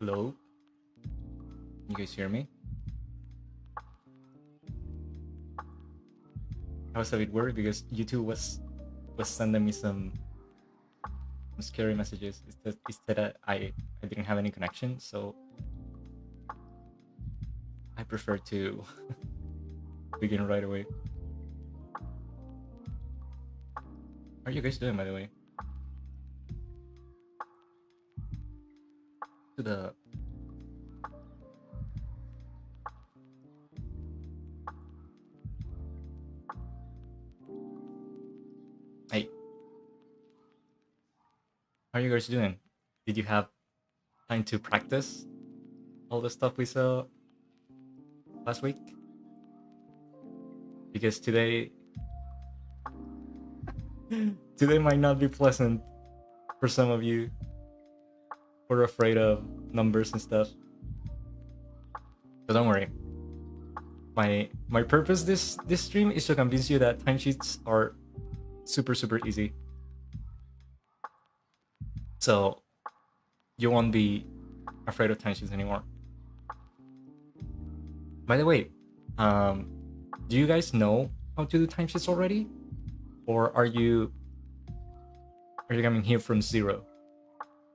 Hello? You guys hear me? I was a bit worried because YouTube was sending me some scary messages. It said that I didn't have any connection, so I prefer to begin right away. How are you guys doing, by the way? To the Hey, how are you guys doing? Did you have time to practice all the stuff we saw last week? Because today might not be pleasant for some of you who are afraid of numbers and stuff. So don't worry. My purpose this stream is to convince you that timesheets are super easy. So you won't be afraid of timesheets anymore. By the way, do you guys know how to do timesheets already? Or are you coming here from zero?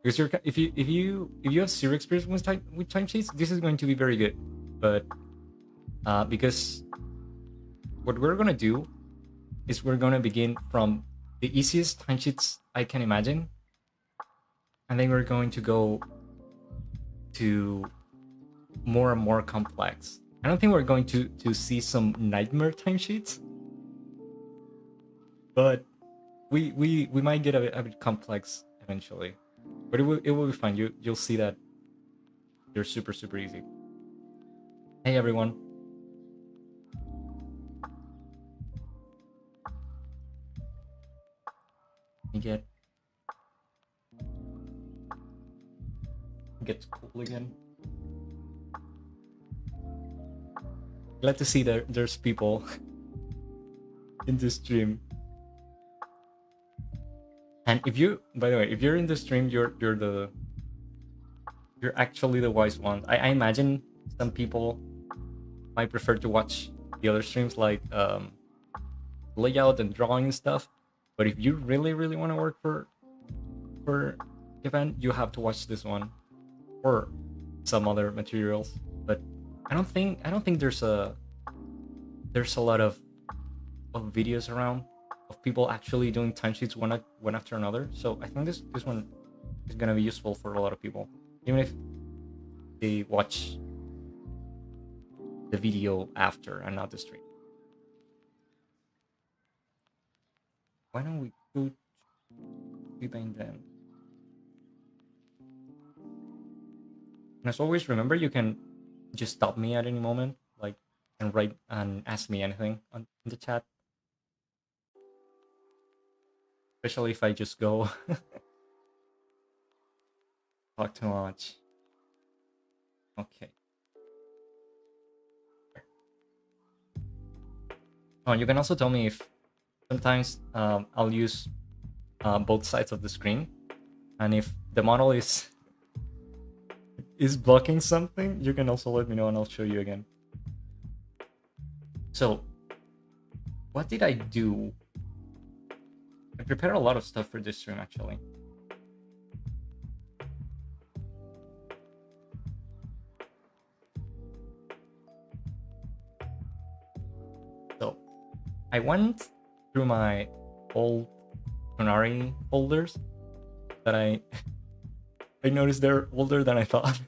Because if you have zero experience with timesheets, this is going to be very good. But because what we're gonna do is we're gonna begin from the easiest timesheets I can imagine, and then we're going to go to more and more complex. I don't think we're going to see some nightmare timesheets, but we might get a bit complex eventually. But it will be fine. You'll see that they're super easy. Hey everyone. You gets cool again. Glad to see there's people in this stream. And if you, by the way, if you're in the stream, you're actually the wise one. I imagine some people might prefer to watch the other streams like layout and drawing and stuff. But if you really want to work for event, you have to watch this one or some other materials. But I don't think there's a lot of videos around of people actually doing timesheets one after another. So I think this one is gonna be useful for a lot of people, even if they watch the video after and not the stream. Why don't we go repaint them? And as always, remember you can just stop me at any moment, like, and write and ask me anything in the chat. Especially if I just go talk too much. Okay. Oh, you can also tell me if sometimes I'll use both sides of the screen, and if the model is blocking something, you can also let me know and I'll show you again. So, what did I do? I prepared a lot of stuff for this stream actually. So, I went through my old Tonari folders that I noticed they're older than I thought.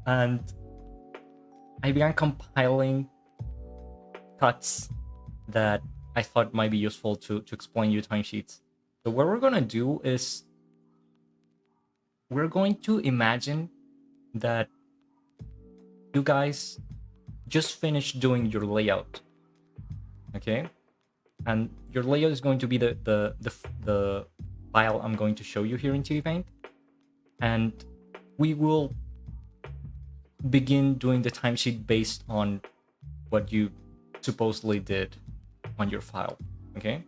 And I began compiling cuts that I thought might be useful to explain you timesheets. So what we're gonna do is we're going to imagine that you guys just finished doing your layout, okay? And your layout is going to be the file I'm going to show you here in 2D Paint, and we will begin doing the timesheet based on what you supposedly did on your file, okay?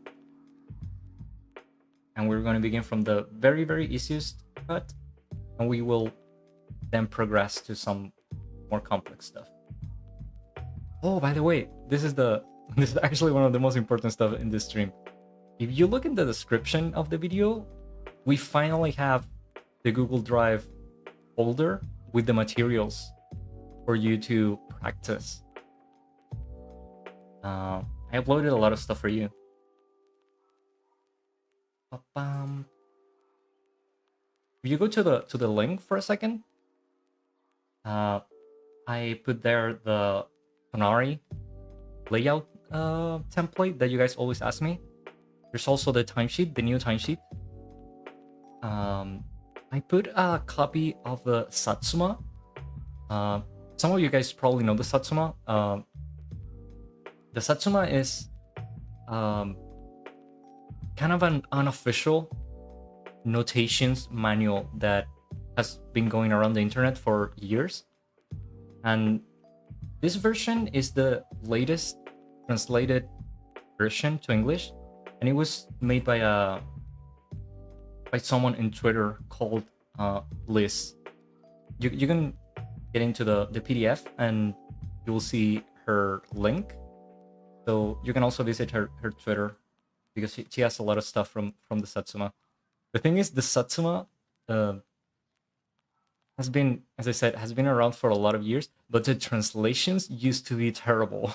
And we're going to begin from the very easiest cut, and we will then progress to some more complex stuff. Oh, by the way, this is actually one of the most important stuff in this stream. If you look in the description of the video, we finally have the Google Drive folder with the materials for you to practice. I uploaded a lot of stuff for you. If you go to the link for a second, I put there the Tonari layout template that you guys always ask me. There's also the timesheet, the new timesheet. I put a copy of the Satsuma. Some of you guys probably know the Satsuma. The Satsuma is kind of an unofficial notations manual that has been going around the internet for years. And this version is the latest translated version to English, and it was made by someone in Twitter called Liz. You can get into the PDF and you will see her link. So you can also visit her Twitter because she has a lot of stuff from the Satsuma. The thing is, the Satsuma has been, as I said, has been around for a lot of years, but the translations used to be terrible.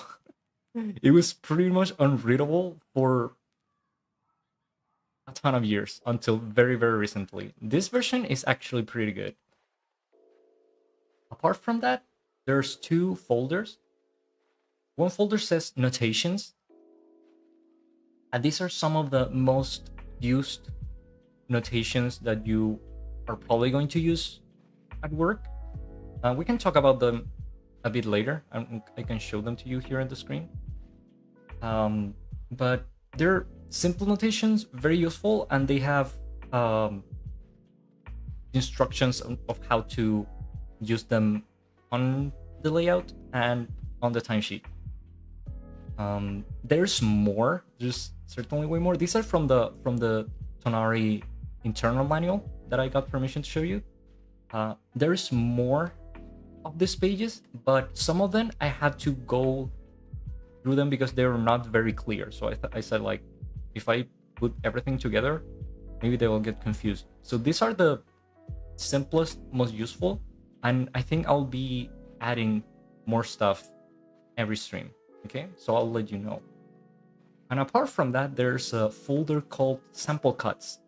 It was pretty much unreadable for a ton of years until very, very recently. This version is actually pretty good. Apart from that, there's two folders. One folder says notations, and these are some of the most used notations that you are probably going to use at work. We can talk about them a bit later. I can show them to you here on the screen. But they're simple notations, very useful, and they have instructions of how to use them on the layout and on the timesheet. There's more. There's certainly way more. These are from the Tonari internal manual that I got permission to show you. There's more of these pages, but some of them I had to go through them because they were not very clear. So I said, like, if I put everything together, maybe they will get confused. So these are the simplest, most useful, and I think I'll be adding more stuff every stream. Okay, so I'll let you know. And apart from that, there's a folder called sample cuts.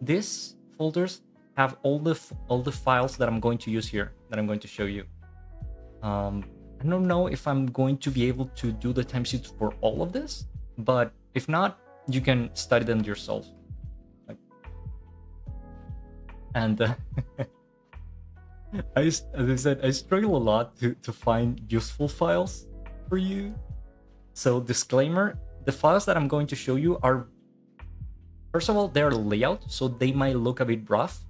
These folders have all the files that I'm going to use here, that I'm going to show you. I don't know if I'm going to be able to do the timesheets for all of this, but if not, you can study them yourself. And as I said, I struggle a lot to find useful files for you. So disclaimer, the files that I'm going to show you are, first of all, they're layout, so they might look a bit rough.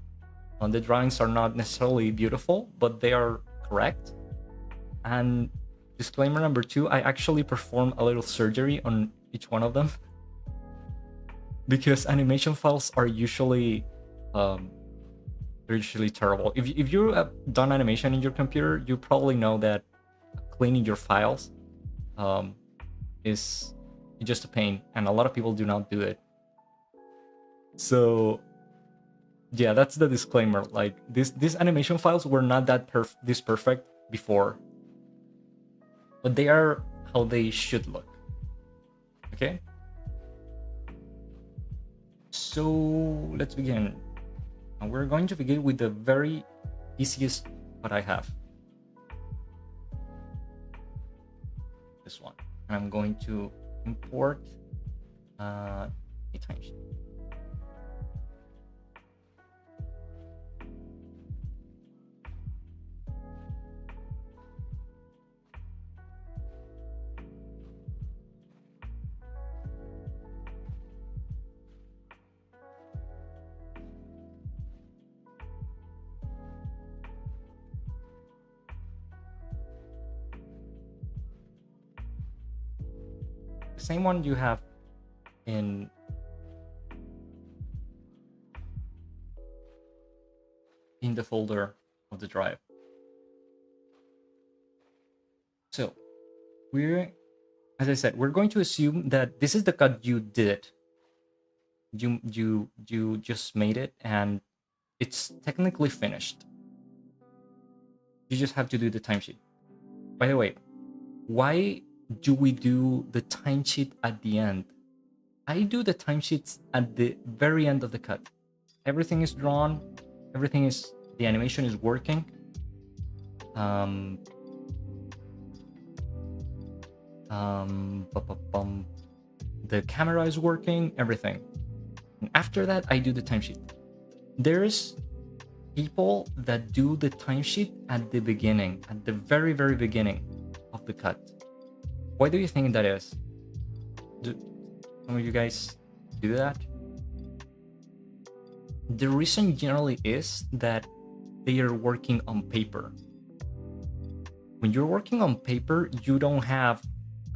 The drawings are not necessarily beautiful, but they are correct. And disclaimer number two, I actually perform a little surgery on each one of them because animation files are usually terrible. If you have done animation in your computer, you probably know that cleaning your files is just a pain, and a lot of people do not do it. So yeah, that's the disclaimer. Like these animation files were not that this perfect before, but they are how they should look. Okay, so let's begin. And we're going to begin with the very easiest what I have. This one. And I'm going to import a timesheet. Same one you have in the folder of the drive. So as I said, we're going to assume that this is the cut you did. You just made it and it's technically finished. You just have to do the timesheet. By the way, why do we do the timesheet at the end? I do the timesheets at the very end of the cut. Everything is drawn, the animation is working. The camera is working, everything. And after that, I do the timesheet. There's people that do the timesheet at the beginning, at the very, very beginning of the cut. Why do you think that is? Do some of you guys do that? The reason generally is that they are working on paper. When you're working on paper, you don't have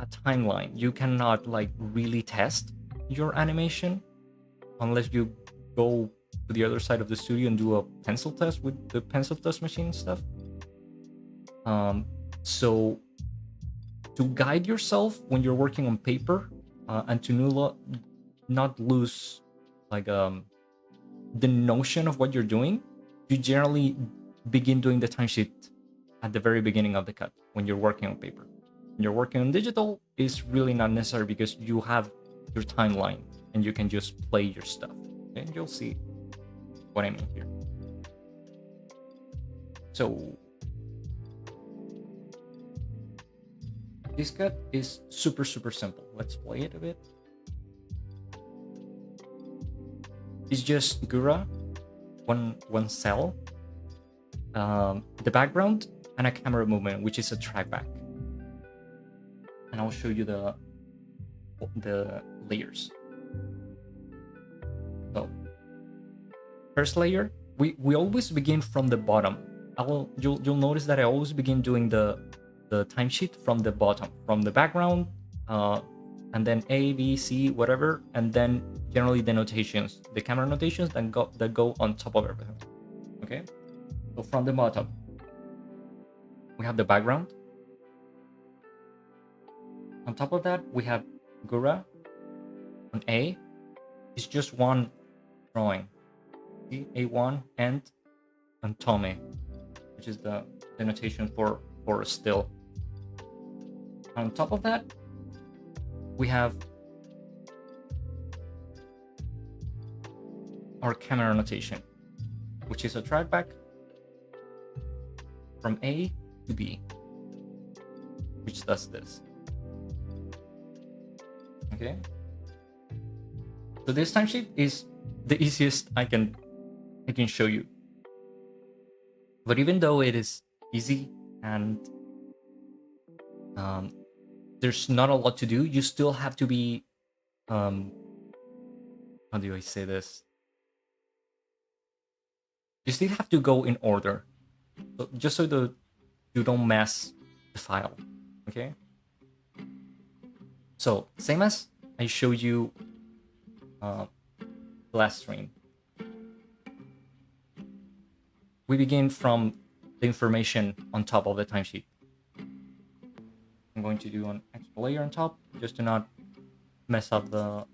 a timeline. You cannot like really test your animation unless you go to the other side of the studio and do a pencil test with the pencil test machine and stuff. So to guide yourself when you're working on paper and to not lose like the notion of what you're doing, you generally begin doing the timesheet at the very beginning of the cut when you're working on paper. When you're working on digital, it's really not necessary because you have your timeline and you can just play your stuff. Okay? You'll see what I mean here. So this cut is super, super simple. Let's play it a bit. It's just Gura, one cell, the background, and a camera movement, which is a trackback. And I'll show you the layers. So first layer, we always begin from the bottom. You'll notice that I always begin doing the timesheet from the bottom, from the background, and then A, B, C, whatever, and then generally the notations, the camera notations that go on top of everything. Okay, so from the bottom, we have the background. On top of that, we have Gura. On A, it's just one drawing. See, A1 and Tome, which is the notation for a still. On top of that, we have our camera notation, which is a trackback from A to B, which does this. Okay, so this timesheet is the easiest I can show you. But even though it is easy and there's not a lot to do, you still have to be how do I say this? You still have to go in order, just so that you don't mess the file. Okay. So same as I showed you last stream. We begin from the information on top of the timesheet. I'm going to do an extra layer on top just to not mess up the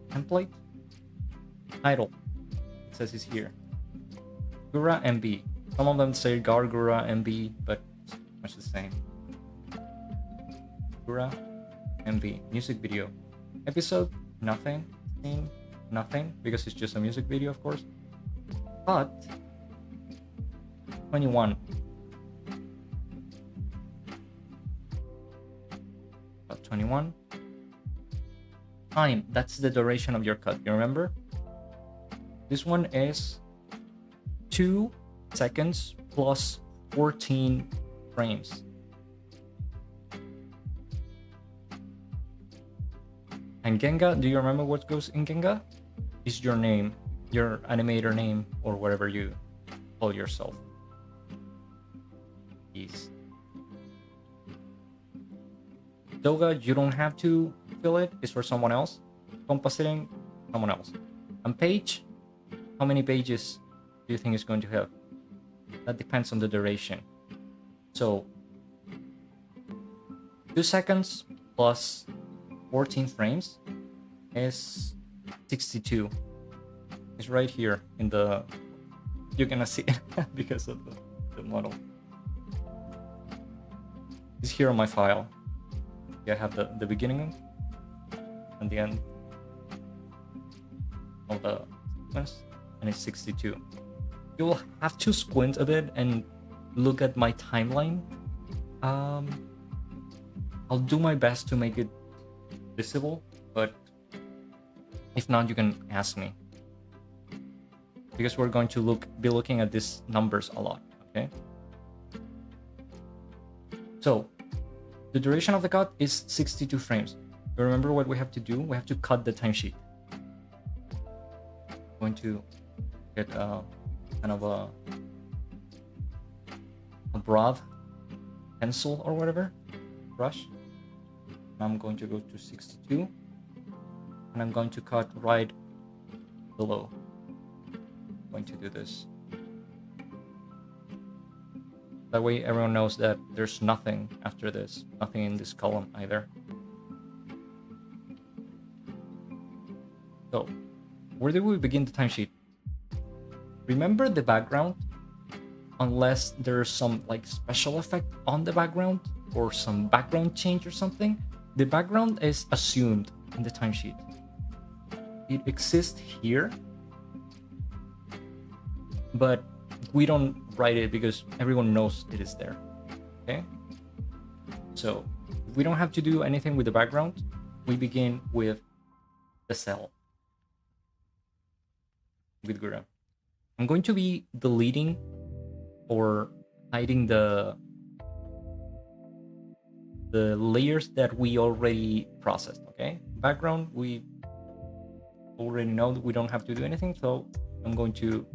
template. Title, it says it's here. Gura MB. Some of them say Gargura MB, but it's much the same. Gura MV. Music video. Episode, nothing. Scene, nothing, because it's just a music video, of course. But 21. About 21. Time, that's the duration of your cut. You remember? This one is 2 seconds plus 14 frames. And Genga, do you remember what goes in Genga? Is your name, your animator name, or whatever you call yourself. Yes. Doga, you don't have to fill it. It's for someone else. Compositing, someone else. And page, how many pages do you think it's going to have? That depends on the duration. So 2 seconds plus 14 frames is 62. It's right here in the, you're gonna see it because of the model. It's here on my file. I have the beginning and the end of the sequence, and it's 62. You'll have to squint a bit and look at my timeline. I'll do my best to make it visible, but if not, you can ask me, because we're going to be looking at these numbers a lot. Okay, so the duration of the cut is 62 frames. You remember what we have to do? We have to cut the timesheet. I'm going to get kind of a broad pencil or whatever brush. And I'm going to go to 62, and I'm going to cut right below. I'm going to do this. That way everyone knows that there's nothing after this, nothing in this column either. So, where do we begin the timesheet? Remember the background, unless there's some like special effect on the background or some background change or something, the background is assumed in the timesheet. It exists here, but we don't write it because everyone knows it is there. Okay, so we don't have to do anything with the background. We begin with the cell with Gura. I'm going to be deleting or hiding the layers that we already processed. Okay, background, we already know that we don't have to do anything, so I'm going to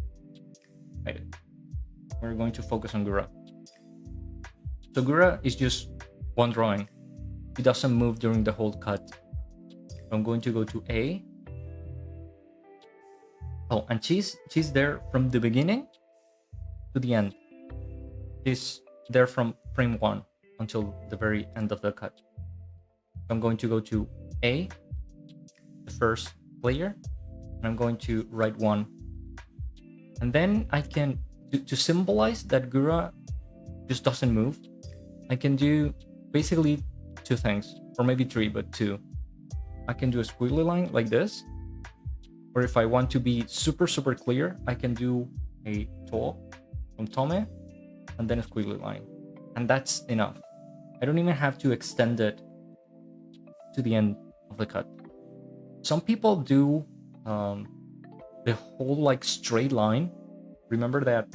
hide it. We're going to focus on Gura. So Gura is just one drawing. It doesn't move during the whole cut. I'm going to go to A. Oh, and she's there from the beginning to the end. She's there from frame 1 until the very end of the cut. I'm going to go to A, the first layer, and I'm going to write 1. And then I can, to symbolize that Gura just doesn't move, I can do basically 2 things, or maybe 3, but 2. I can do a squiggly line like this, or if I want to be super clear, I can do a to from Tome and then a squiggly line, and that's enough. I don't even have to extend it to the end of the cut. Some people do the whole like straight line. Remember that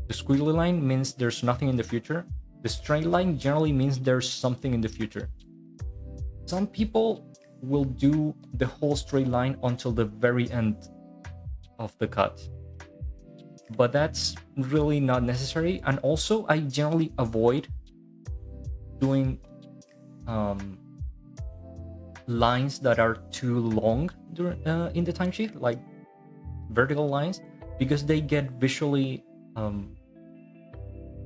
the squiggly line means there's nothing in the future. The straight line generally means there's something in the future. Some people will do the whole straight line until the very end of the cut, but that's really not necessary. And also, I generally avoid doing lines that are too long in the timesheet, like vertical lines, because they get visually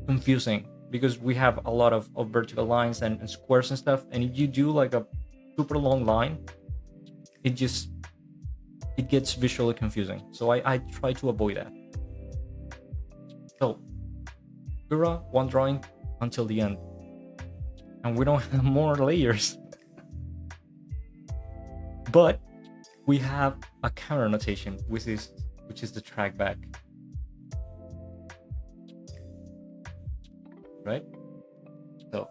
confusing, because we have a lot of vertical lines and squares and stuff, and if you do like a super long line, it gets visually confusing. So I try to avoid that. So Gura, one drawing until the end, and we don't have more layers. But we have a counter notation, which is the track back, right? So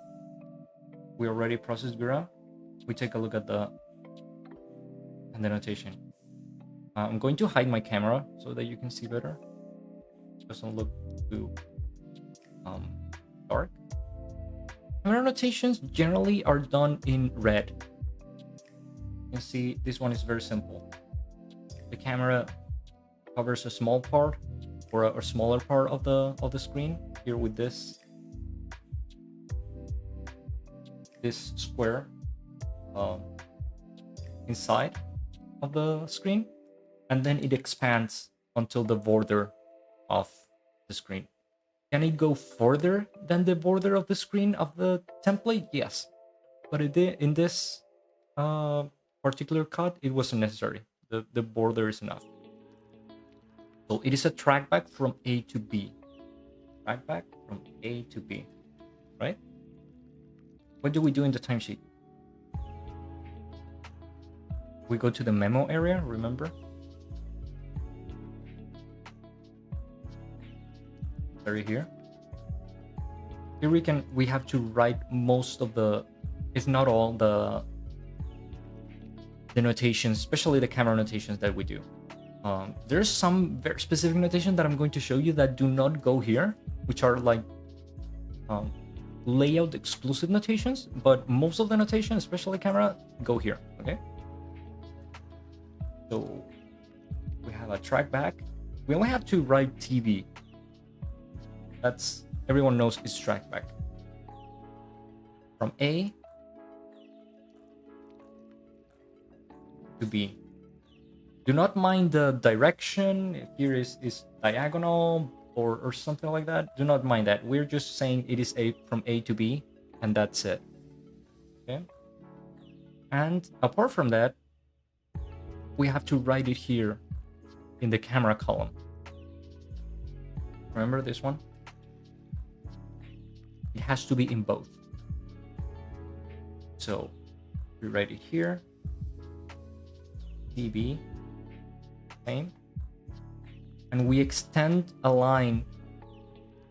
we already processed Gura. We take a look at the notation. I'm going to hide my camera so that you can see better. It doesn't look too dark. Camera notations generally are done in red. You can see this one is very simple. The camera covers a small part or a smaller part of the screen here with this square inside of the screen, and then it expands until the border of the screen. Can it go further than the border of the screen of the template? Yes, but in this particular cut, it wasn't necessary. The border is enough. So it is a trackback from A to B. Trackback from A to B, right? What do we do in the timesheet? We go to the memo area, remember? Right here. Here we have to write most of the, if not all, the notations, especially the camera notations that we do. There's some very specific notation that I'm going to show you that do not go here, which are like layout exclusive notations, but most of the notation, especially camera, go here, okay? So we have a trackback. We only have to write TV. That's, everyone knows it's trackback. From A to B. Do not mind the direction. Here is diagonal or something like that. Do not mind that. We're just saying it is from A to B, and that's it. Okay. And apart from that, we have to write it here in the camera column. Remember this one? It has to be in both. So we write it here. DB. Same. And we extend a line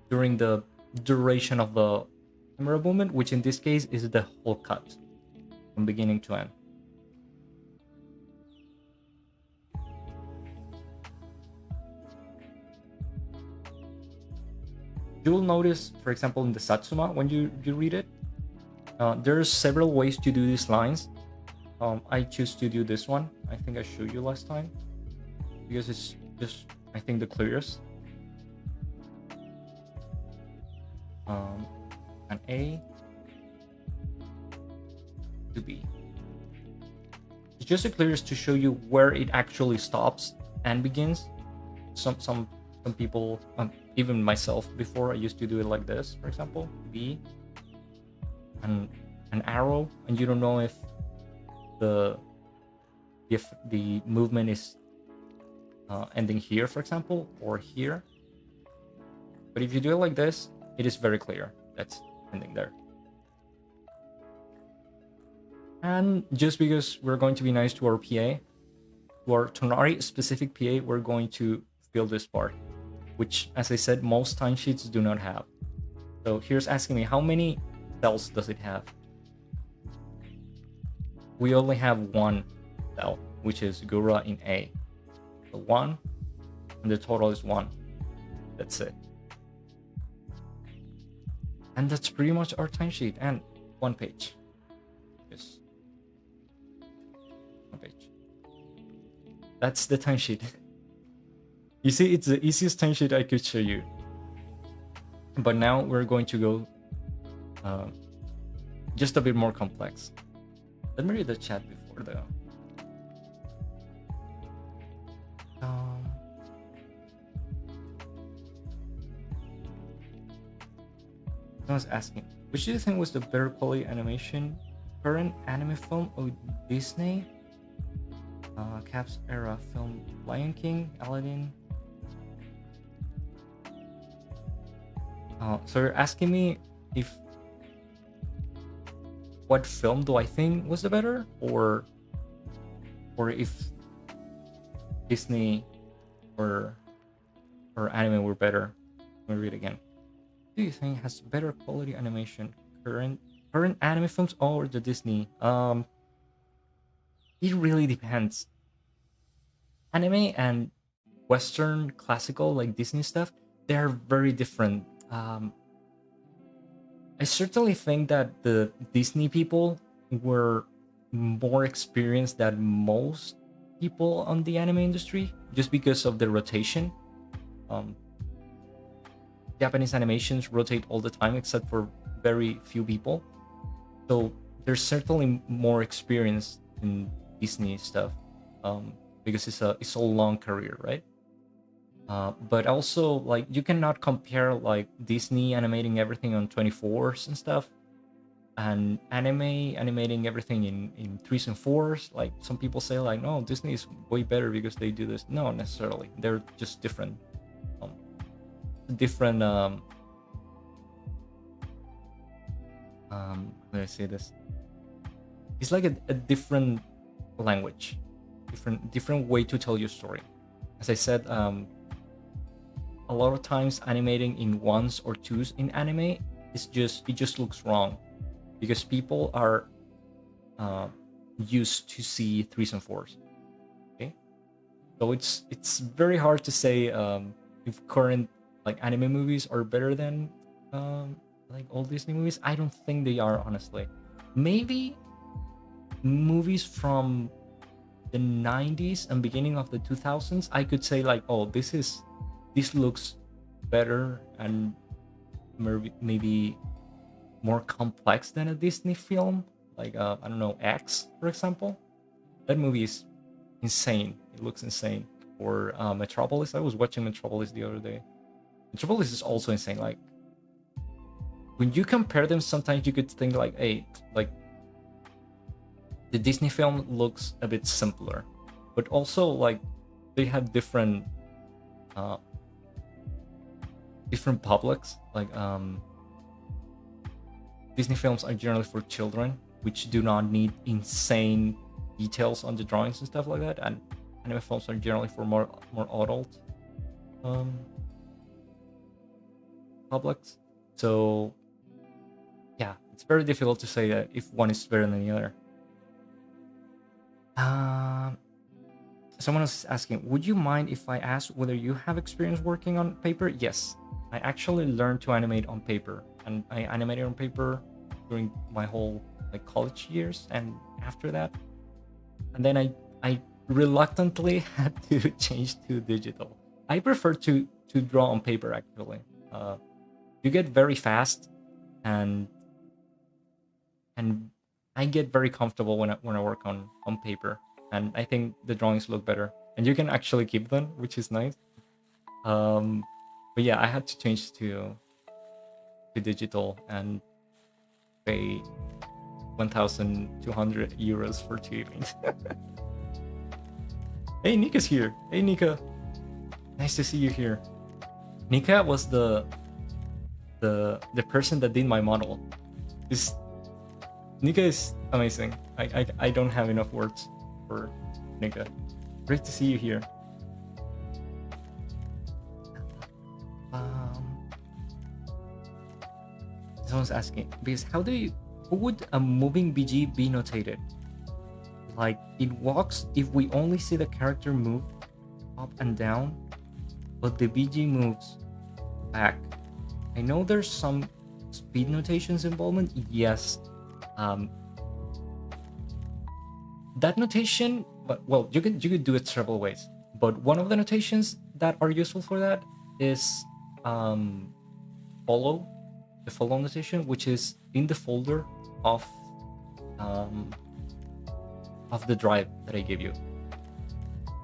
during the duration of the camera movement, which in this case is the whole cut from beginning to end. You will notice, for example, in the Satsuma, when you read it, there's several ways to do these lines. I choose to do this one. I think I showed you last time because it's just, I think, the clearest. An A to B. It's just the clearest to show you where it actually stops and begins. Some people, even myself before, I used to do it like this, for example, B and an arrow, and you don't know if the movement is ending here, for example, or here. But if you do it like this, it is very clear that's ending there. And just because we're going to be nice to our PA, to our Tonari specific PA, we're going to fill this part, which, as I said, most timesheets do not have. So here's asking me, how many cells does it have? We only have one cell, which is Gura in A. So 1, and the total is 1. That's it. And that's pretty much our timesheet, and 1 page. Yes. 1 page. That's the timesheet. You see, it's the easiest timesheet I could show you. But now we're going to go just a bit more complex. Let me read the chat before though. Someone's asking, which do you think was the better quality animation? Current anime film or Disney? Caps era film, Lion King, Aladdin? So you're asking me if what film do I think was the better, or if Disney or anime were better? Let me read again. Do you think has better quality animation, current anime films or the Disney? It really depends. Anime and Western classical like Disney stuff, they are very different. I certainly think that the Disney people were more experienced than most people on the anime industry, just because of the rotation. Japanese animations rotate all the time, except for very few people. So there's certainly more experience in Disney stuff, because it's a long career, right? But also, like, you cannot compare like Disney animating everything on 24s and stuff, and anime animating everything in 3s and 4s. Like, some people say like, no, Disney is way better because they do this. No, necessarily, they're just different. um, Different how do I say this? It's like a different language, different way to tell your story. As I said, a lot of times animating in ones or twos in anime it just looks wrong, because people are uh, used to see 3s and 4s. Okay, so it's very hard to say if current like anime movies are better than like old Disney movies. I don't think they are, honestly. Maybe movies from the 90s and beginning of the 2000s, I could say like, oh, this looks better and maybe more complex than a Disney film, like I don't know, X, for example. That movie is insane. It looks insane. Or Metropolis. I was watching Metropolis the other day. Metropolis is also insane. Like, when you compare them, sometimes you could think like, hey, like the Disney film looks a bit simpler, but also like they have uh different publics. Like, Disney films are generally for children, which do not need insane details on the drawings and stuff like that, and anime films are generally for more adult um publics. So yeah, it's very difficult to say that if one is better than the other. um Someone else is asking, would you mind if I ask whether you have experience working on paper? Yes, I actually learned to animate on paper, and I animated on paper during my whole like college years and after that. And then I reluctantly had to change to digital. I prefer to draw on paper, actually. Uh, you get very fast, and and I get very comfortable when I work on paper, and I think the drawings look better, and you can actually keep them, which is nice. Um, but yeah, I had to change to digital and pay 1,200 euros for tweeting. Hey, Nika's here. Hey, Nika. Nice to see you here. Nika was the person that did my model. This Nika is amazing. I don't have enough words for Nika. Great to see you here. Um, Someone's asking, because how would a moving BG be notated? Like, it walks if we only see the character move up and down, but the BG moves back. I know there's some speed notations involvement. Yes. That notation, but well, you could do it several ways. But one of the notations that are useful for that is follow, the follow notation, which is in the folder um, of the drive that I gave you.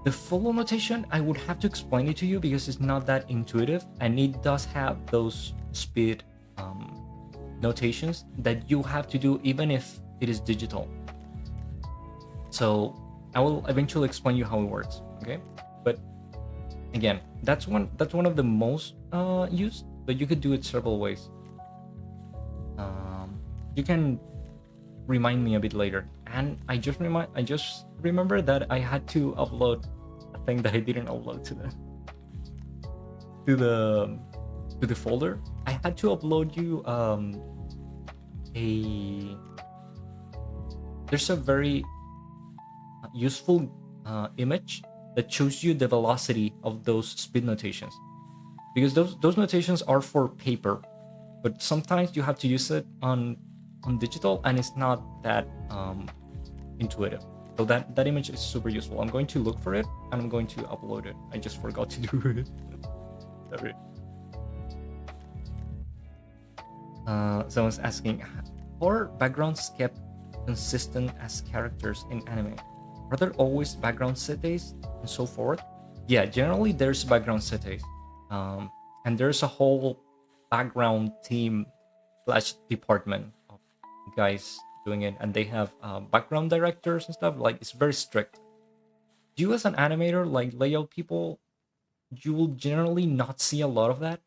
The follow notation, I would have to explain it to you because it's not that intuitive, and it does have those speed notations that you have to do even if it is digital. So I will eventually explain you how it works, okay? But again, that's one of the most used, but you could do it several ways. You can remind me a bit later. And I just remember that I had to upload a thing that I didn't upload to the folder. I had to upload you there's a very useful image that shows you the velocity of those speed notations, because those notations are for paper, but sometimes you have to use it on digital, and it's not that intuitive. So that image is super useful. I'm going to look for it and I'm going to upload it. I just forgot to do it. Sorry. Someone's asking, are backgrounds kept consistent as characters in anime? Are there always background settings and so forth? yeah, generally there's background settings, and there's a whole background team slash department of guys doing it, and they have background directors and stuff. Like it's very strict. You as an animator, like layout people, you will generally not see a lot of that.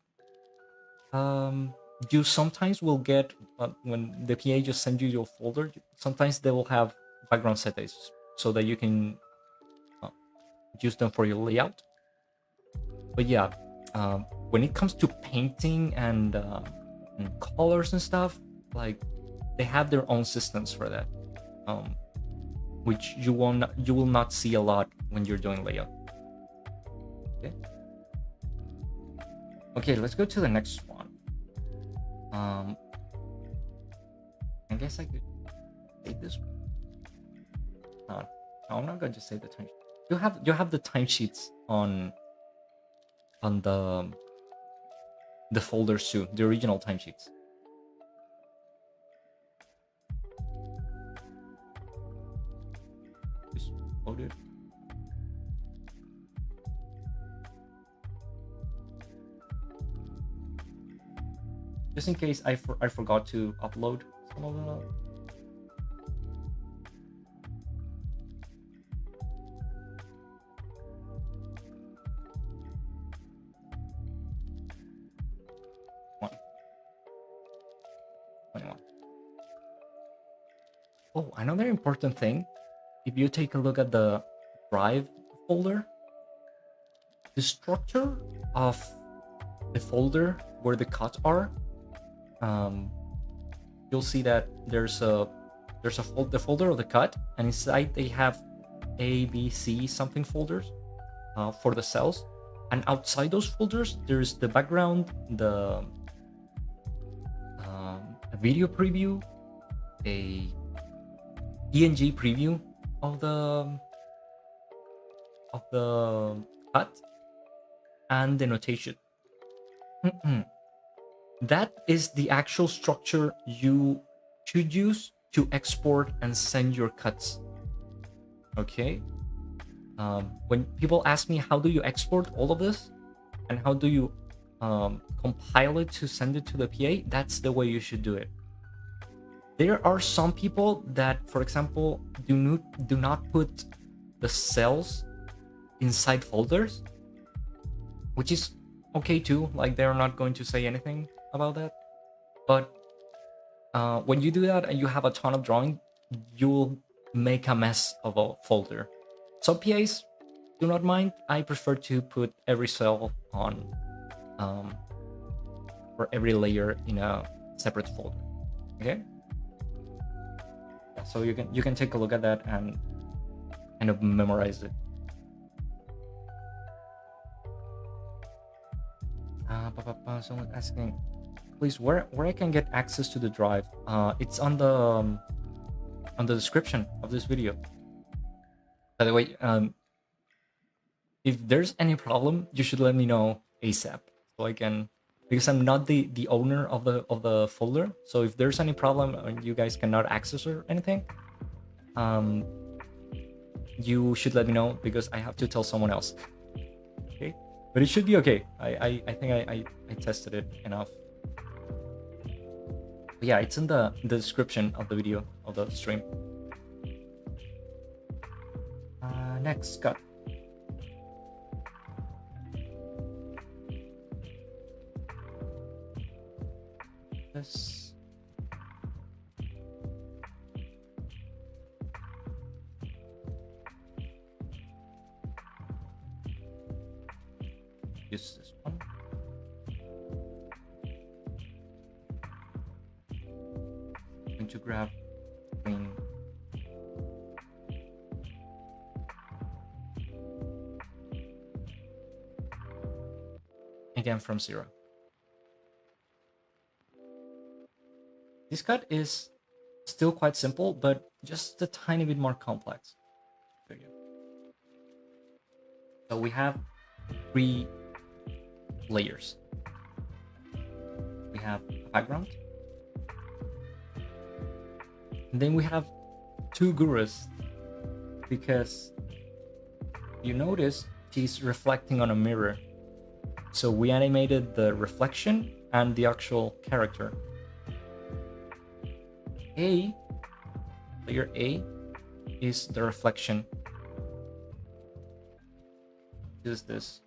Um, you sometimes will get when the PA just send you your folder. Sometimes they will have background settings so that you can uh, use them for your layout. But yeah, when it comes to painting and colors and stuff, like they have their own systems for that, which you will not see a lot when you're doing layout. Okay. Okay, let's go to the next one. I guess I could say this one. No, I'm not going to say the time. You have the timesheets on the folders too, the original timesheets. Just loaded. Just in case I forgot to upload some of them. Oh, another important thing, if you take a look at the drive folder, the structure of the folder where the cuts are, you'll see that there's the folder of the cut, and inside they have A, B, C something folders for the cells, and outside those folders there's the background, the a video preview, a PNG preview of the cut, and the notation. That is the actual structure you should use to export and send your cuts. Okay. When people ask me how do you export all of this and how do you compile it to send it to the PA, that's the way you should do it. There are some people that, for example, do not put the cells inside folders, which is okay too. Like they're not going to say anything about that. But when you do that and you have a ton of drawing, you'll make a mess of a folder. Some PAs do not mind. I prefer to put every cell on or every layer in a separate folder. Okay. So you can take a look at that and kind of memorize it. Someone asking, please, where I can get access to the drive? It's on the description of this video. By the way, if there's any problem, you should let me know ASAP so I can, because I'm not the owner of the folder. So if there's any problem and you guys cannot access or anything, you should let me know because I have to tell someone else. Okay, but it should be okay. I think I tested it enough. But yeah, it's in the description of the video of the stream. Next, cut. This. Use this one. I'm going to grab green. Again from 0. This cut is still quite simple, but just a tiny bit more complex. There you go. So we have 3 layers. We have a background, and then we have 2 gurus, because you notice she's reflecting on a mirror. So we animated the reflection and the actual character. Layer A is the reflection. Is this.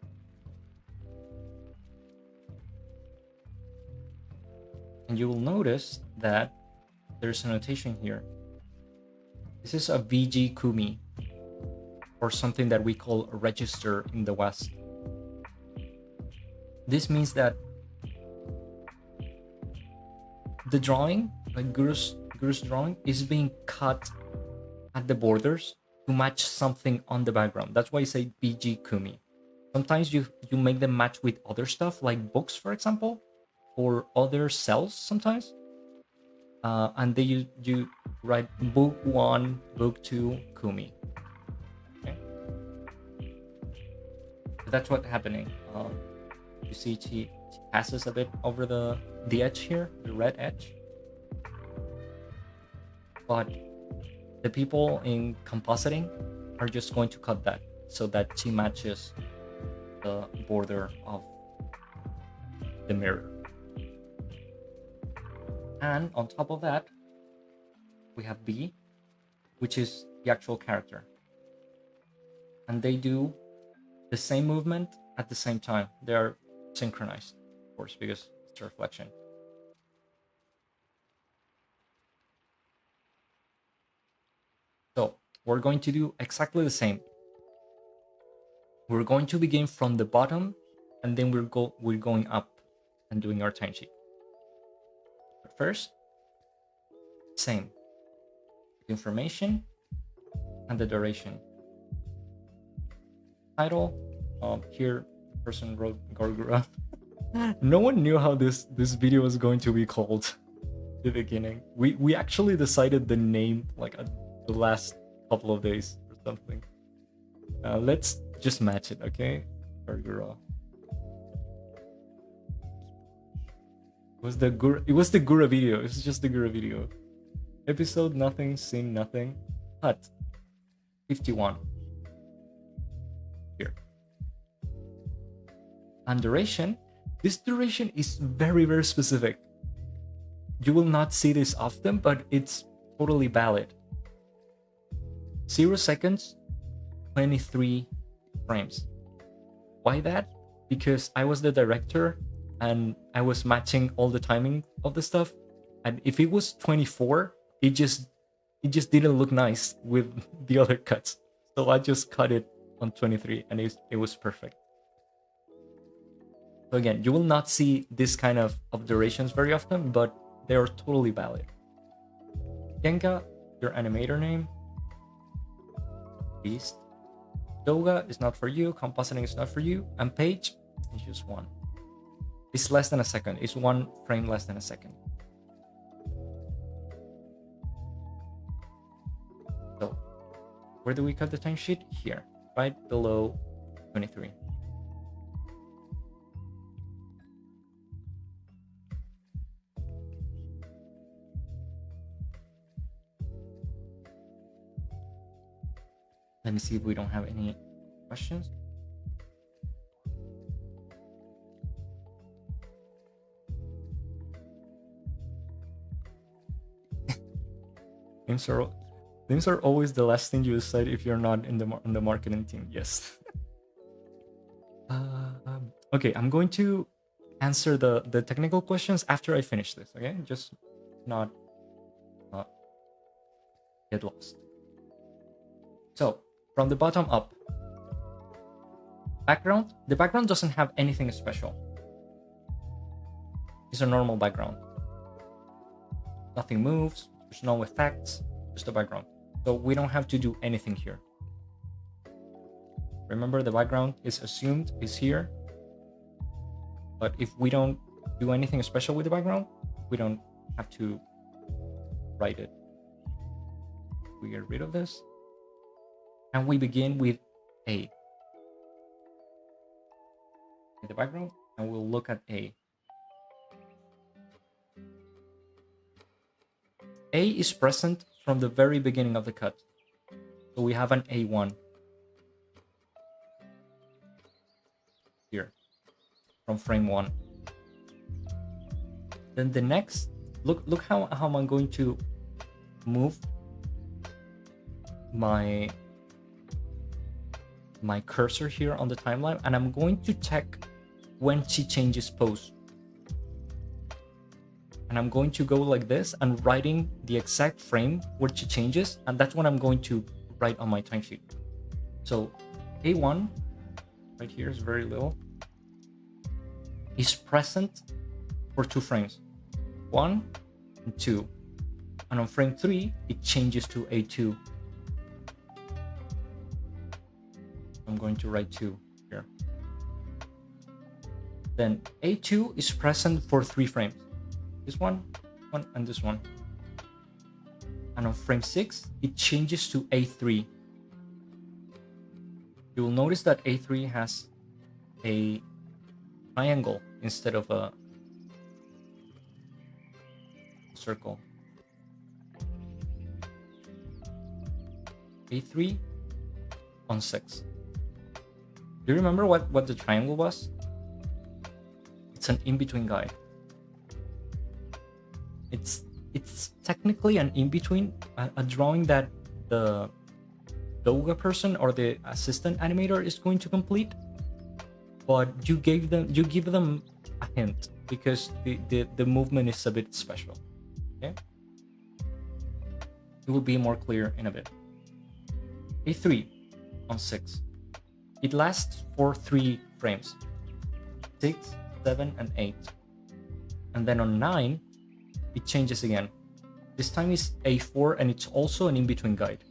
And you will notice that there's a notation here. This is a VG Kumi, or something that we call a register in the West. This means that the drawing, like Guru's drawing, is being cut at the borders to match something on the background. That's why I say VG Kumi. Sometimes you make them match with other stuff, like books, for example, or other cells sometimes. And then you write book 1, book 2, Kumi. Okay. So that's what's happening. You see she passes a bit over the edge here, the red edge. But the people in compositing are just going to cut that so that she matches the border of the mirror. And on top of that, we have B, which is the actual character. And they do the same movement at the same time. They are synchronized, of course, because it's a reflection. So we're going to do exactly the same. We're going to begin from the bottom, and then we're going up and doing our timesheet. But first, same. Information and the duration. Title. Here, person wrote Gargura. No one knew how this video was going to be called at the beginning. We actually decided the name like at the last couple of days or something. Let's just match it, okay? Gargura. It was the Gura video. It was just the Gura video. Episode nothing, scene nothing. Cut 51. Here. And duration. This duration is very, very specific. You will not see this often, but it's totally valid. 0 seconds, 23 frames. Why that? Because I was the director and I was matching all the timing of the stuff. And if it was 24, it just didn't look nice with the other cuts. So I just cut it on 23 and it was perfect. So again, you will not see this kind of durations very often, but they are totally valid. Genka, your animator name. Beast. Doga is not for you, compositing is not for you, and page is just 1. It's less than a second. It's 1 frame less than a second. So, where do we cut the timesheet? Here, right below 23. Let me see if we don't have any questions. Names are always the last thing you decide if you're not in the marketing team. Yes. Okay, I'm going to answer the technical questions after I finish this. Okay, just not get lost. So from the bottom up, background. The background doesn't have anything special. It's a normal background. Nothing moves. There's no effects. Just the background. So we don't have to do anything here. Remember, the background is assumed is here. But if we don't do anything special with the background, we don't have to write it. We get rid of this. And we begin with A. In the background, and we'll look at A. A is present from the very beginning of the cut. So we have an A1. from frame 1. Then the next, look how I'm going to move my cursor here on the timeline, and I'm going to check when she changes pose. And I'm going to go like this and writing the exact frame where she changes, and that's what I'm going to write on my timesheet. So A1 right here is very little, is present for 2 frames, 1 and 2, and on frame 3 it changes to A2. I'm going to write 2 here. Then A2 is present for 3 frames, this one, and this one. And on frame 6, it changes to A3. You will notice that A3 has a triangle instead of a circle. A3 on 6. Do you remember what the triangle was? It's an in-between guide. It's technically an in-between, a drawing that the Doga person or the assistant animator is going to complete, but you give them a hint because the movement is a bit special. Okay, it will be more clear in a bit. A3 on 6, it lasts for 3 frames, 6, 7, and 8, and then on 9 it changes again. This time is A4, and it's also an in-between guide.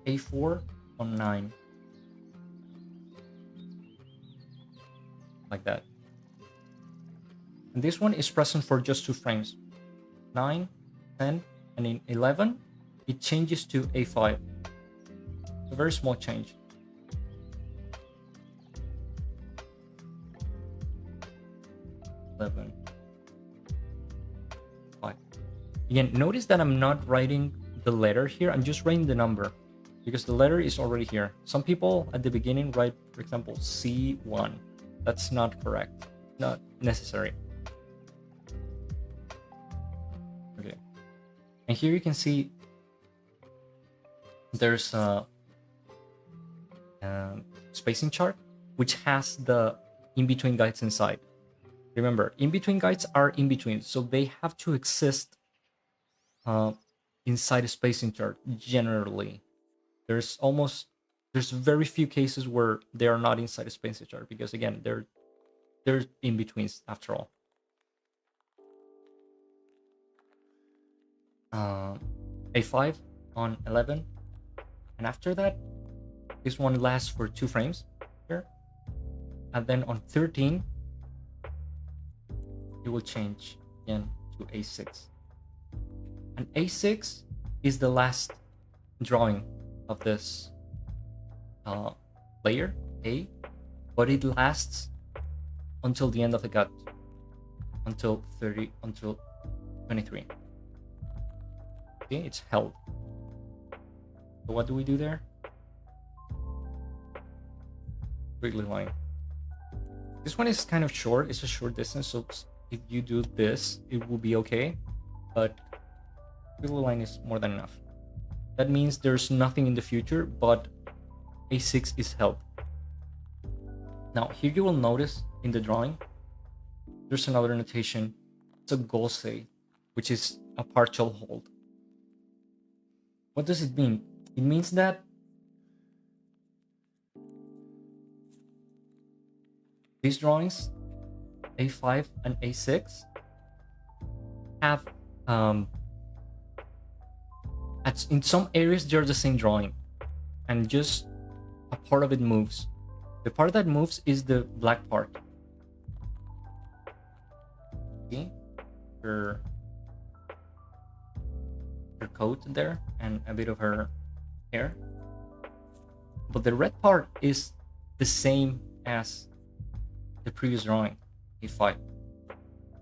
A4 on 9, like that. And this one is present for just 2 frames, 9, 10, and in 11 it changes to A5. A very small change. Eleven, 5. Again, notice that I'm not writing the letter here, I'm just writing the number because the letter is already here. Some people at the beginning write, for example, C1. That's not correct, not necessary. Okay, and here you can see there's a spacing chart which has the in-between guides inside. Remember, in-between guides are in-between, so they have to exist inside a spacing chart generally. There's very few cases where they are not inside a spacing chart because again, they're in-betweens after all. A5 on 11, and after that, this one lasts for 2 frames here, and then on 13 it will change again to A6. And A6 is the last drawing of this layer A, but it lasts until the end of the cut, until 23. Okay, it's held. So what do we do there? Wiggly line. This one is kind of short, it's a short distance, so if you do this, it will be okay, but wiggly line is more than enough. That means there's nothing in the future, but A6 is held. Now here you will notice in the drawing, there's another notation. It's a gose, which is a partial hold. What does it mean? It means that these drawings, A5 and A6, have in some areas they're the same drawing, and just a part of it moves. The part that moves is the black part. Okay, her coat there and a bit of her hair, but the red part is the same as the previous drawing, A5.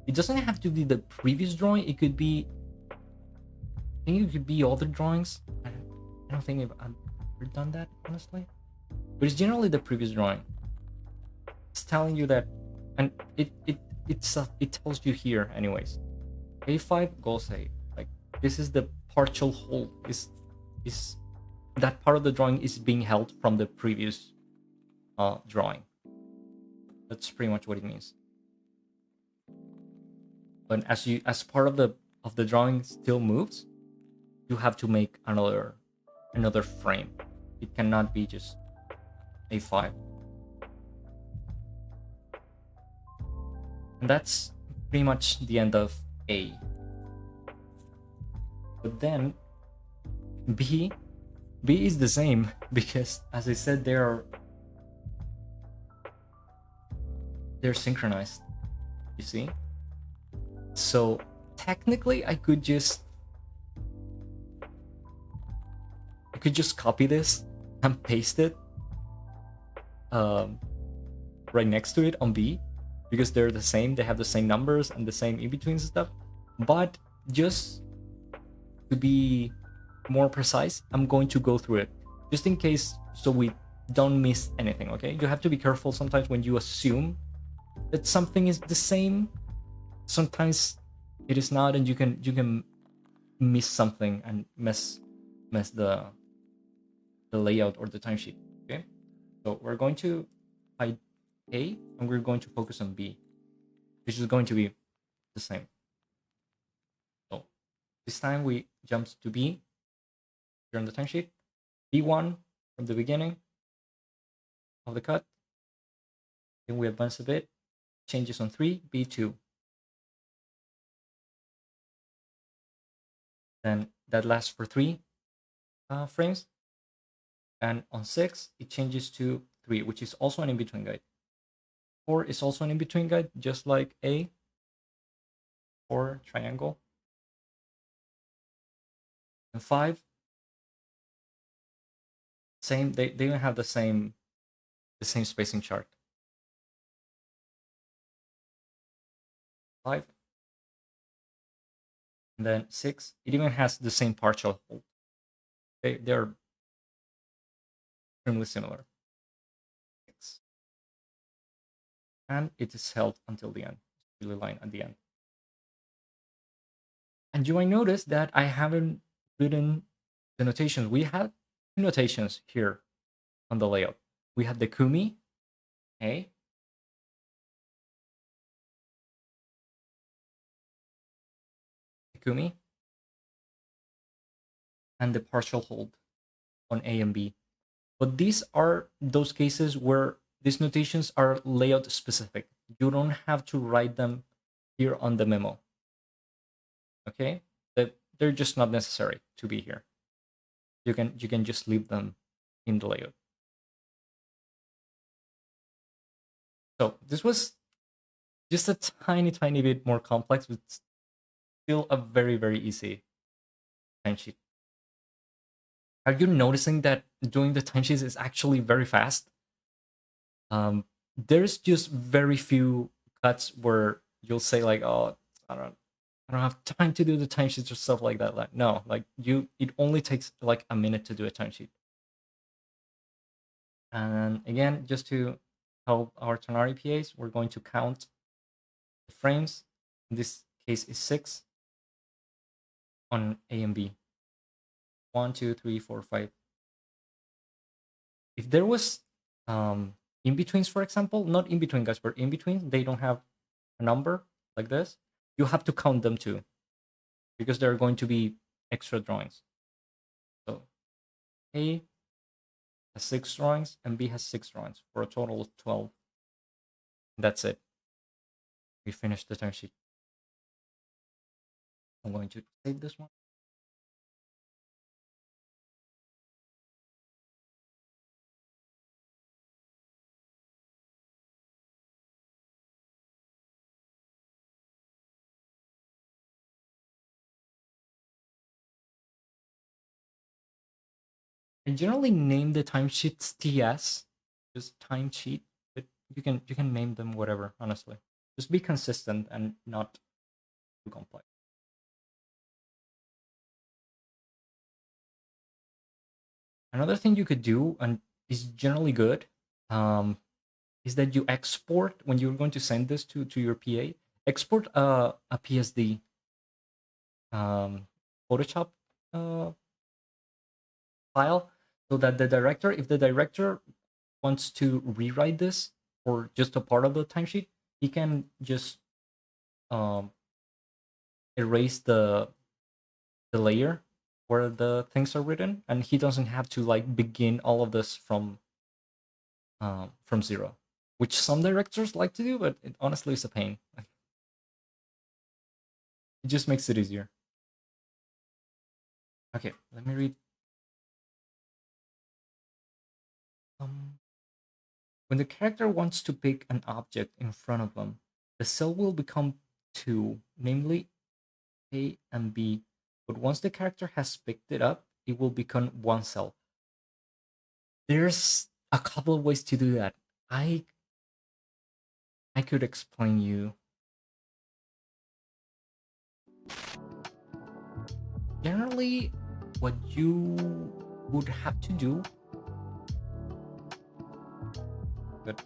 It doesn't have to be the previous drawing, it could be, I think it could be other drawings. I don't think I've ever done that, honestly. but it's generally the previous drawing. It's telling you that, and it tells you here anyways. A5 goes A. Like this is the partial hold. Is that part of the drawing is being held from the previous drawing. That's pretty much what it means. But as part of the drawing still moves, you have to make another frame. It cannot be just A5. And that's pretty much the end of A. But then B is the same because, as I said, they're synchronized. You see? So technically, I could just copy this and paste it right next to it on B, because they're the same. They have the same numbers and the same in-betweens and stuff. But just to be more precise, I'm going to go through it just in case, so we don't miss anything. Okay, you have to be careful sometimes when you assume that something is the same. Sometimes it is not, and you can miss something and mess the layout or the timesheet. Okay, so we're going to hide A and we're going to focus on B, which is going to be the same. So this time we jumped to B here on the timesheet. B1 from the beginning of the cut. Then we advance a bit, changes on 3, B2. Then that lasts for 3 frames. And on 6, it changes to 3, which is also an in-between guide. 4 is also an in-between guide, just like A or triangle. And 5, same, they even have the same spacing chart. 5. And then 6, it even has the same partial hold. They're extremely similar. 6. And it is held until the end. Really line at the end. And you might notice that I haven't written the notations. We had two notations here on the layout. We had the kumi, A, the kumi, and the partial hold on A and B. But these are those cases where these notations are layout specific. You don't have to write them here on the memo. Okay, they're just not necessary to be here. You can just leave them in the layout. So this was just a tiny bit more complex, but still a very easy timesheet. Are you noticing that doing the timesheets is actually very fast? There's just very few cuts where you'll say like, oh, I don't have time to do the timesheets or stuff like that. Like, no, like it only takes like a minute to do a timesheet. And again, just to help our Tonari PAs, we're going to count the frames. In this case is 6 on A and B. 1, 2, 3, 4, 5. If there was in-betweens, for example, not in-between guys, but in-between, they don't have a number like this, you have to count them too, because there are going to be extra drawings. So A has 6 drawings and B has 6 drawings for a total of 12. That's it. We finished the timesheet. I'm going to save this one. I generally name the timesheets TS, just timesheet, but you can name them whatever, honestly. Just be consistent and not too complex. Another thing you could do, and is generally good is that you export when you're going to send this to your PA, export a PSD Photoshop uh, file so that the director, if the director wants to rewrite this or just a part of the timesheet, he can just um, erase the layer where the things are written, and he doesn't have to like begin all of this from zero, which some directors like to do, but it honestly is a pain. It just makes it easier. Okay, let me read. When the character wants to pick an object in front of them, the cell will become two, namely A and B. But once the character has picked it up, it will become one cell. There's a couple of ways to do that. I could explain you. Generally, what you would have to do, but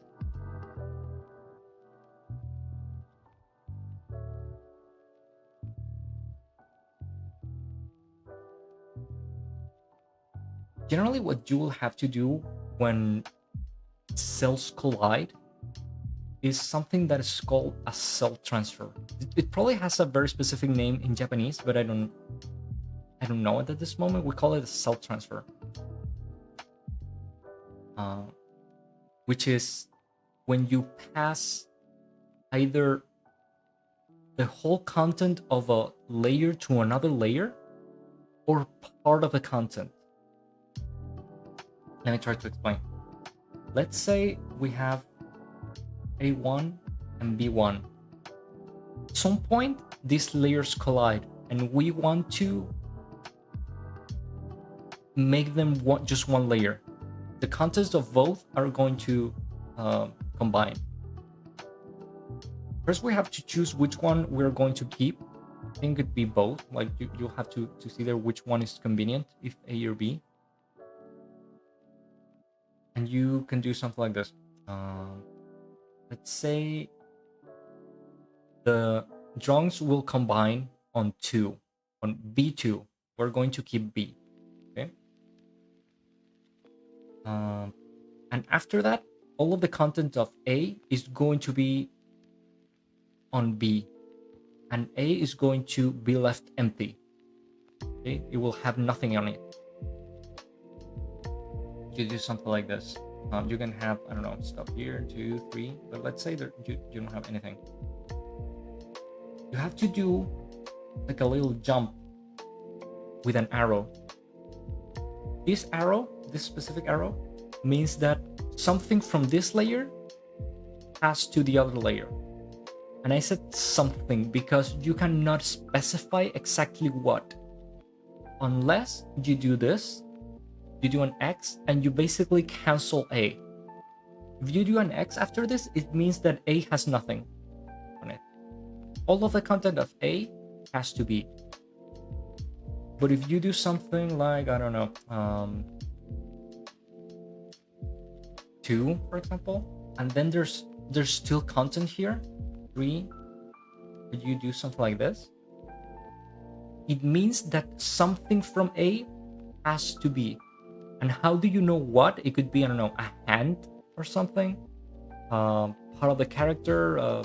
generally what you will have to do when cells collide is something that is called a cell transfer. It probably has a very specific name in Japanese, but I don't know it at this moment. We call it a cell transfer, uh, which is when you pass either the whole content of a layer to another layer or part of the content. Let me try to explain. Let's say we have A1 and B1. At some point, these layers collide, and we want to make them just one layer. The contents of both are going to combine. First, we have to choose which one we're going to keep. I think it'd be both. Like you'll have to see there which one is convenient, if A or B. And you can do something like this. Let's say the drawings will combine on B2. We're going to keep B. Okay. And after that, all of the content of A is going to be on B, and A is going to be left empty. Okay, it will have nothing on it. You do something like this. You can have, I don't know, stuff here, 2, 3, but let's say that you don't have anything. You have to do like a little jump with an arrow. This specific arrow, means that something from this layer has to the other layer. And I said something because you cannot specify exactly what, unless you do this, you do an X, and you basically cancel A. If you do an X after this, it means that A has nothing on it. All of the content of A has to be. But if you do something like, I don't know, 2, for example, and then there's still content here, 3, could you do something like this? It means that something from A has to be. And how do you know what? It could be, I don't know, a hand or something, part of the character. I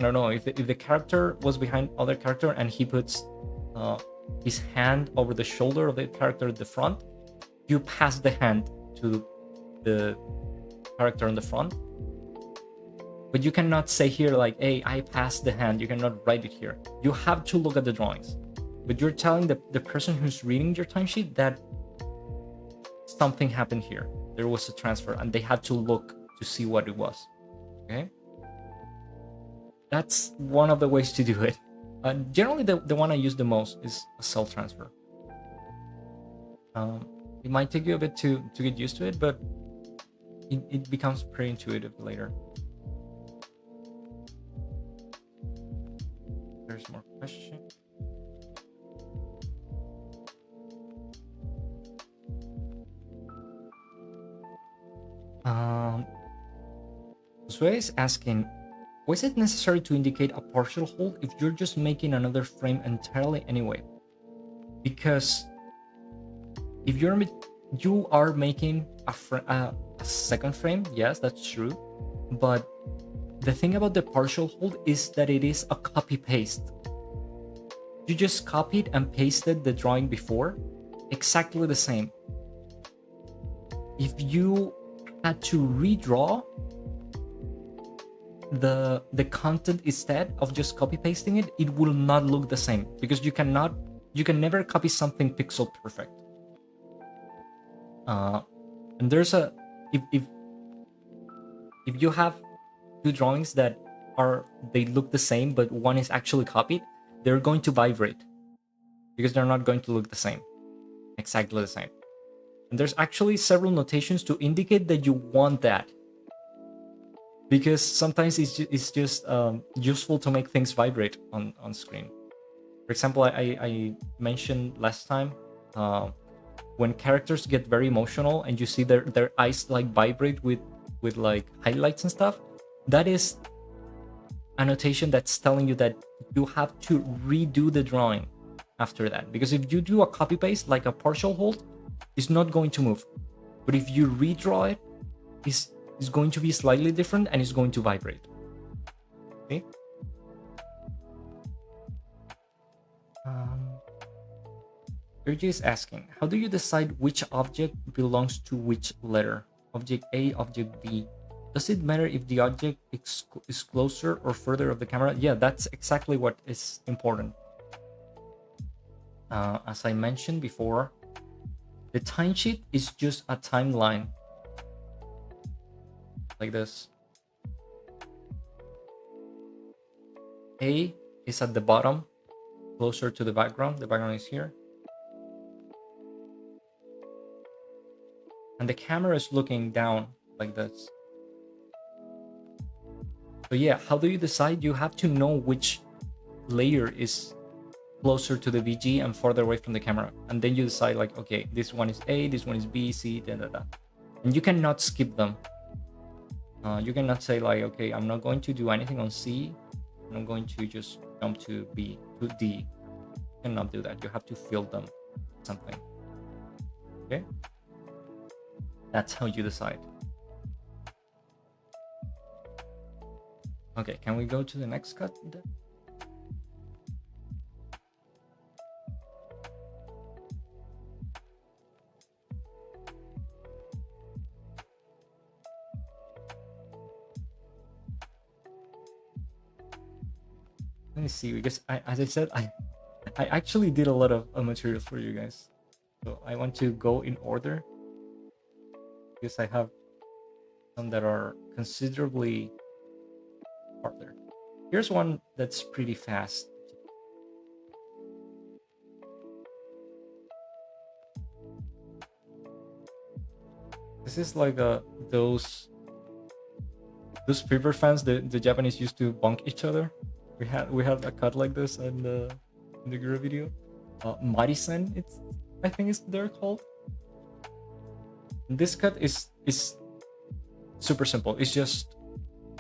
don't know if the character was behind other character and he puts his hand over the shoulder of the character at the front, you pass the hand to the character in the front. But you cannot say here like, hey, I passed the hand. You cannot write it here. You have to look at the drawings. But you're telling the person who's reading your timesheet that something happened here. There was a transfer and they had to look to see what it was. Okay? That's one of the ways to do it. Generally, the one I use the most is a cell transfer. It might take you a bit to get used to it, but it becomes pretty intuitive later. There's more questions. Josue is asking, was it necessary to indicate a partial hold if you're just making another frame entirely anyway? Because if you are making a second frame, yes, that's true. But the thing about the partial hold is that it is a copy paste. You just copied and pasted the drawing before, exactly the same. If you had to redraw the content instead of just copy pasting it, it will not look the same, because you can never copy something pixel perfect. And there's a if you have two drawings that they look the same but one is actually copied, they're going to vibrate because they're not going to look the same, exactly the same. And there's actually several notations to indicate that you want that, because sometimes it's just useful to make things vibrate on screen. For example, I mentioned last time, when characters get very emotional and you see their eyes like vibrate with like highlights and stuff, that is a notation that's telling you that you have to redo the drawing after that. Because if you do a copy paste like a partial hold, it's not going to move. But if you redraw it, it's going to be slightly different and it's going to vibrate. See? Urge is asking, how do you decide which object belongs to which letter? Object A, object B. Does it matter if the object is closer or further of the camera? Yeah, that's exactly what is important. As I mentioned before, the timesheet is just a timeline. Like this. A is at the bottom, closer to the background. The background is here. And the camera is looking down like this. So yeah, how do you decide? You have to know which layer is closer to the VG and farther away from the camera. And then you decide like, okay, this one is A, this one is B, C, da, da, da. And you cannot skip them. You cannot say like, okay, I'm not going to do anything on C. I'm going to just jump to B, to D. You cannot do that. You have to fill them with something. Okay? That's how you decide. Okay, can we go to the next cut? Let me see, because as I said, I actually did a lot of material for you guys. So I want to go in order, because I have some that are considerably harder. Here's one that's pretty fast. This is like those paper fans that the Japanese used to bonk each other. We had a cut like this in the Guru video. Marisen, I think they're called. And this cut is super simple. It's just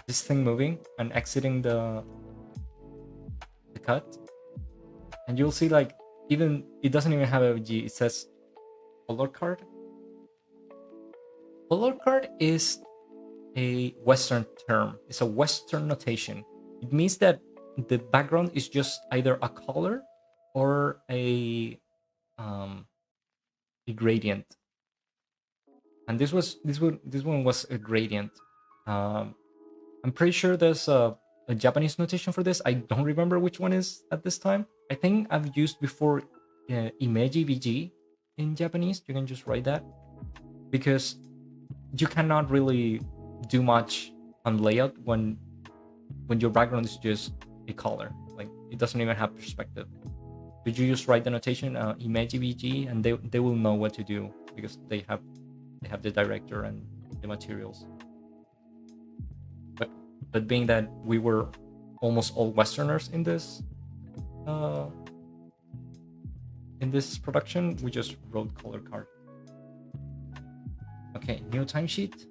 this thing moving and exiting the cut, and you'll see like even it doesn't even have a G. It says color card. Color card is a Western term. It's a Western notation. It means that the background is just either a color or a gradient. And this one was a gradient. I'm pretty sure there's a Japanese notation for this. I don't remember which one is at this time. I think I've used before Imeji VG in Japanese. You can just write that, because you cannot really do much on layout when your background is just a color. Like it doesn't even have perspective. But you just write the notation Imeji VG, and they will know what to do, because they have the director and the materials. But being that we were almost all Westerners in this production, we just wrote color card. Okay, new timesheet.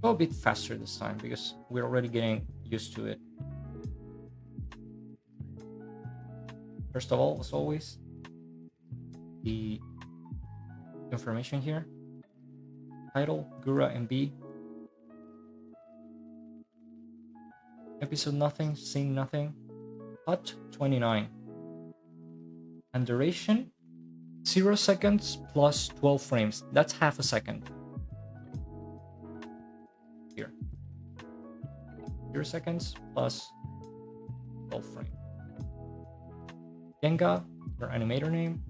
Go a bit faster this time because we're already getting used to it. First of all, as always, the information here. Title, Gura MB. Episode nothing, scene nothing. Cut 29. And duration 0 seconds plus 12 frames. That's half a second. Here. 0 seconds plus 12 frames. Genga, your animator name.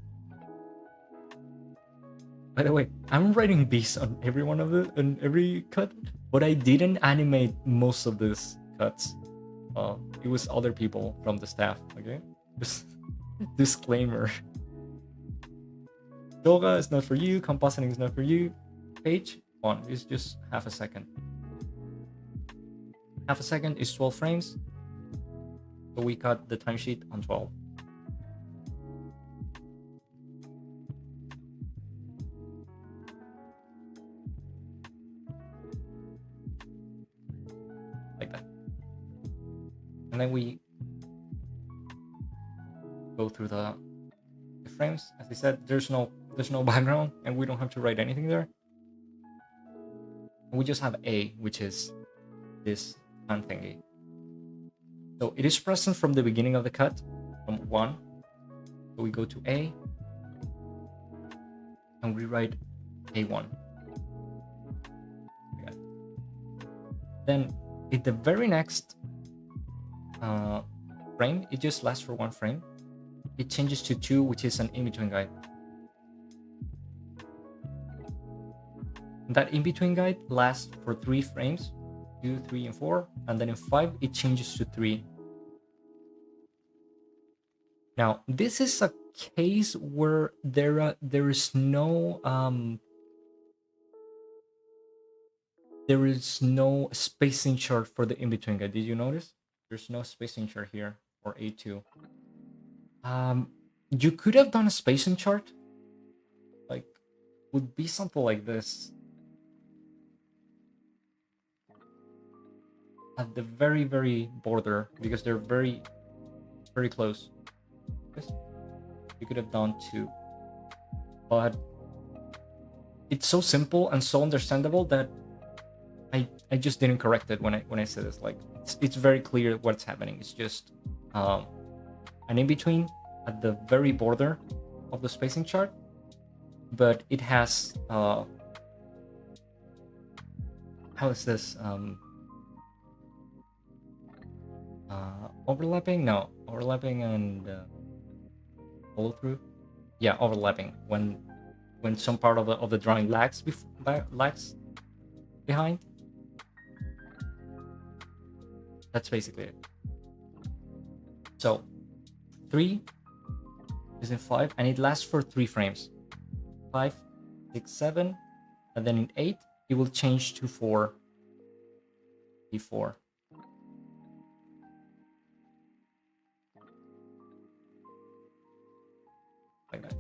By the way, I'm writing these on every one of it, on every cut, but I didn't animate most of these cuts. It was other people from the staff, okay? Just disclaimer. Yoga is not for you, compositing is not for you. Page 1 is just half a second. Half a second is 12 frames. So we cut the timesheet on 12. Like that. And then we go through the frames. As I said, there's no background and we don't have to write anything there. We just have A, which is this hand thingy. So it is present from the beginning of the cut, from 1. So we go to A and we write A1. Okay. Then in the very next frame, it just lasts for 1 frame. It changes to 2, which is an in-between guide. That in-between guide lasts for 3 frames, 2, 3, and 4, and then in 5 it changes to 3. Now this is a case where there is no spacing chart for the in-between guide. Did you notice? There's no spacing chart here for A2. You could have done a spacing chart, like would be something like this. At the very, very border, because they're very, very close. Yes. You could have done 2. But it's so simple and so understandable that I just didn't correct it when I said this. Like it's very clear what's happening. It's just an in-between at the very border of the spacing chart, but it has how is this overlapping? No, overlapping and follow through. Yeah, overlapping when some part of the drawing lags behind. That's basically it. So 3 is in 5 and it lasts for 3 frames. 5, 6, 7, and then in 8 it will change to 4. E4. Like that.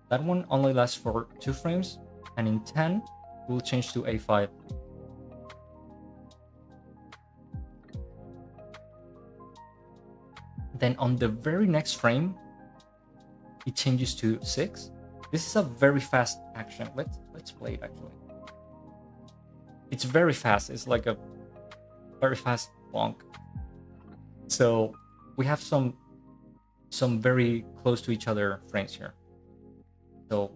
That one only lasts for 2 frames, and in 10 it will change to A5. Then on the very next frame, it changes to 6. This is a very fast action. Let's play it actually. It's very fast. It's like a very fast bonk. So we have some very close to each other frames here. So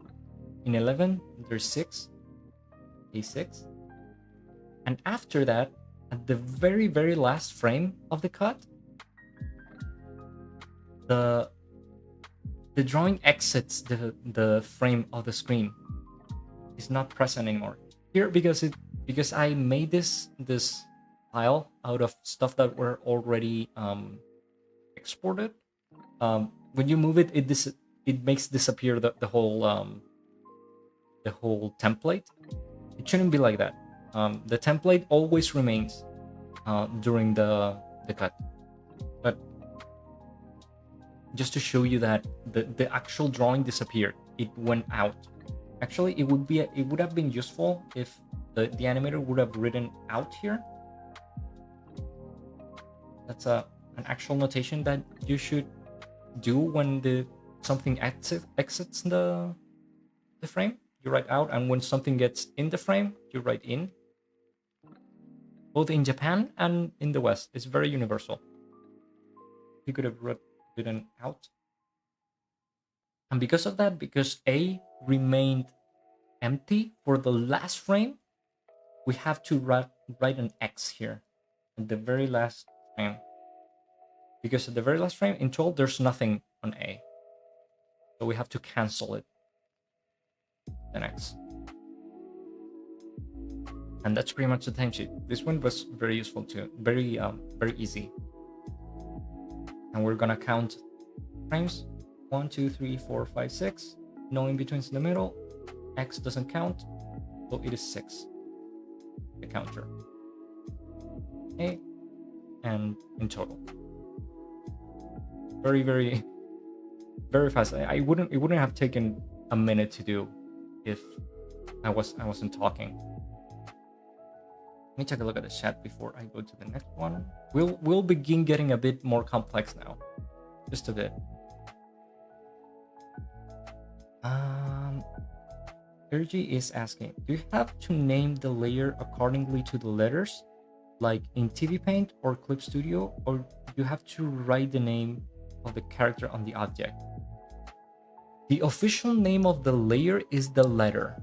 in 11, there's 6, A6. And after that, at the very, very last frame of the cut, the drawing exits the frame of the screen. It's not present anymore. Here, because I made this file out of stuff that were already exported. When you move it, it makes disappear the whole template. It shouldn't be like that. The template always remains during the cut. But just to show you that the actual drawing disappeared, it went out. Actually, it would have been useful if the animator would have written out here. That's an actual notation that you should do when something exits the frame. You write out, and when something gets in the frame, you write in. Both in Japan and in the West, it's very universal. You could have written out. And because of that, because A remained empty for the last frame, we have to write an X here at the very last frame. Because at the very last frame, in 12, there's nothing on A. So we have to cancel it. An X. And that's pretty much the timesheet. This one was very useful too. Very easy. And we're gonna count frames. 1, 2, 3, 4, 5, 6. No in-betweens in the middle. X doesn't count. So it is 6. The counter. Okay. And in total. Very, very, very fast. It wouldn't have taken a minute to do if I wasn't talking. Let me take a look at the chat before I go to the next one. We'll begin getting a bit more complex now. Just a bit. Ergi is asking, do you have to name the layer accordingly to the letters, like in TV Paint or Clip Studio, or you have to write the name of the character on the object? The official name of the layer is the letter.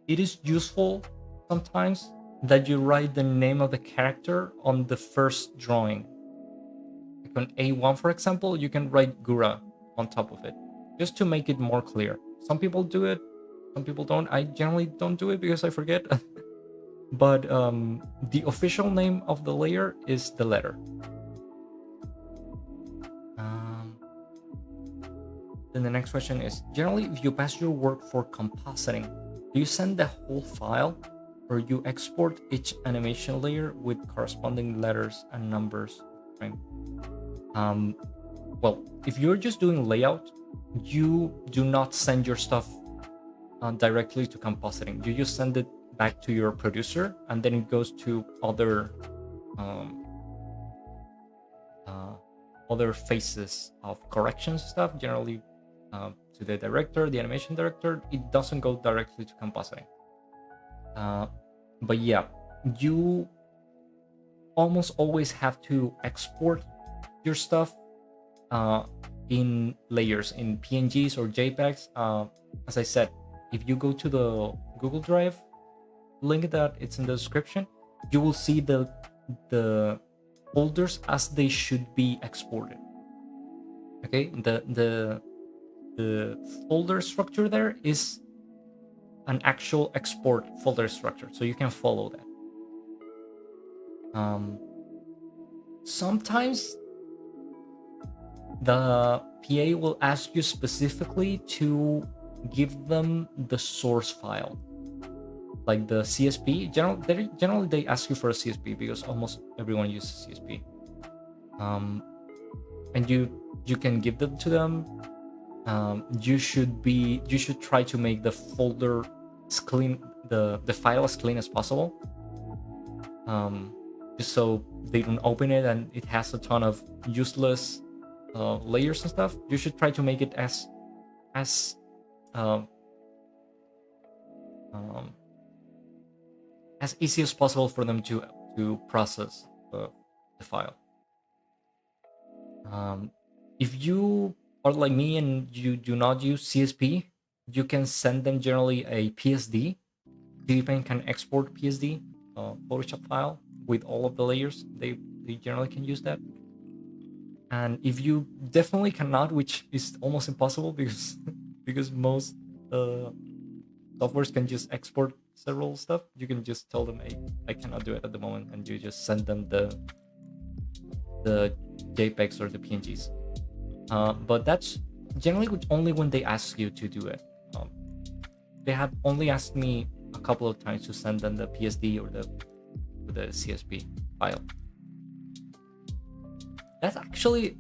It is useful sometimes that you write the name of the character on the first drawing. Like on A1, for example, you can write Gura on top of it, just to make it more clear. Some people do it, some people don't. I generally don't do it because I forget. But the official name of the layer is the letter. Then the next question is, generally, if you pass your work for compositing, do you send the whole file, or you export each animation layer with corresponding letters and numbers? Right? Well, if you're just doing layout, you do not send your stuff directly to compositing. You just send it back to your producer, and then it goes to other phases of corrections stuff, generally to the director, the animation director. It doesn't go directly to compositing. But yeah, you almost always have to export your stuff in layers, in PNGs or JPEGs. As I said, if you go to the Google Drive link that it's in the description, you will see the folders as they should be exported. Okay, the folder structure there is an actual export folder structure, so you can follow that. Sometimes the PA will ask you specifically to give them the source file, like the CSP. Generally they ask you for a CSP because almost everyone uses CSP. And you can give them to them. You should try to make the folder as clean, the file as clean as possible, just so they don't open it and it has a ton of useless layers and stuff. You should try to make it as easy as possible for them to process the file. If you are like me and you do not use CSP, you can send them generally a PSD. TV Paint can export PSD Photoshop file with all of the layers. They generally can use that. And if you definitely cannot, which is almost impossible because most softwares can just export several stuff, you can just tell them, hey, I cannot do it at the moment, and you just send them the JPEGs or the PNGs. But that's generally only when they ask you to do it. They have only asked me a couple of times to send them the PSD or the CSP file. That's actually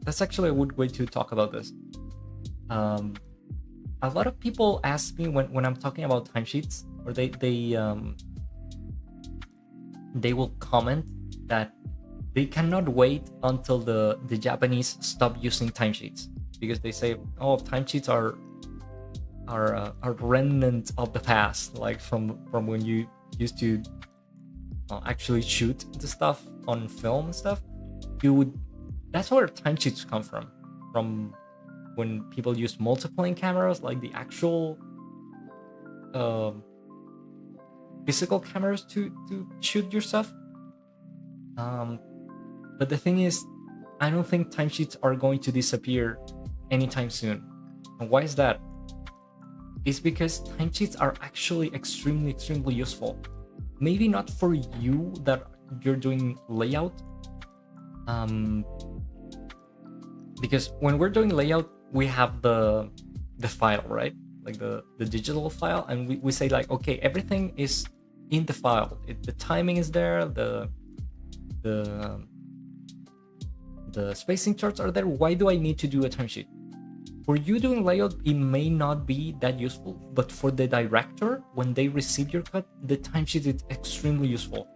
a good way to talk about this. a lot of people ask me when I'm talking about timesheets, or they will comment that they cannot wait until the Japanese stop using timesheets, because they say, oh, timesheets are remnant of the past, like from when you used to actually shoot the stuff on film and stuff. You would That's where timesheets come from when people use multiplying cameras, like the actual um physical cameras to shoot your stuff. But the thing is, I don't think timesheets are going to disappear anytime soon. And why is that? It's because timesheets are actually extremely useful. Maybe not for you that you're doing layout, because when we're doing layout, we have the file, right? Like the digital file, and we say like, okay, everything is in the file. The timing is there, the spacing charts are there. Why do I need to do a timesheet? For you doing layout, it may not be that useful, but for the director, when they receive your cut, the timesheet is extremely useful,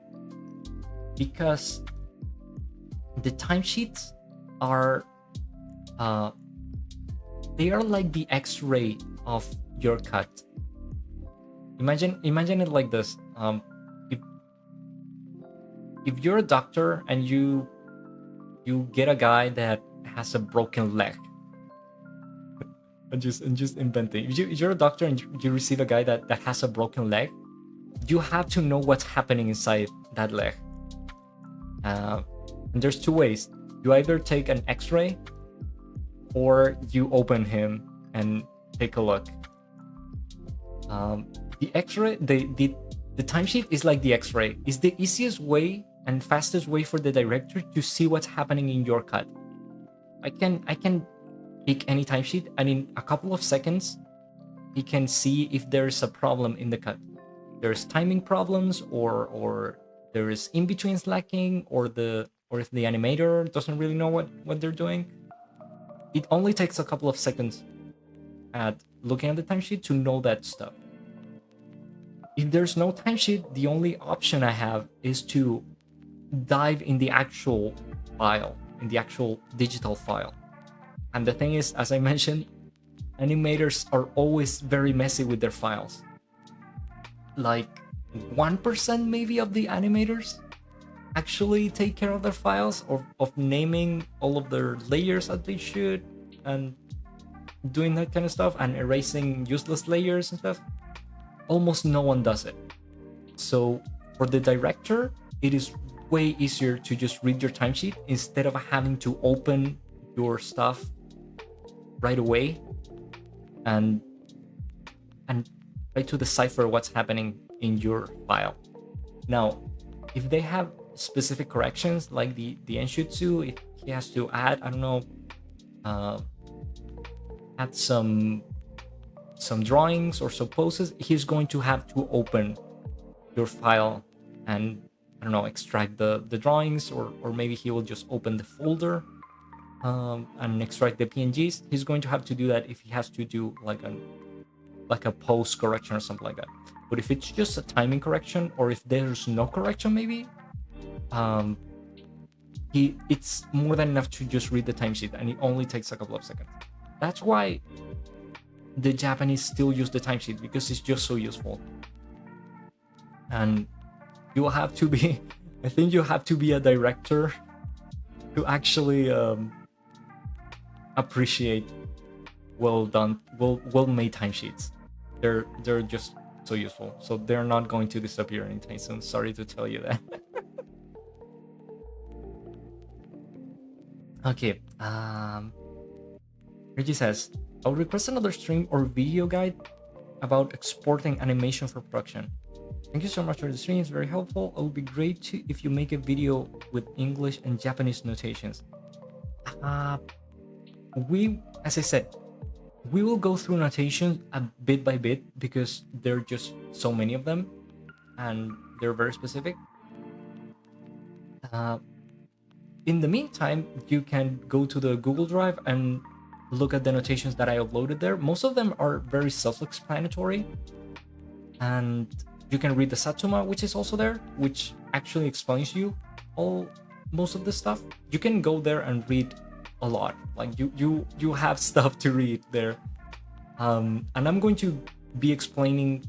because the timesheets are they are like the X-ray of your cut. Imagine it like this. If you're a doctor and you get a guy that has a broken leg, I'm just inventing. If you're a doctor and you receive a guy that has a broken leg, you have to know what's happening inside that leg. And there's two ways. You either take an X-ray, or you open him and take a look. The X-ray, the timesheet is like the X-ray. It's the easiest way and fastest way for the director to see what's happening in your cut. I can pick any timesheet, and in a couple of seconds, he can see if there's a problem in the cut. There's timing problems, or there is in-betweens lacking, or if the animator doesn't really know what they're doing. It only takes a couple of seconds at looking at the timesheet to know that stuff. If there's no timesheet, the only option I have is to dive in the actual file, in the actual digital file. And the thing is, as I mentioned, animators are always very messy with their files. Like 1% maybe of the animators actually take care of their files, of naming all of their layers that they should, and doing that kind of stuff, and erasing useless layers and stuff. Almost no one does it. So for the director, it is way easier to just read your timesheet instead of having to open your stuff right away and try to decipher what's happening in your file. Now, if they have specific corrections, like the Enshutsu, if he has to add, I don't know, add some drawings or some poses, he's going to have to open your file and, I don't know, extract the drawings, or maybe he will just open the folder and extract the PNGs. He's going to have to do that if he has to do like a post correction or something like that. But if it's just a timing correction, or if there's no correction, maybe it's more than enough to just read the timesheet, and it only takes a couple of seconds. That's why the Japanese still use the timesheet, because it's just so useful. And you will have to be, I think you have to be a director to actually appreciate well made timesheets. They're just so useful. So they're not going to disappear anytime soon. Sorry to tell you that. Okay. Reggie says, I'll request another stream or video guide about exporting animation for production. Thank you so much for the stream. It's very helpful. It would be great if you make a video with English and Japanese notations. As I said, we will go through notations a bit by bit, because there are just so many of them and they're very specific. In the meantime, you can go to the Google Drive and look at the notations that I uploaded there. Most of them are very self-explanatory, and you can read the Satsuma, which is also there, which actually explains you most of the stuff. You can go there and read a lot. Like you have stuff to read there. And I'm going to be explaining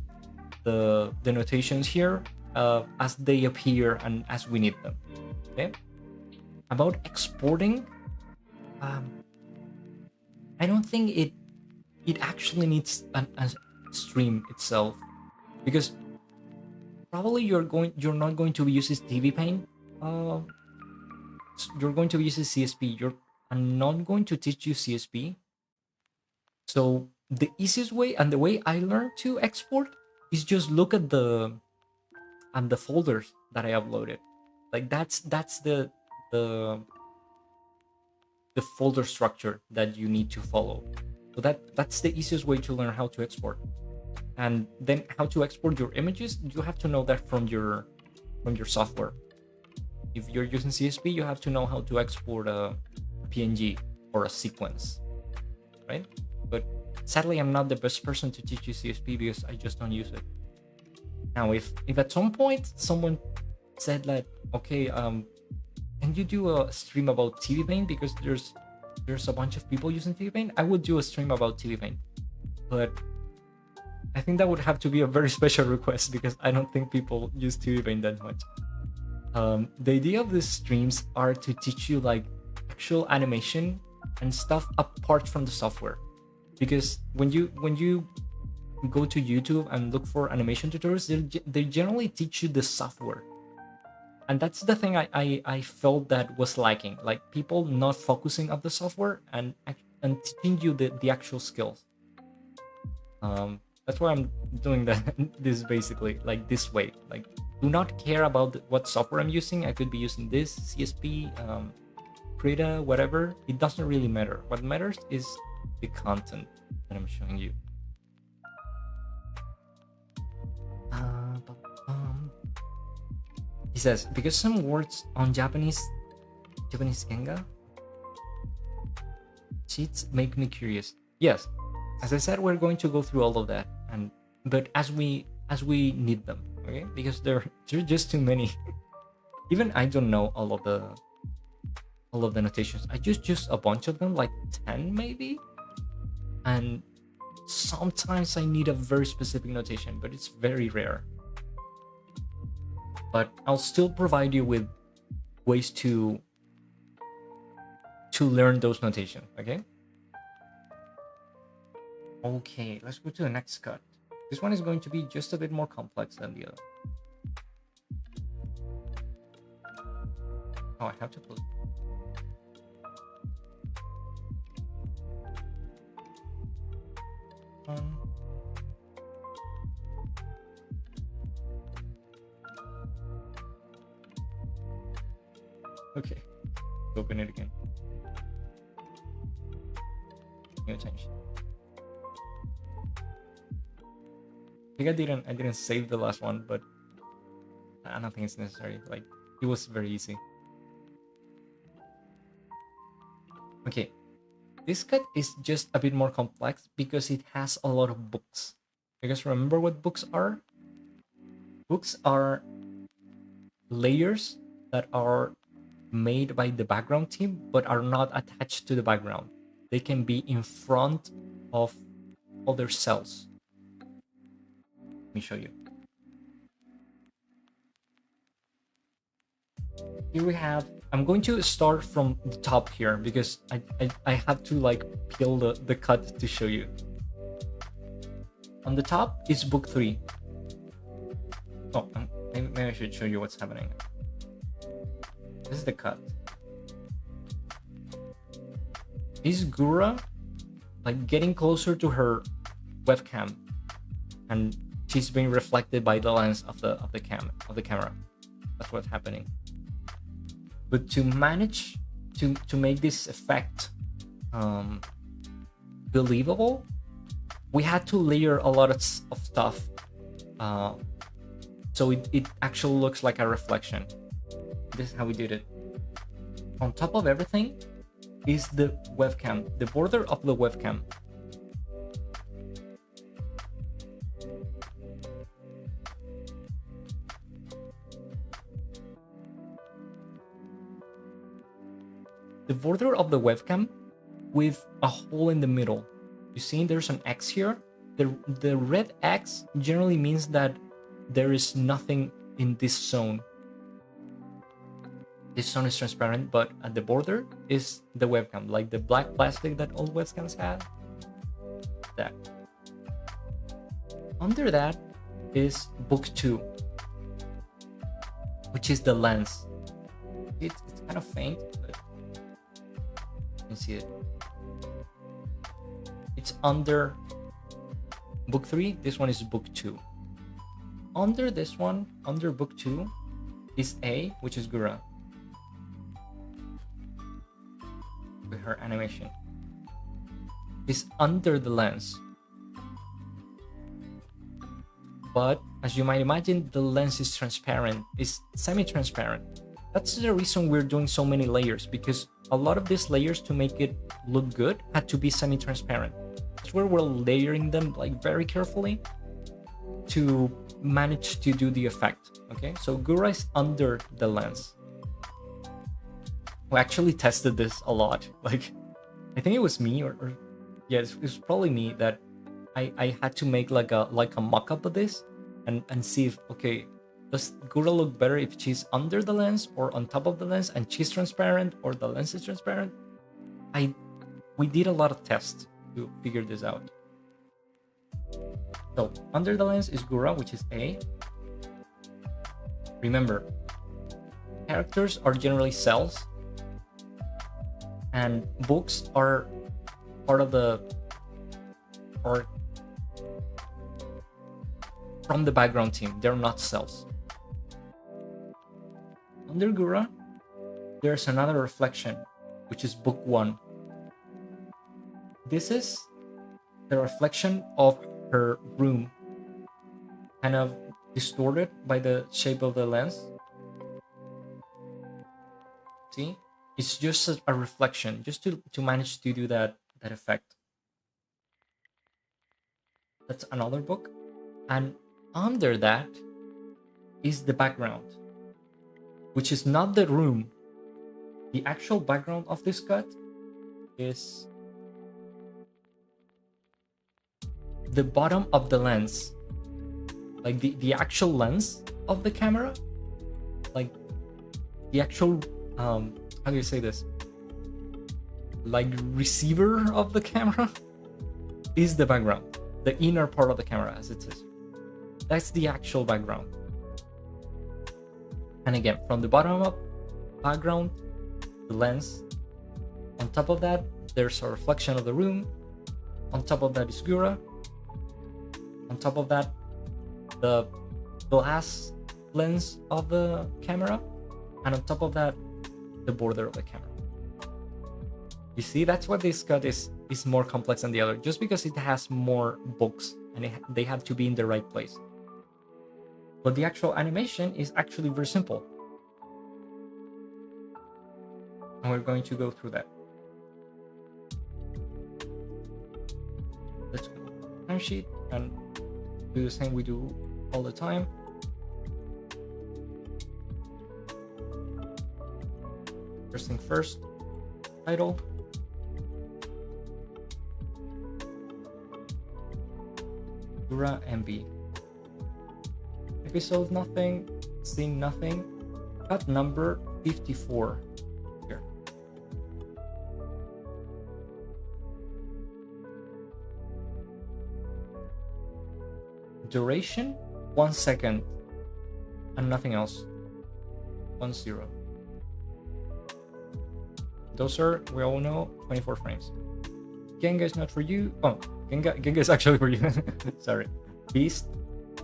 the notations here as they appear and as we need them. Okay. About exporting, I don't think it actually needs a stream itself, because probably you're not going to be using TV Paint. You're going to be using CSP. I'm not going to teach you CSP. So the easiest way and the way I learned to export is just look at the folders that I uploaded. Like that's the folder structure that you need to follow. So that's the easiest way to learn how to export. And then how to export your images, you have to know that from your software. If you're using CSP, you have to know how to export a PNG or a sequence, right? But sadly, I'm not the best person to teach you CSP because I just don't use it. Now, if at some point someone said that, okay, can you do a stream about TV Paint, because there's a bunch of people using TV Paint, I would do a stream about TV Paint. But I think that would have to be a very special request, because I don't think people use TV Paint that much. The idea of these streams are to teach you like actual animation and stuff apart from the software, because when you go to YouTube and look for animation tutorials, they generally teach you the software, and that's the thing I felt that was lacking, like people not focusing on the software and teaching you the actual skills. That's why I'm doing this basically like this way. Like, do not care about what software I'm using. I could be using this CSP, Krita, whatever. It doesn't really matter. What matters is the content that I'm showing you. He says, because some words on Japanese Genga cheats make me curious. Yes, as I said, we're going to go through all of that, but as we need them, okay? Because there are just too many. Even I don't know all of the notations. I just a bunch of them, like 10 maybe, and sometimes I need a very specific notation, but it's very rare. But I'll still provide you with ways to learn those notations, okay? Okay, let's go to the next cut. This one is going to be just a bit more complex than the other. Oh, I have to close. Okay, open it again. New attention. I think I didn't save the last one, but I don't think it's necessary. Like, it was very easy. Okay, this cut is just a bit more complex because it has a lot of books. Because remember what books are? Books are layers that are made by the background team but are not attached to the background. They can be in front of other cells. Let me show you. Here we have, I'm going to start from the top here because I have to like peel the cut to show you. On the top is book 3. Oh, maybe I should show you what's happening. This is the cut. Is Gura like getting closer to her webcam, and she's being reflected by the lens of the camera. That's what's happening. But to manage to make this effect believable, we had to layer a lot of stuff, so it actually looks like a reflection. This is how we did it. On top of everything, is the webcam, the border of the webcam. The border of the webcam with a hole in the middle. You see there's an X here. The red X generally means that there is nothing in this zone. This zone is transparent, but at the border is the webcam, like the black plastic that all webcams have. That. Under that is book 2, which is the lens. It's kind of faint, but you can see it. It's under book 3. This one is book 2. Under this one, under book 2, is A, which is Gura, with her animation. Is under the lens. But as you might imagine, the lens is transparent, is semi-transparent. That's the reason we're doing so many layers, because a lot of these layers, to make it look good, had to be semi-transparent. That's where we're layering them like very carefully to manage to do the effect. Okay, so Gura is under the lens. We actually tested this a lot. Like, I think it was me or yeah, it was probably me that I had to make like a mock-up of this and see if, okay, does Gura look better if she's under the lens or on top of the lens and she's transparent, or the lens is transparent? We did a lot of tests to figure this out. So under the lens is Gura, which is A. Remember, characters are generally cells, and books are part of the, or from the background team. They're not cells. Under Gura, there's another reflection, which is book 1. This is the reflection of her room, kind of distorted by the shape of the lens. See? It's just a reflection, just to manage to do that effect. That's another book. And under that is the background, which is not the room. The actual background of this cut is the bottom of the lens, like the actual lens of the camera, like the actual how do you say this, like receiver of the camera is the background, the inner part of the camera, as it says. That's the actual background. And again, from the bottom up, background, the lens. On top of that, there's a reflection of the room. On top of that is Gura. On top of that, the glass lens of the camera. And on top of that, the border of the camera. You see, that's what this cut is more complex than the other, just because it has more books and they have to be in the right place. But the actual animation is actually very simple. And we're going to go through that. Let's go to the timesheet and do the same we do all the time. First thing first, title. Gura MB. Episode nothing, scene nothing. Cut number 54. Here. Duration 1 second and nothing else. 10. Those are, we all know, 24 frames. Genga is not for you. Oh, Genga is actually for you. Sorry. Beast,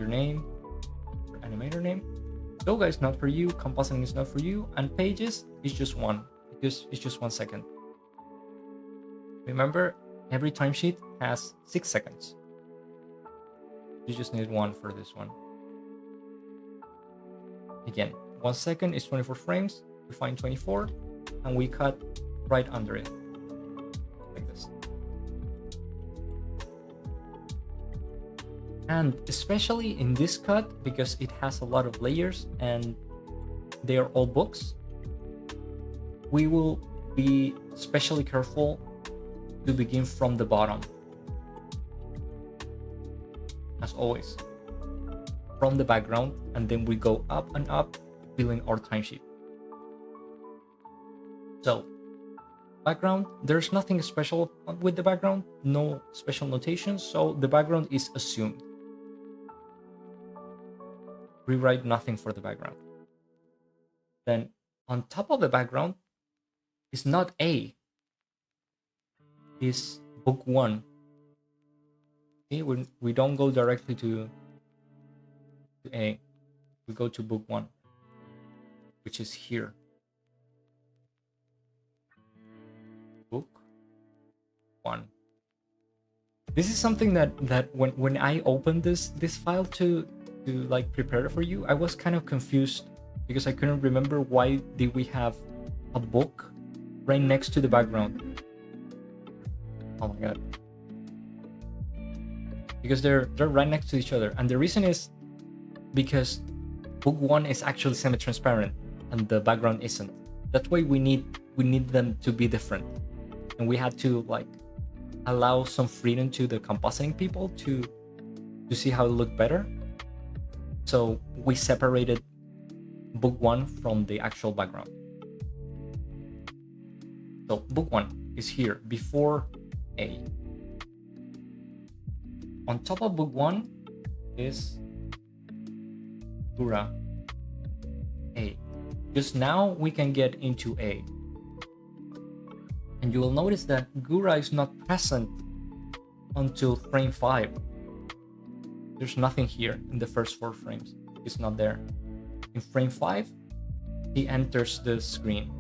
your name, your animator name. Doga is not for you. Compositing is not for you. And pages is just 1, because it's just 1 second. Remember, every timesheet has 6 seconds. You just need 1 for this one. Again, 1 second is 24 frames. We find 24 and we cut right under it. like this. And especially in this cut, because it has a lot of layers and they are all books, we will be especially careful to begin from the bottom. As always, from the background, and then we go up and up, filling our timesheet. So, background, there's nothing special with the background, no special notations, so the background is assumed. Rewrite nothing for the background. Then on top of the background is not A, is book 1. See, we don't go directly to A, we go to book 1, which is here. Book 1. This is something that when I opened this file to like prepare it for you, I was kind of confused because I couldn't remember why did we have a book right next to the background. Oh my god. Because they're right next to each other, and the reason is because book 1 is actually semi-transparent and the background isn't. That's why we need them to be different, and we had to like allow some freedom to the compositing people to see how it looked better. So we separated book 1 from the actual background. So book 1 is here before A. On top of book 1 is Gura A. Just now we can get into A. And you will notice that Gura is not present until frame 5. There's nothing here in the first 4 frames. It's not there. In frame 5, he enters the screen.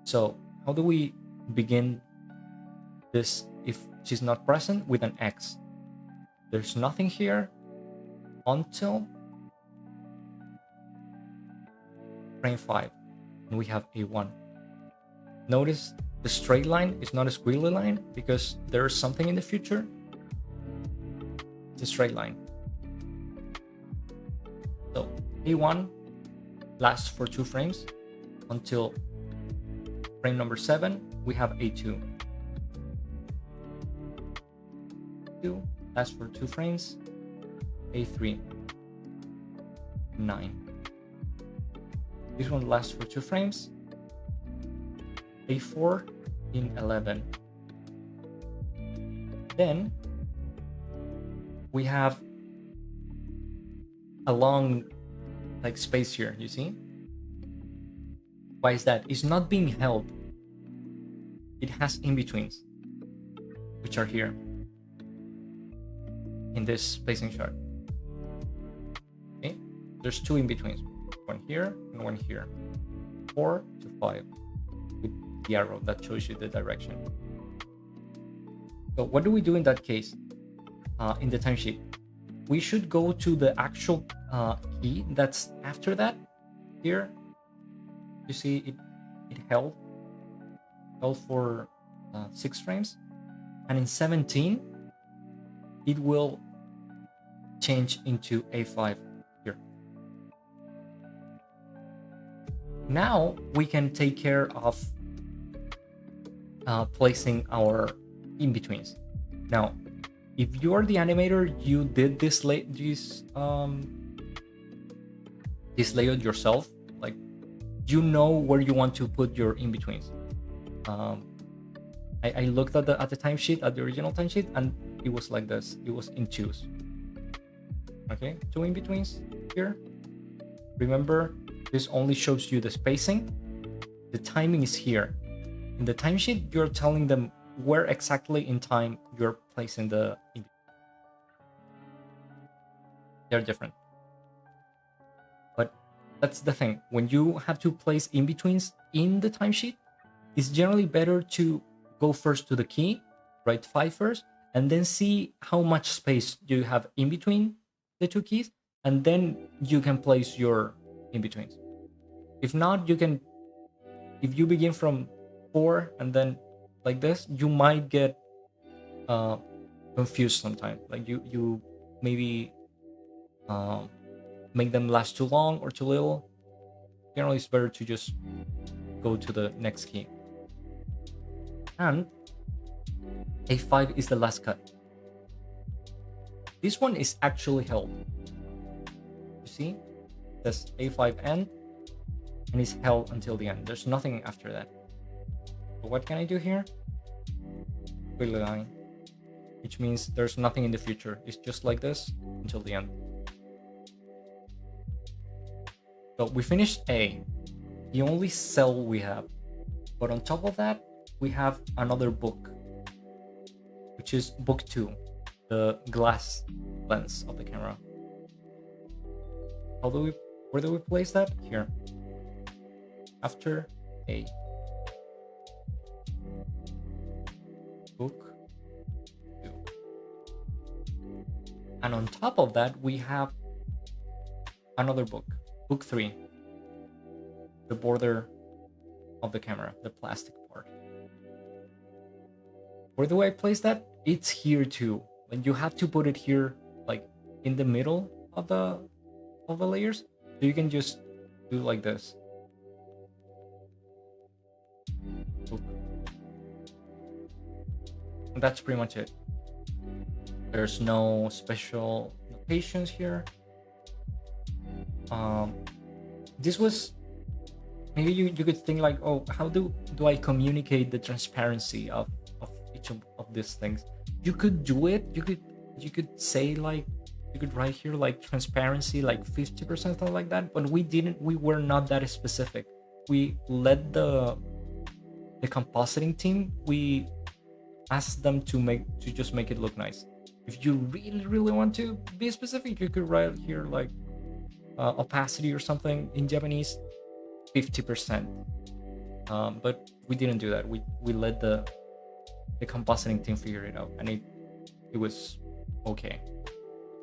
So how do we begin this if she's not present? With an X. There's nothing here until frame 5, and we have A1. Notice the straight line is not a squiggly line because there's something in the future. It's a straight line. So A1 lasts for 2 frames until frame number 7. We have A2. 2 lasts for 2 frames. A3. 9. This one lasts for 2 frames. A4 in 11. Then we have a long like space here, you see? Why is that? It's not being held. It has in-betweens, which are here in this spacing chart. Okay, there's 2 in-betweens, one here and one here. 4 to 5 with the arrow that shows you the direction. So what do we do in that case? In the timesheet, we should go to the actual key that's after that. Here, you see it held for 6 frames, and in 17 it will change into A5 here. Now we can take care of placing our in-betweens. Now if you are the animator, you did this layout yourself. Like, you know where you want to put your in-betweens. I looked at the timesheet, at the original timesheet, and it was like this. It was in 2s. Okay, 2 in-betweens here. Remember, this only shows you the spacing. The timing is here. In the timesheet, you're telling them where exactly in time you're placing the in-between. They're different. But that's the thing. When you have to place in-betweens in the timesheet, it's generally better to go first to the key, write 5 first, and then see how much space you have in between the 2 keys, and then you can place your in-betweens. If not, you can, if you begin from 4 and then like this, you might get confused sometimes. Like you maybe um, make them last too long or too little. Generally, it's better to just go to the next key. And A5 is the last cut. This one is actually held. You see, there's A5 end, and it's held until the end. There's nothing after that. So what can I do here? Squiggly line, which means there's nothing in the future. It's just like this until the end. So we finished A, the only cell we have. But on top of that, we have another book, which is book 2, the glass lens of the camera. Where do we place that? Here. After A. Book 2. And on top of that, we have another book, book 3. The border of the camera, the plastic part. Where do I place that? It's here too. And you have to put it here, like in the middle of the layers. So you can just do like this. And that's pretty much it. There's no special notations here. This was maybe you could think like, oh, how do I communicate the transparency of each of these things? You could do it. You could say like, you could write here like transparency like 50%, something like that. But we were not that specific. We let the compositing team, we asked them to just make it look nice. If you really want to be specific, you could write here like opacity or something in Japanese, 50%. But we didn't do that. We let the compositing team figure it out, and it was okay,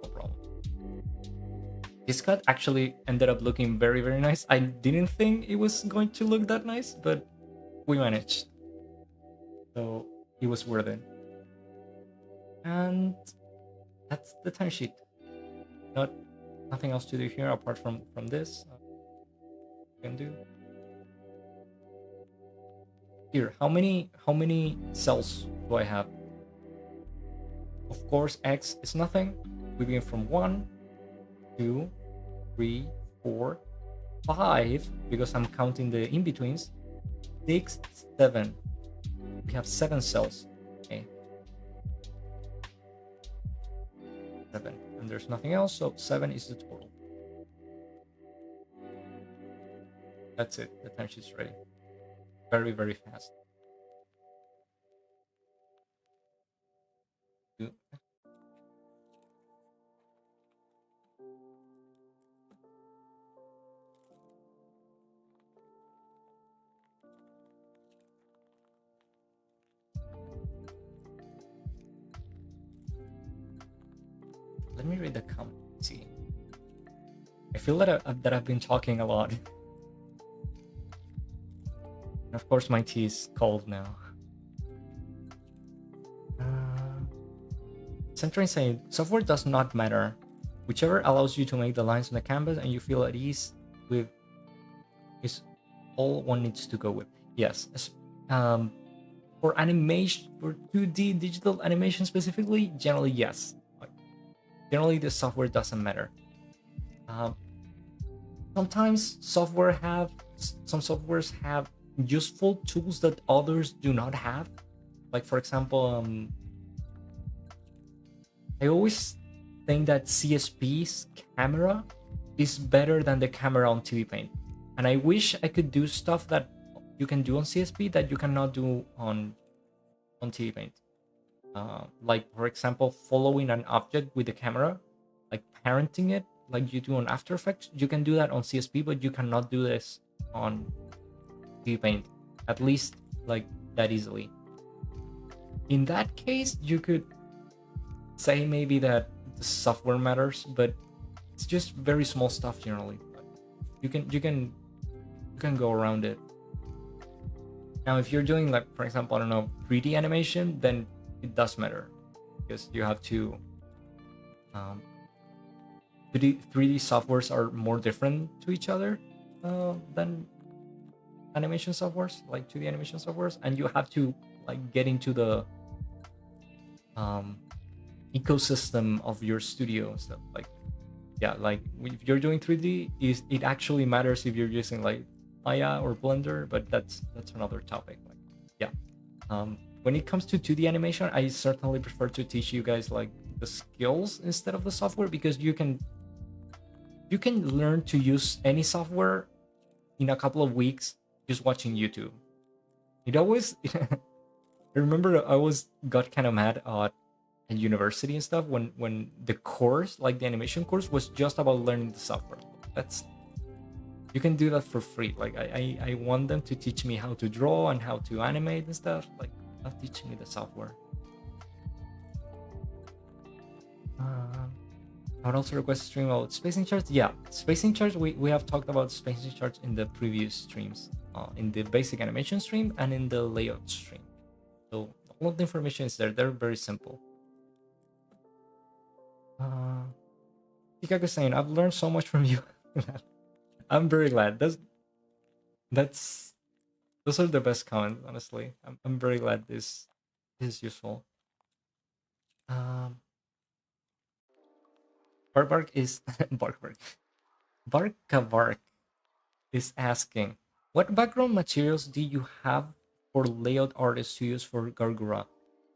no problem. This cut actually ended up looking very nice. I didn't think it was going to look that nice, but we managed, so it was worth it. And that's the timesheet. Nothing else to do here apart from this. Can do here. How many cells do I have? Of course, X is nothing. We begin from 1, 2, 3, 4, 5, because I'm counting the in-betweens. 6, 7. We have 7 cells. Okay. 7. And there's nothing else, so 7 is the total. That's it. The timesheet's ready. Very fast. Let me read the comment. See, I feel that I've been talking a lot. And of course, my tea is cold now. Centering saying, software does not matter. Whichever allows you to make the lines on the canvas and you feel at ease with is all one needs to go with. Yes. For animation, for 2D digital animation specifically, generally yes. Generally, the software doesn't matter. Sometimes some softwares have useful tools that others do not have. Like for example, I always think that CSP's camera is better than the camera on TV Paint, and I wish I could do stuff that you can do on CSP that you cannot do on TV Paint. Like for example, following an object with the camera, like parenting it like you do on After Effects. You can do that on CSP, but you cannot do this on TV Paint, at least like that easily. In that case, you could say maybe that the software matters, but it's just very small stuff generally. You can go around it. Now, if you're doing, like, for example, I don't know, 3D animation, then it does matter because you have to. 3D softwares are more different to each other than animation softwares, like 2D animation softwares, and you have to like get into the um, ecosystem of your studio and stuff. Like, yeah, like if you're doing 3D, it actually matters if you're using like Maya or Blender, but that's another topic. Like, yeah. When it comes to 2D animation, I certainly prefer to teach you guys like the skills instead of the software, because you can learn to use any software in a couple of weeks just watching YouTube. It always I remember I always got kind of mad at university and stuff when the course, like the animation course, was just about learning the software. That's You can do that for free. Like I want them to teach me how to draw and how to animate and stuff. Like, not teaching me the software. I would also request a stream about spacing charts. Yeah, spacing charts. We have talked about spacing charts in the previous streams, in the basic animation stream and in the layout stream. So all of the information is there. They're very simple. Chicago saying, I've learned so much from you. I'm very glad. Those are the best comments, honestly. I'm very glad this is useful. Bark is Bark is asking, what background materials do you have for layout artists to use for Gargura?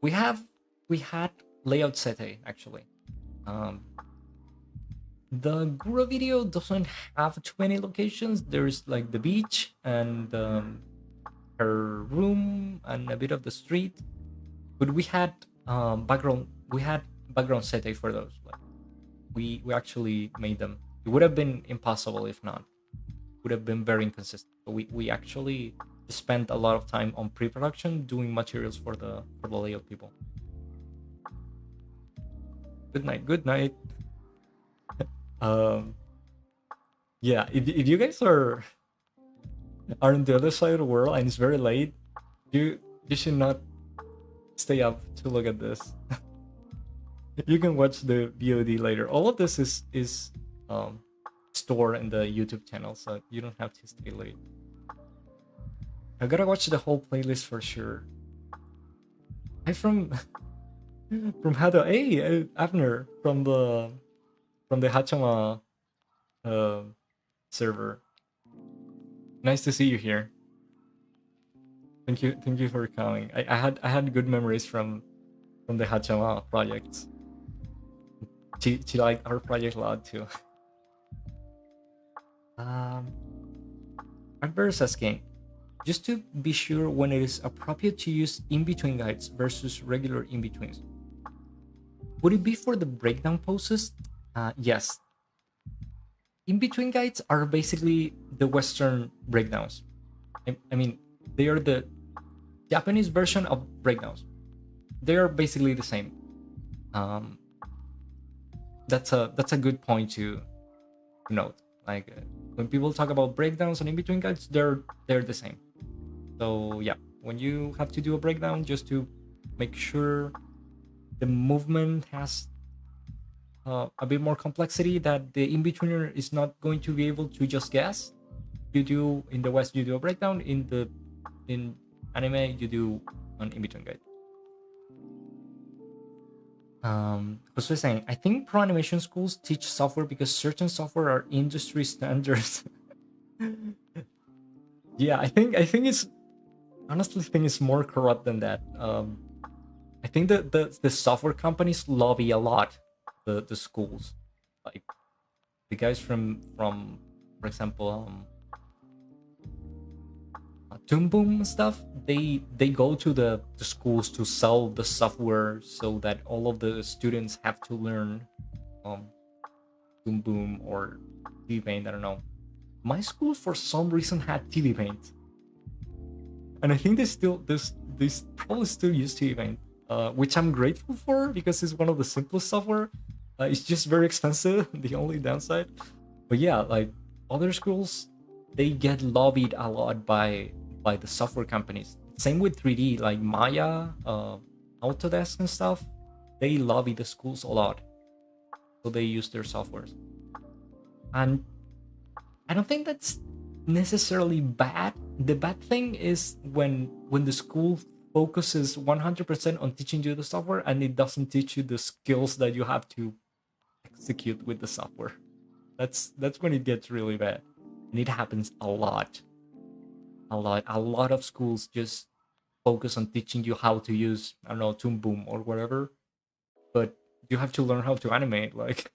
We had layout sete actually. The Gura video doesn't have too many locations. There's like the beach and her room and a bit of the street, but we had background sete for those. Like, we actually made them. It would have been impossible if not. It would have been very inconsistent. But we actually spent a lot of time on pre-production doing materials for the layout people. Good night. Yeah, if you guys are on the other side of the world and it's very late, you should not stay up to look at this. You can watch the VOD later. All of this is stored in the YouTube channel, so you don't have to stay late. I gotta watch the whole playlist for sure. I'm from Hado. Hey, Abner from the Hachama server. Nice to see you here. Thank you for coming. I had good memories from the Hachama projects. She liked our project a lot too. Akbar is asking, just to be sure when it is appropriate to use in-between guides versus regular in-betweens. Would it be for the breakdown poses? Yes. In-between guides are basically the Western breakdowns. I mean, they are the Japanese version of breakdowns. They are basically the same. That's a good point to note. Like, when people talk about breakdowns and in-between guides, they're the same. So yeah, when you have to do a breakdown, just to make sure the movement has a bit more complexity that the in-betweener is not going to be able to just guess. You do in the West, you do a breakdown. In anime, you do an in-between guide. Jose saying, I think pro animation schools teach software because certain software are industry standards. Yeah, I think it's honestly think it's more corrupt than that. I think that the software companies lobby a lot the schools, like the guys from for example Toon Boom stuff. They go to the schools to sell the software so that all of the students have to learn Toon Boom or TV Paint. I don't know. My school for some reason had TV Paint, and I think they probably still use TV Paint, which I'm grateful for because it's one of the simplest software. It's just very expensive, the only downside. But yeah, like other schools, they get lobbied a lot by by the software companies. Same with 3D, like Maya, Autodesk and stuff. They lobby the schools a lot, so they use their softwares. And I don't think that's necessarily bad. The bad thing is when the school focuses 100% on teaching you the software and it doesn't teach you the skills that you have to execute with the software. That's when it gets really bad, and it happens a lot. A lot of schools just focus on teaching you how to use, I don't know, Toon Boom or whatever, but you have to learn how to animate. Like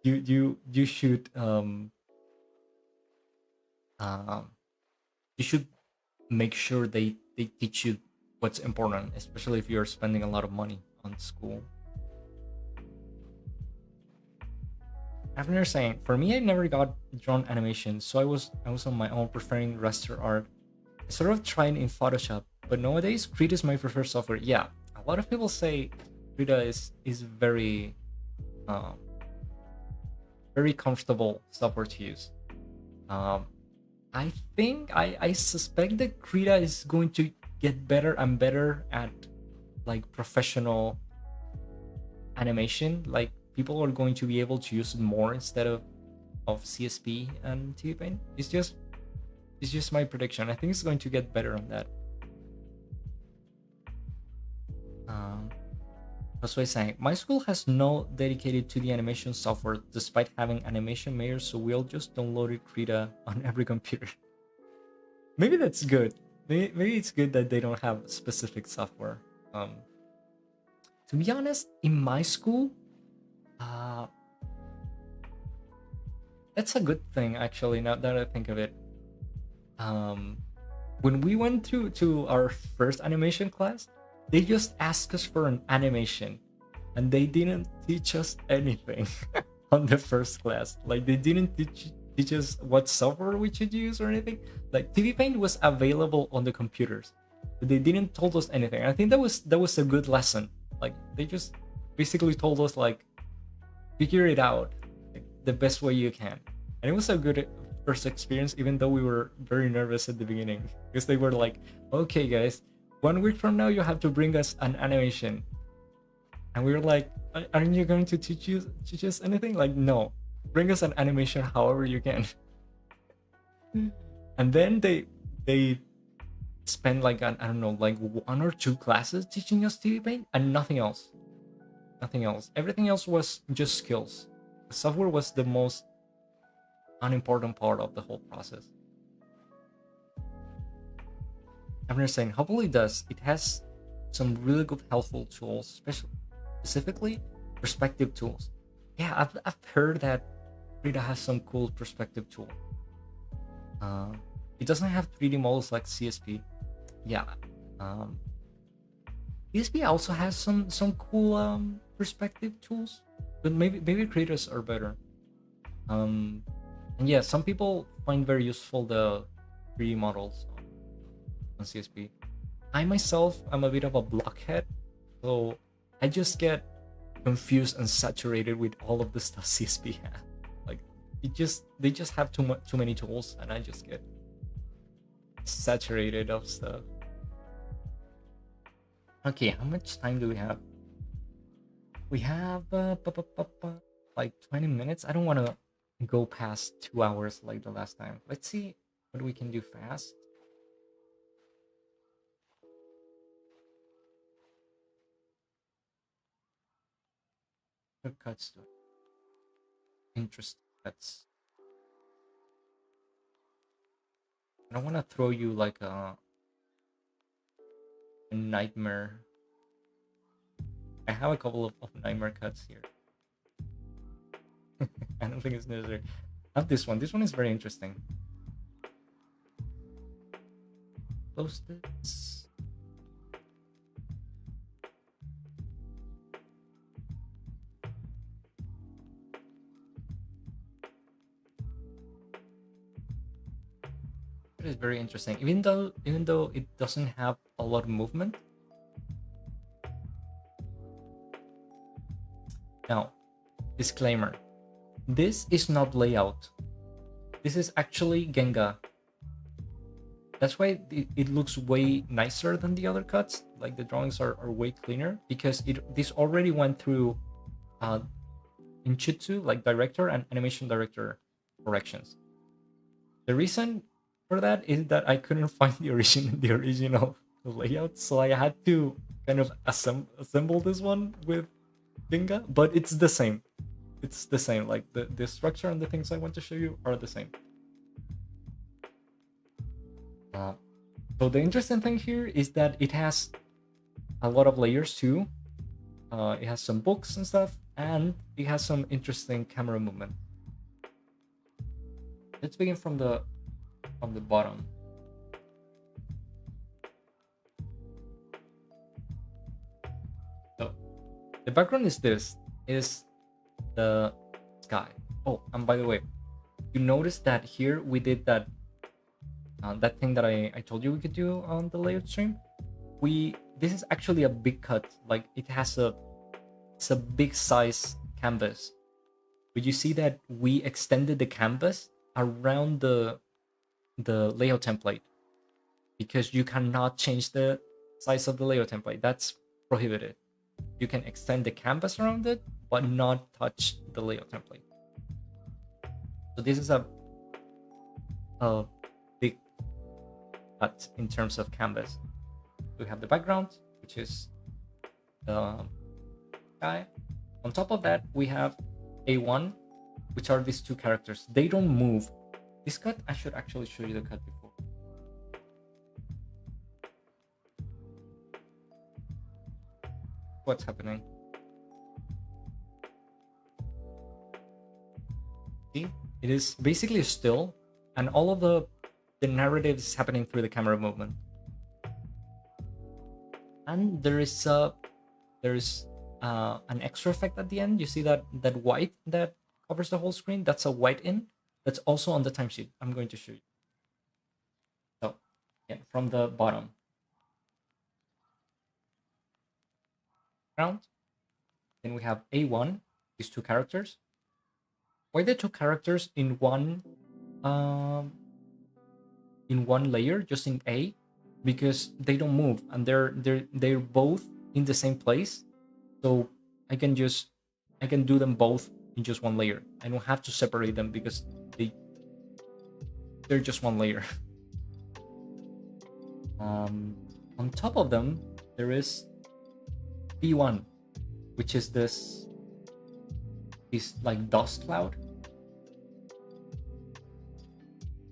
you should um you should make sure they teach you what's important, especially if you're spending a lot of money on school. After saying, for me, I never got drawn animation, so I was on my own, preferring raster art. I sort of tried in Photoshop, but nowadays Krita is my preferred software. Yeah, a lot of people say Krita is um, very comfortable software to use. Um, I suspect that Krita is going to get better and better at like professional animation. Like people are going to be able to use it more instead of CSP and TV Paint. It's just my prediction. I think it's going to get better on that. Um, that's what I'm saying. My school has no dedicated to the animation software, despite having animation mayors, so we'll just download Krita on every computer. Maybe that's good. Maybe it's good that they don't have specific software. Um, to be honest, in my school, uh, that's a good thing actually. Now that I think of it, um, when we went to our first animation class, they just asked us for an animation, and they didn't teach us anything on the first class. Like they didn't teach us what software we should use or anything. Like TV Paint was available on the computers, but they didn't told us anything. I think that was a good lesson. Like they just basically told us like figure it out like, the best way you can, and it was a good first experience, even though we were very nervous at the beginning because they were like, okay guys, 1 week from now you have to bring us an animation, and we were like, aren't you going to teach us anything? Like, no, bring us an animation however you can. And then they spend like I don't know, like 1 or 2 classes teaching us TV Paint and nothing else. Nothing else. Everything else was just skills. The software was the most unimportant part of the whole process. I'm just saying, hopefully it does. It has some really good helpful tools, specifically perspective tools. Yeah, I've heard that Krita has some cool perspective tool. It doesn't have 3D models like CSP. Yeah. CSP also has some cool perspective tools, but maybe creators are better. And yeah, some people find very useful the 3D models on CSP. I myself am a bit of a blockhead, so I just get confused and saturated with all of the stuff CSP has. Like they just have too many tools, and I just get saturated of stuff. Okay, how much time do we have? We have like 20 minutes. I don't want to go past 2 hours like the last time. Let's see what we can do fast. What cuts do interest cuts? I don't want to throw you like a nightmare. I have a couple of nightmare cuts here. I don't think it's necessary. I have this one. This one is very interesting. Close this. It is very interesting. Even though it doesn't have a lot of movement. Now, disclaimer. This is not layout. This is actually Genga. That's why it looks way nicer than the other cuts. Like the drawings are way cleaner because this already went through in Chitsu, like director and animation director corrections. The reason for that is that I couldn't find the original layout, so I had to kind of assemble this one with Ginga, but it's the same. It's the same. Like the structure and the things I want to show you are the same. So the interesting thing here is that it has a lot of layers too. It has some books and stuff, and it has some interesting camera movement. Let's begin from the bottom. So the background is the sky. Oh, and by the way, you notice that here we did that that thing that I told you we could do on the layout stream. This is actually a big cut. Like it's a big size canvas. But you see that we extended the canvas around the layout template because you cannot change the size of the layout template. That's prohibited. You can extend the canvas around it, but not touch the layout template. So this is a big cut in terms of canvas. We have the background, which is the guy. On top of that, we have A1, which are these two characters. They don't move. This cut, I should actually show you the cut before. What's happening? See, it is basically still, and all of the narrative is happening through the camera movement. And there is an extra effect at the end. You see that white that covers the whole screen? That's a white in. That's also on the timesheet. I'm going to show you. So, yeah, from the bottom. Ground. Then we have A1, these two characters. Why the two characters in one layer, just in A? Because they don't move and they're both in the same place. So I can do them both in just one layer. I don't have to separate them because they're just one layer. On top of them, there is B1, which is this like dust cloud.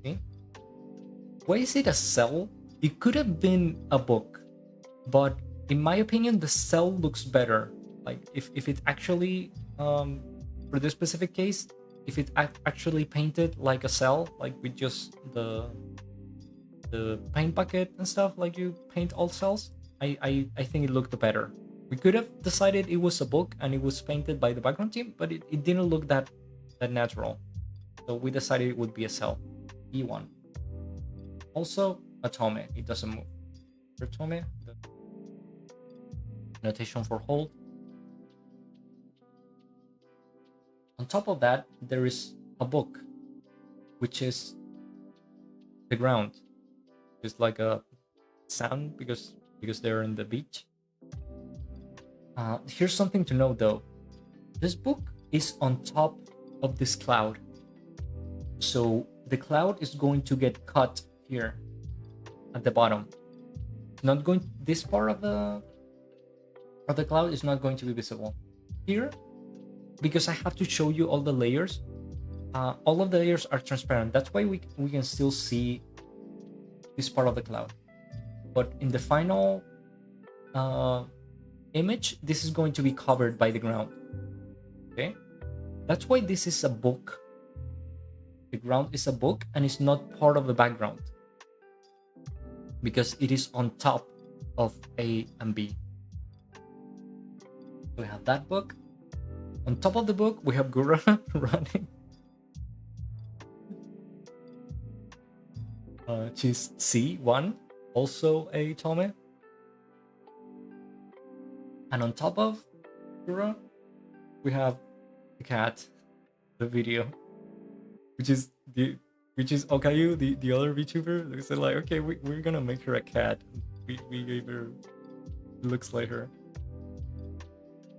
Okay. Why is it a cell? It could have been a book, but in my opinion, the cell looks better. Like if it actually, for this specific case, if it actually painted like a cell, like with just the paint bucket and stuff, like you paint all cells, I think it looked better. We could have decided it was a book and it was painted by the background team, but it didn't look that natural. So we decided it would be a cell. E1. Also, a tome. It doesn't move. For tome, the notation for hold. On top of that, there is a book, which is the ground. It's like a sand because they're in the beach. Here's something to know though. This book is on top of this cloud. So the cloud is going to get cut here at the bottom. Not going, this part of the cloud is not going to be visible. Here, because I have to show you all the layers, all of the layers are transparent. That's why we can still see this part of the cloud. But in the final image, this is going to be covered by the ground. Okay, that's why this is a book. The ground is a book and it's not part of the background because it is on top of A and B. We have that book. On top of the book, we have Gura running. She's C1, also a tome. And on top of Gura, we have the cat, the video, which is which is Okayu, the other VTuber. They said like, okay, we're gonna make her a cat. We gave her, looks like her.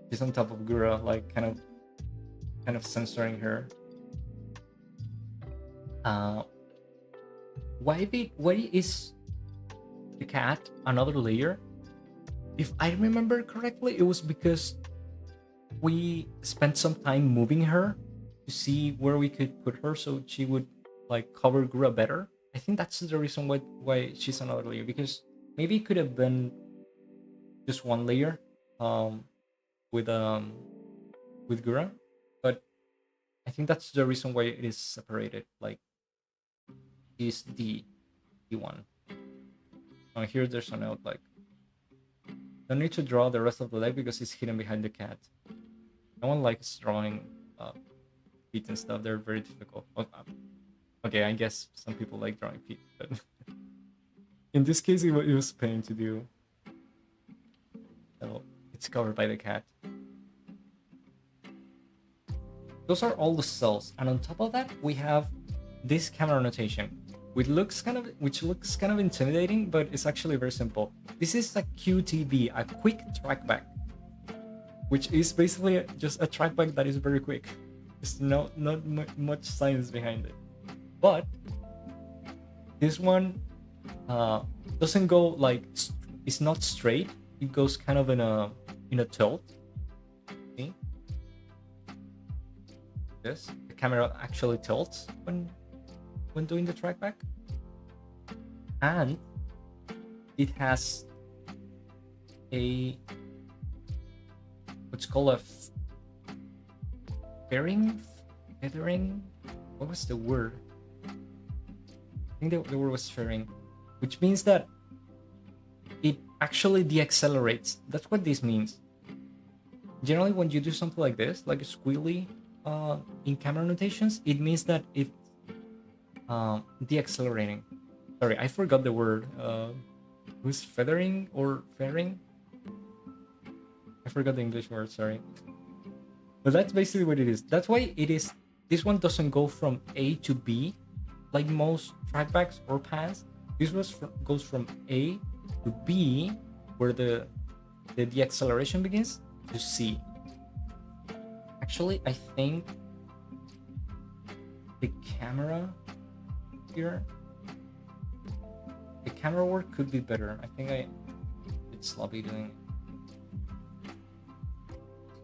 She's on top of Gura, like kind of censoring her. Why is the cat another layer? If I remember correctly, it was because we spent some time moving her to see where we could put her so she would like cover Gura better. I think that's the reason why she's another layer, because maybe it could have been just one layer with Gura, but I think that's the reason why it is separated. Like, is the one. Here there's a note like, don't need to draw the rest of the leg because it's hidden behind the cat. No one likes drawing feet and stuff. They're very difficult. Okay, I guess some people like drawing feet, but in this case, it was pain to do. So it's covered by the cat. Those are all the cells, and on top of that, we have this camera notation, which looks kind of intimidating, but it's actually very simple. This is a QTB, a quick trackback, which is basically just a trackback that is very quick. There's not much science behind it. But this one doesn't go like, it's not straight. It goes kind of in a tilt. See? This, the camera actually tilts when doing the trackback, and it has a what's called a feathering. What was the word? I think the word was feathering, which means that it actually deaccelerates. That's what this means. Generally, when you do something like this, like a squealy in camera notations, it means that it's deaccelerating. Sorry, I forgot the word. Was feathering or fairing? I forgot the English word, sorry. But that's basically what it is. That's why it is. This one doesn't go from A to B like most trackbacks or pans. This goes from A to B, where the deacceleration begins, to C. Actually, I think the camera here, the camera work could be better. I think it's sloppy doing it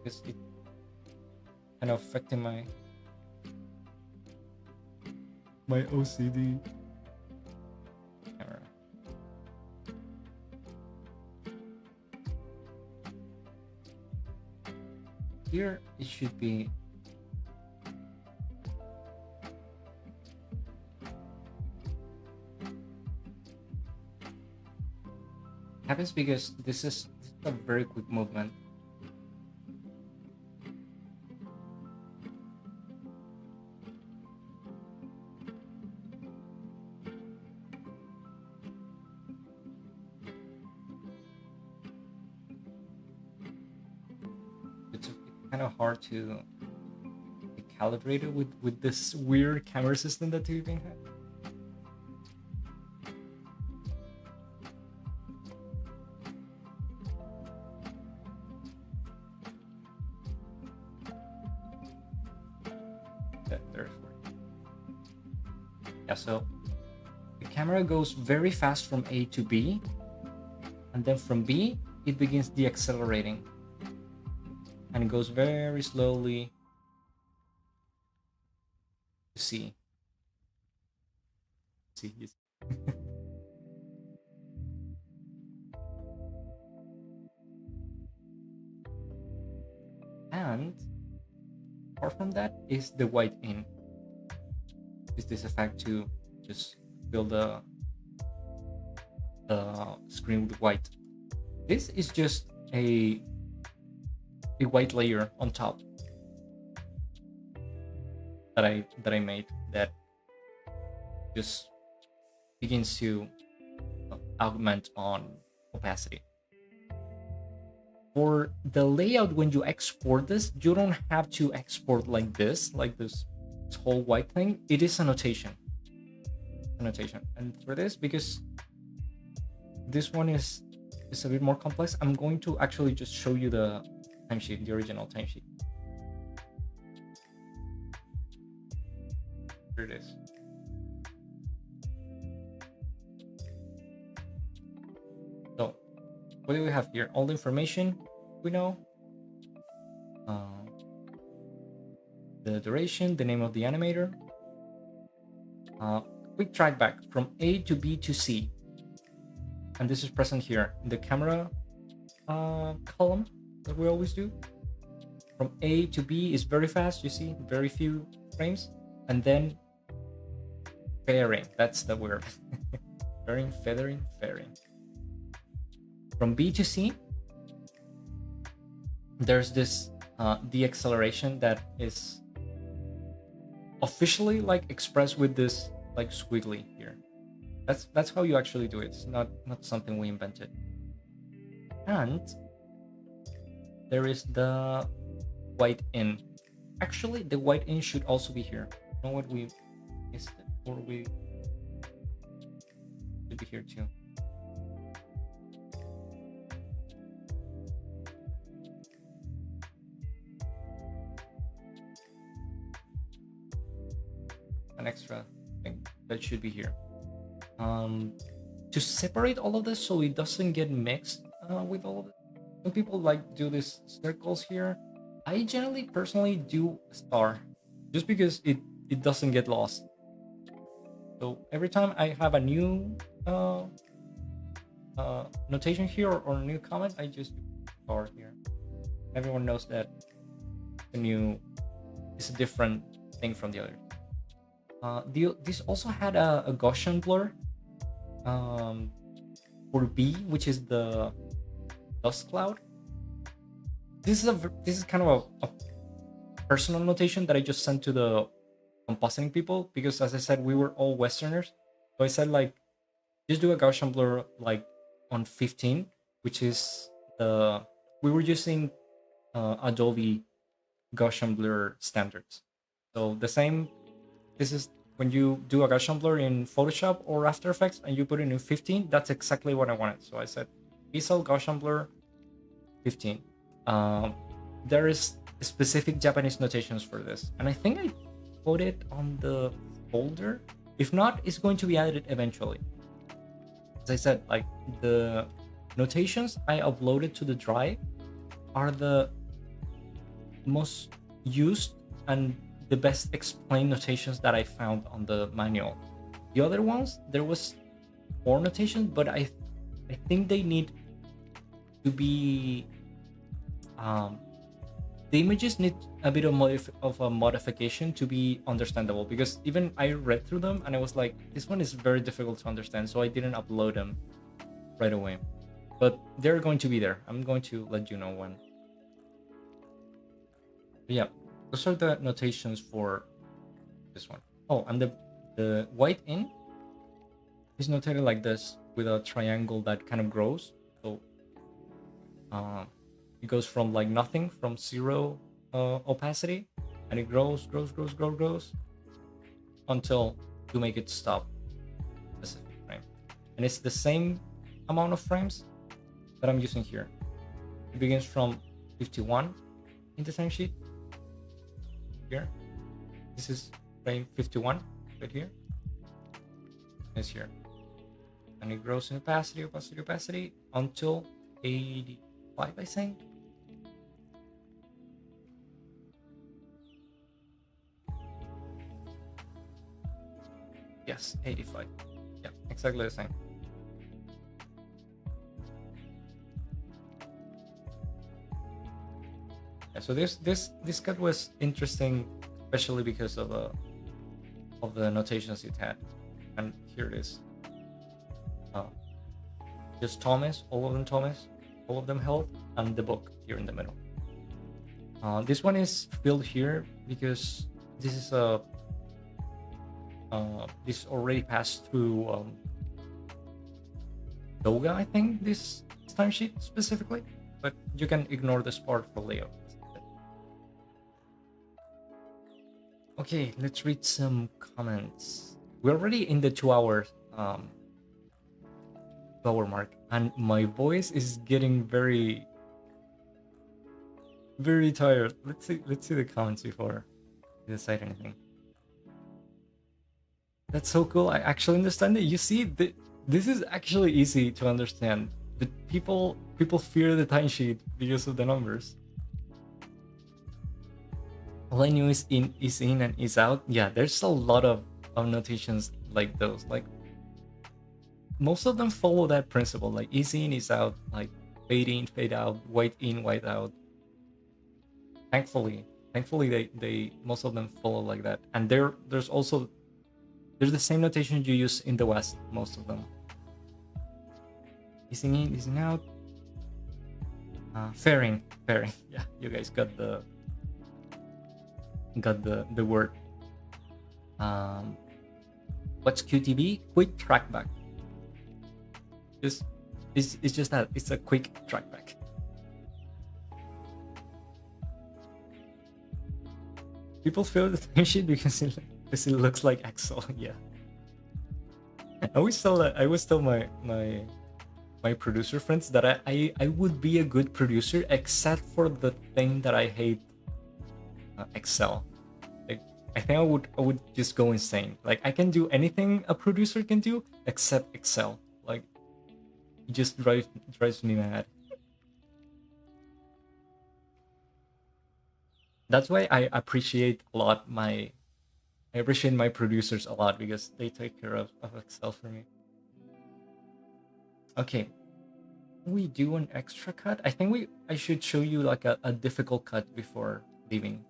because it kind of affecting my OCD. Camera. Here it should be happens because this is a very quick movement. It's kind of hard to calibrate it with this weird camera system that you can have. Yeah, so the camera goes very fast from A to B, and then from B it begins deaccelerating, and it goes very slowly to C. See, and apart from that is the white in. Is this effect to just fill the screen with white? This is just a white layer on top that I made that just begins to augment on opacity. For the layout, when you export this, you don't have to export like this whole white thing. It is a notation. annotation. And for this, because this one is a bit more complex, I'm going to actually just show you the timesheet, the original timesheet. Here it is. So what do we have here? All the information we know. The duration, the name of the animator. Quick track back from A to B to C. And this is present here in the camera column that we always do. From A to B is very fast, you see, very few frames. And then fairing, that's the word. Fairing. From B to C, there's this deceleration that is officially like expressed with this like squiggly here. That's how you actually do it. It's not something we invented. And there is the white in. Actually, the white in should also be here. You know what, we missed it, or we should be here too. An extra thing that should be here. To separate all of this so it doesn't get mixed with all of it. Some people like do these circles here. I generally personally do a star just because it doesn't get lost. So every time I have a new notation here or a new comment, I just do a star here. Everyone knows that the new is a different thing from the other. This also had a Gaussian blur for B, which is the dust cloud. This is kind of a personal notation that I just sent to the compositing people, because as I said, we were all Westerners. So I said, like, just do a Gaussian blur like on 15, which is we were using Adobe Gaussian blur standards. So the same. This is when you do a Gaussian blur in Photoshop or After Effects and you put it in 15, that's exactly what I wanted. So I said, Pixel Gaussian blur 15. There is specific Japanese notations for this. And I think I put it on the folder. If not, it's going to be added eventually. As I said, like the notations I uploaded to the drive are the most used and the best explained notations that I found on the manual. The other ones, there was more notations, but I think they need to be the images need a bit of a modification to be understandable, because even I read through them and I was like, this one is very difficult to understand, so I didn't upload them right away. But they're going to be there. I'm going to let you know when. But yeah, those are the notations for this one. Oh, and the white in is notated like this with a triangle that kind of grows. So it goes from like nothing, from 0 opacity, and it grows until you make it stop a specific frame. And it's the same amount of frames that I'm using here. It begins from 51 in the timesheet. Here, this is frame 51 right here. It's here, and it grows in opacity until 85, I think. Yes, 85. Yeah, exactly the same. Yeah, so this cut was interesting, especially because of the notations it had. And here it is. Just Thomas, all of them held, and the book here in the middle. This one is filled here because this is this already passed through Doga, I think, this timesheet specifically, but you can ignore this part for layout. Okay, let's read some comments. we're already in the 2 hours 2 hour mark, and my voice is getting very very tired. Let's see the comments before we decide anything. That's so cool. I actually understand it. You see, this is actually easy to understand. But people fear the timesheet because of the numbers. All I knew is in and is out. Yeah, there's a lot of notations like those. Like most of them follow that principle. Like is in, is out. Like fade in, fade out. White in, white out. Thankfully, they most of them follow like that. And there's also there's the same notation you use in the West. Most of them. Easing in, easing out. Fairing. Yeah, you guys got the word. What's QTB? Quick trackback. It's just that it's a quick trackback. People feel the timesheet because it looks like Excel. Yeah. I always tell my producer friends that I would be a good producer except for the thing that I hate, Excel. Like I think I would just go insane. Like I can do anything a producer can do except Excel. Like it just drives me mad. That's why I appreciate my producers a lot because they take care of Excel for me. Okay, we do an extra cut. I think I should show you like a difficult cut before leaving.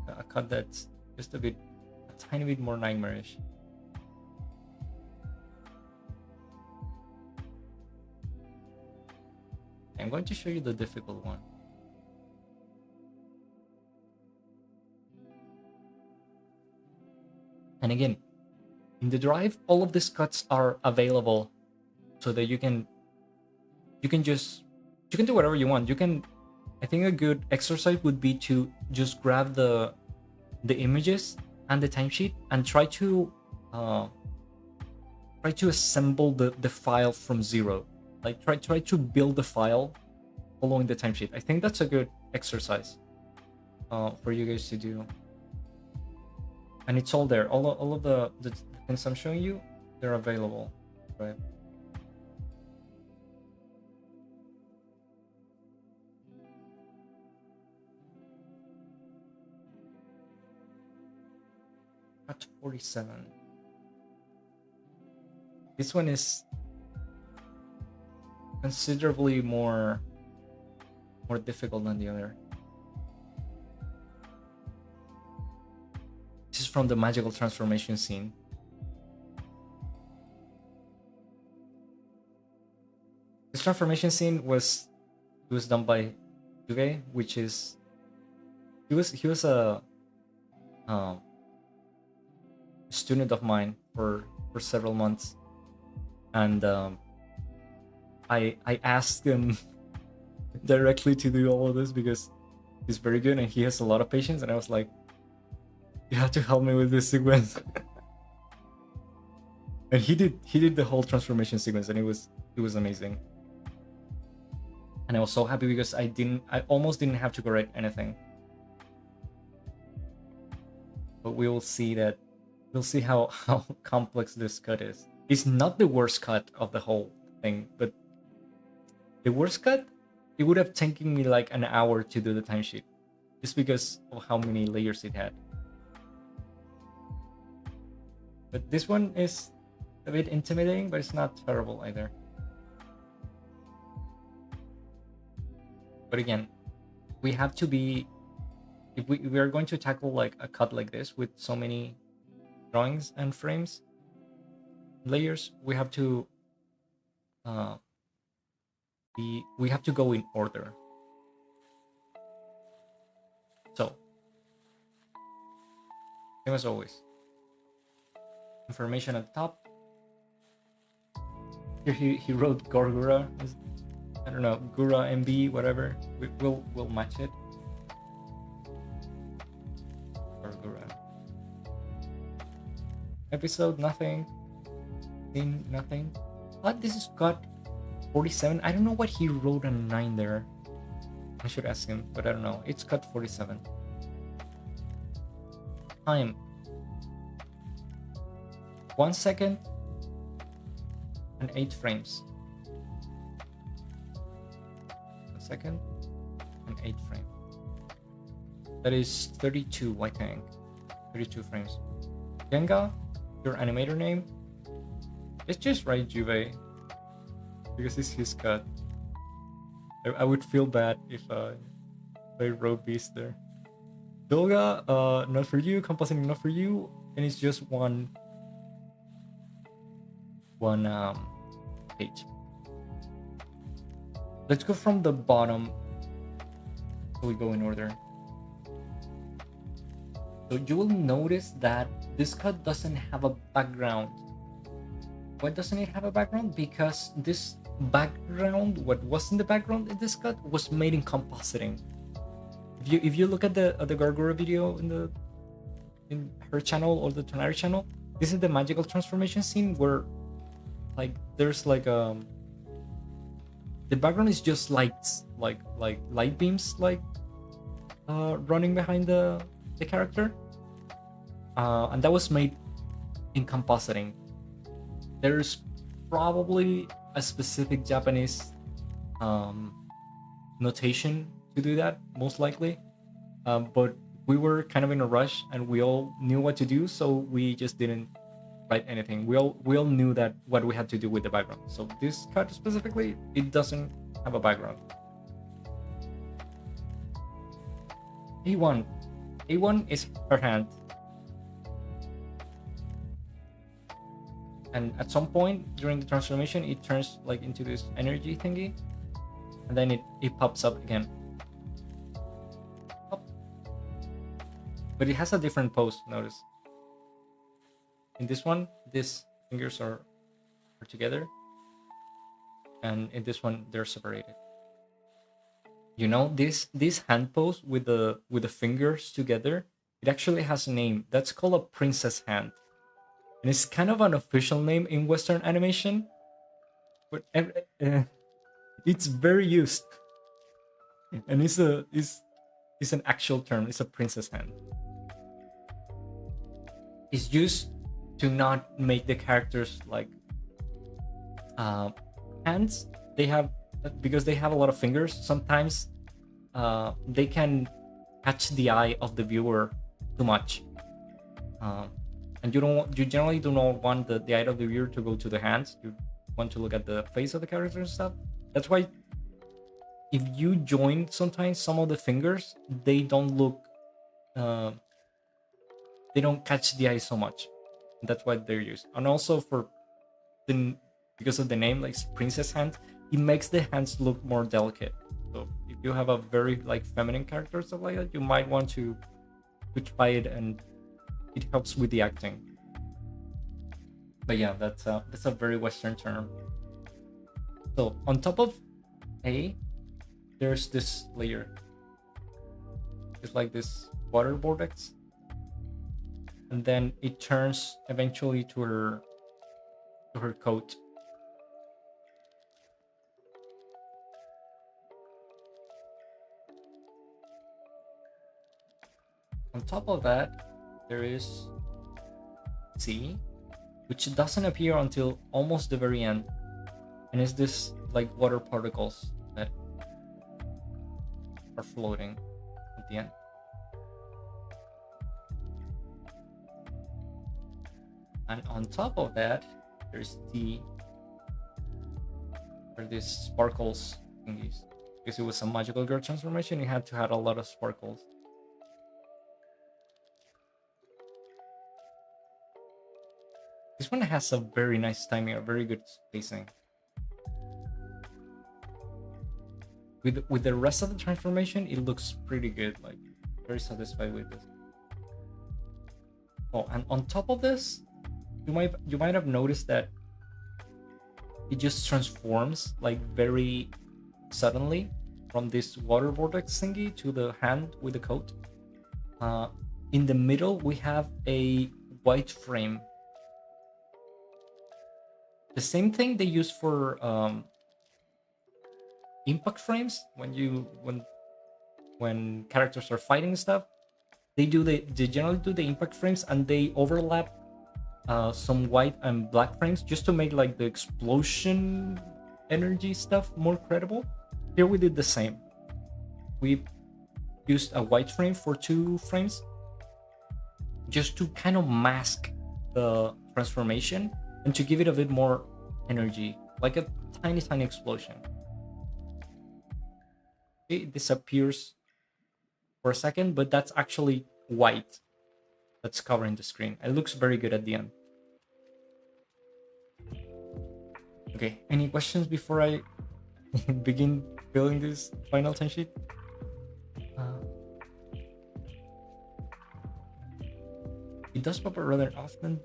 A cut that's just a tiny bit more nightmarish. I'm going to show you the difficult one. And again, in the drive, all of these cuts are available so that you can do whatever you want. I think a good exercise would be to just grab the images and the timesheet and try to assemble the file from zero. Like try to build the file following the timesheet. I think that's a good exercise for you guys to do. And it's all there. All of the things I'm showing you, they're available, right? At 47. This one is considerably more difficult than the other. This is from the magical transformation scene. This transformation scene was done by Juve, which is he was a student of mine for several months, and I asked him directly to do all of this because he's very good and he has a lot of patience, and I was like, you have to help me with this sequence. And he did the whole transformation sequence, and it was amazing. And I was so happy because I almost didn't have to correct anything. But we'll see how complex this cut is. It's not the worst cut of the whole thing, but the worst cut, it would have taken me like an hour to do the timesheet, just because of how many layers it had. But this one is a bit intimidating, but it's not terrible either. But again, we have to be, if we are going to tackle like a cut like this with so many drawings and frames, layers, we have to go in order. So, same as always. Information at the top. Here he wrote Gorgura. I don't know, Gura MB, whatever. We'll match it. Or episode, nothing. Scene, nothing. But this is cut 47. I don't know what he wrote on 9 there. I should ask him, but I don't know. It's cut 47. Time. 1 second and 8 frames. 1 second and 8 frames. That is 32, I think. 32 frames. Genga, your animator name? Let's just write Juve, because it's his cut. I would feel bad if I wrote Beast there. Dolga, not for you. Compositing, not for you. And it's just one page. Let's go from the bottom so we go in order. So you will notice that this cut doesn't have a background. Why doesn't it have a background? Because this background, what was in the background in this cut, was made in compositing. If you look at the Gargura video in her channel or the Tonari channel, this is the magical transformation scene where like there's like the background is just lights, like light beams, like running behind the character, and that was made in compositing. There's probably a specific Japanese notation to do that, most likely, but we were kind of in a rush and we all knew what to do, so we just didn't write anything. We all knew that what we had to do with the background. So this cut specifically, it doesn't have a background. A1 is her hand, and at some point during the transformation it turns like into this energy thingy, and then it pops up again. Pop. But it has a different pose, notice. In this one, these fingers are together, and in this one they're separated. You know, this hand pose with the fingers together, it actually has a name. That's called a princess hand. And it's kind of an official name in Western animation, but it's very used, and it's an actual term. It's a princess hand. It's used to not make the characters like hands. They have, because they have a lot of fingers. Sometimes they can catch the eye of the viewer too much. And you generally do not want the eye of the viewer to go to the hands. You want to look at the face of the character and stuff. That's why if you join sometimes some of the fingers, they don't look, they don't catch the eye so much. That's why they're used. And also because of the name, like princess hand, it makes the hands look more delicate. So if you have a very like feminine character or stuff like that, you might want to try it, and it helps with the acting. But yeah, that's a very Western term. So on top of A, there's this layer. It's like this water vortex, and then it turns eventually to her coat. On top of that, there is C, which doesn't appear until almost the very end, and it's this like water particles that are floating at the end. And on top of that, there's D, where these sparkles thingies. Because it was a magical girl transformation, it had to have a lot of sparkles. This one has a very nice timing, a very good spacing. With the rest of the transformation, it looks pretty good. Like, very satisfied with this. Oh, and on top of this, you might have noticed that it just transforms like very suddenly from this water vortex thingy to the hand with the coat. In the middle, we have a white frame. the same thing they use for impact frames when characters are fighting and stuff. They generally do the impact frames, and they overlap some white and black frames just to make like the explosion energy stuff more credible. Here we did the same. We used a white frame for 2 frames just to kind of mask the transformation and to give it a bit more energy, like a tiny explosion. It disappears for a second, but that's actually white that's covering the screen. It looks very good at the end. Okay, any questions before I begin building this final timesheet? It does pop up rather often,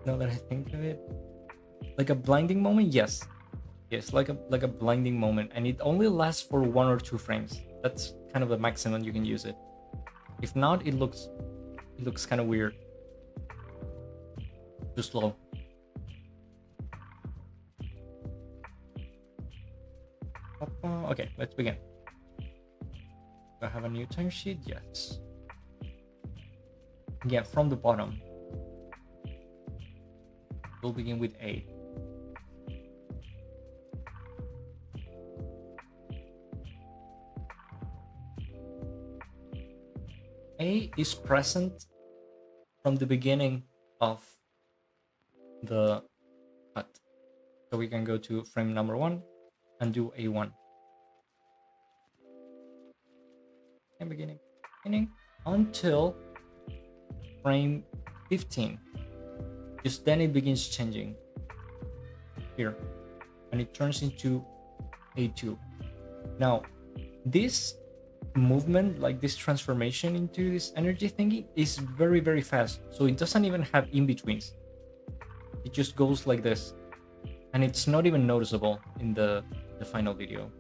now that I think of it. Like a blinding moment, yes. Yes, like a blinding moment, and it only lasts for 1 or 2 frames. That's kind of the maximum you can use it. If not, it looks kind of weird. Too slow. Okay, let's begin. Do I have a new timesheet? Yes. Yeah, from the bottom. We'll begin with A. A is present from the beginning of the cut. So we can go to frame number 1 and do A1. And beginning until frame 15. Just then it begins changing here, and it turns into A2. Now, this movement, like this transformation into this energy thingy, is very fast. So it doesn't even have in-betweens. It just goes like this, and it's not even noticeable in the final video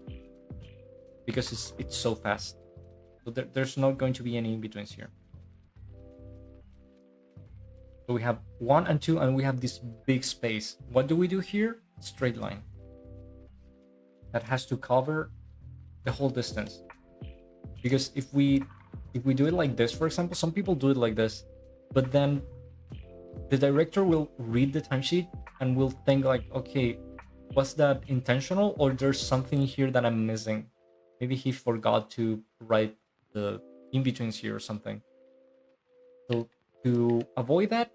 because it's so fast. So there's not going to be any in-betweens here. So we have 1 and 2, and we have this big space. What do we do here? Straight line. That has to cover the whole distance. Because if we do it like this, for example, some people do it like this, but then the director will read the timesheet and will think like, okay, was that intentional, or there's something here that I'm missing? Maybe he forgot to write the in-betweens here or something. So to avoid that,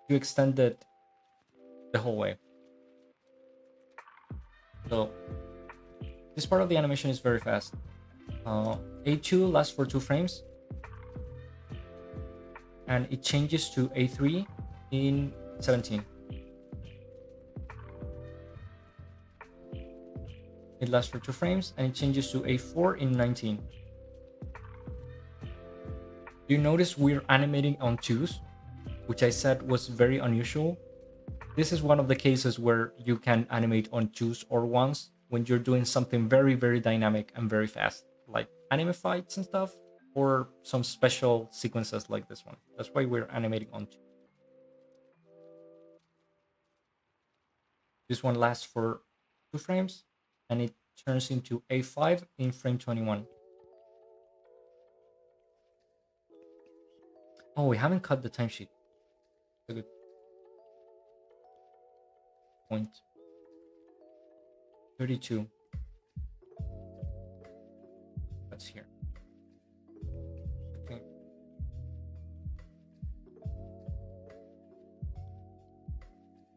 you extend it the whole way. So this part of the animation is very fast. A2 lasts for 2 frames, and it changes to A3 in 17. It lasts for 2 frames, and it changes to A4 in 19. You notice we're animating on 2s, which I said was very unusual. This is one of the cases where you can animate on 2s or 1s when you're doing something very dynamic and very fast, like anime fights and stuff, or some special sequences like this one. That's why we're animating on 2. This one lasts for 2 frames, and it turns into A5 in frame 21. Oh, we haven't cut the timesheet. A good point. 32. That's here. Okay.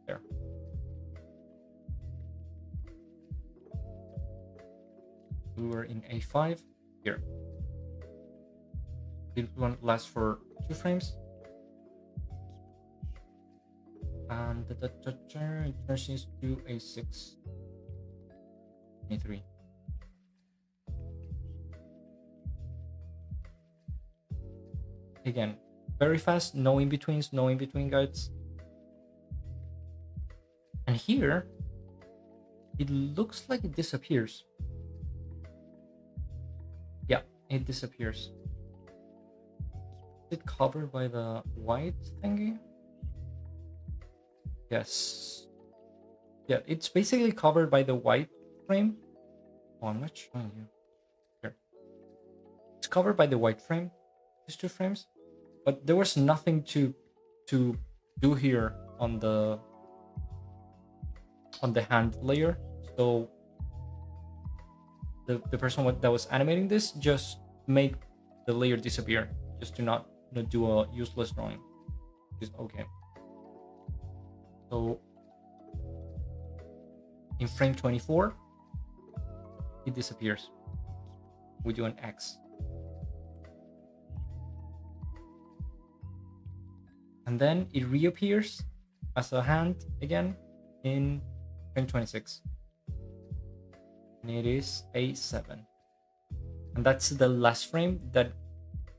There. We were in A5 here. This one lasts for 2 frames. And it turns into A6. A3. Again, very fast, no in-betweens, no in-between guides. And here, it looks like it disappears. Yeah, it disappears. Is it covered by the white thingy? Yes. Yeah, it's basically covered by the white frame. Oh, I'm not showing you. Here. It's covered by the white frame, these two frames, but there was nothing to do here on the hand layer. So the person that was animating this just made the layer disappear, just to not do a useless drawing. Is okay. So in frame 24, it disappears. We do an X. And then it reappears as a hand again in frame 26. And it is a 7. And that's the last frame that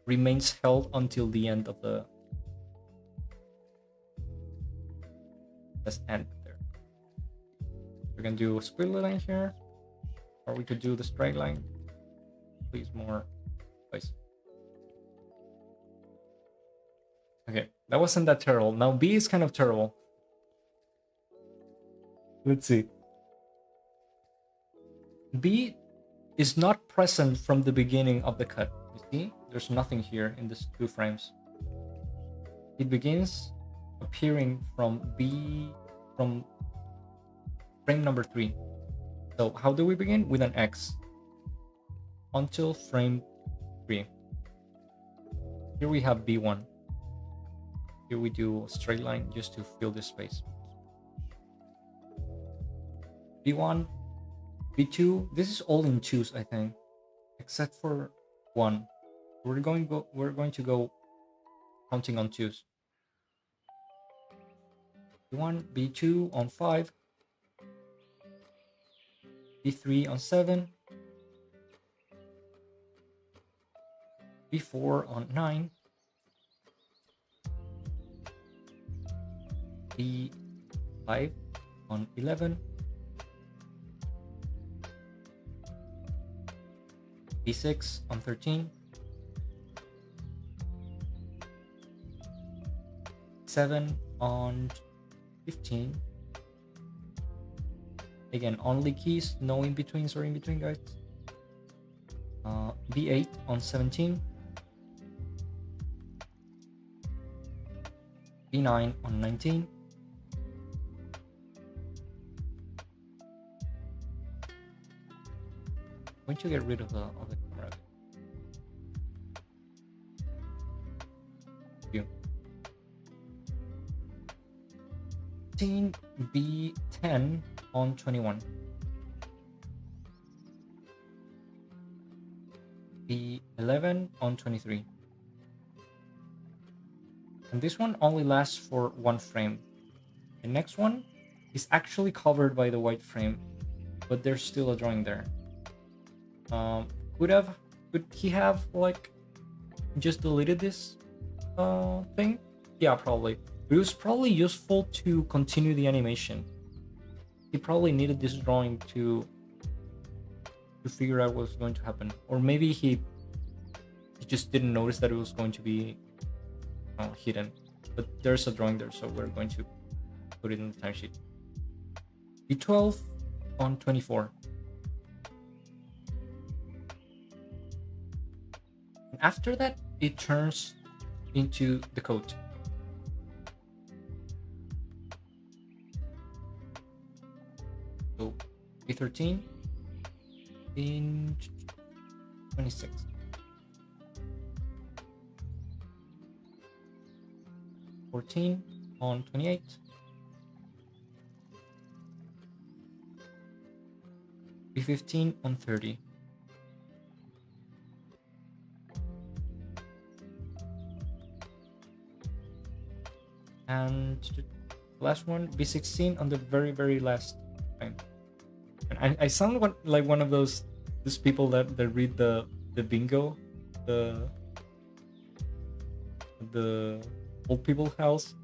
remains held until the end of the end there. We're gonna do a squiggly line here, or we could do the straight line. Please, more place. Okay, that wasn't that terrible. Now B is kind of terrible. Let's see. B is not present from the beginning of the cut. You see, there's nothing here in these two frames. It begins appearing from frame number 3. So how do we begin? With an X until frame 3. Here we have B1. Here we do a straight line just to fill this space. B1, B2. This is all in 2s, I think, except for 1. We're going to go counting on 2s. B1, B2 on 5, B3 on 7, B4 on 9, B5 on 11, B6 on 13, 7 on 15. Again, only keys, no in-betweens or in-between, guys. B8 on 17, B9 on 19, I'm going to get rid of the camera. B10 on 21, B11 on 23, and this one only lasts for 1 frame. The next one is actually covered by the white frame, but there's still a drawing there. Could he have like just deleted this thing? Yeah, probably. But it was probably useful to continue the animation. He probably needed this drawing to figure out what was going to happen, or maybe he just didn't notice that it was going to be hidden. But there's a drawing there, so we're going to put it in the timesheet. B12 on 24. And after that, it turns into the coat. So B13 in 26. B14 on 28. B15 on 30. And the last one, B16 on the very last time. And I sound like one of those people that read the bingo, the old people house.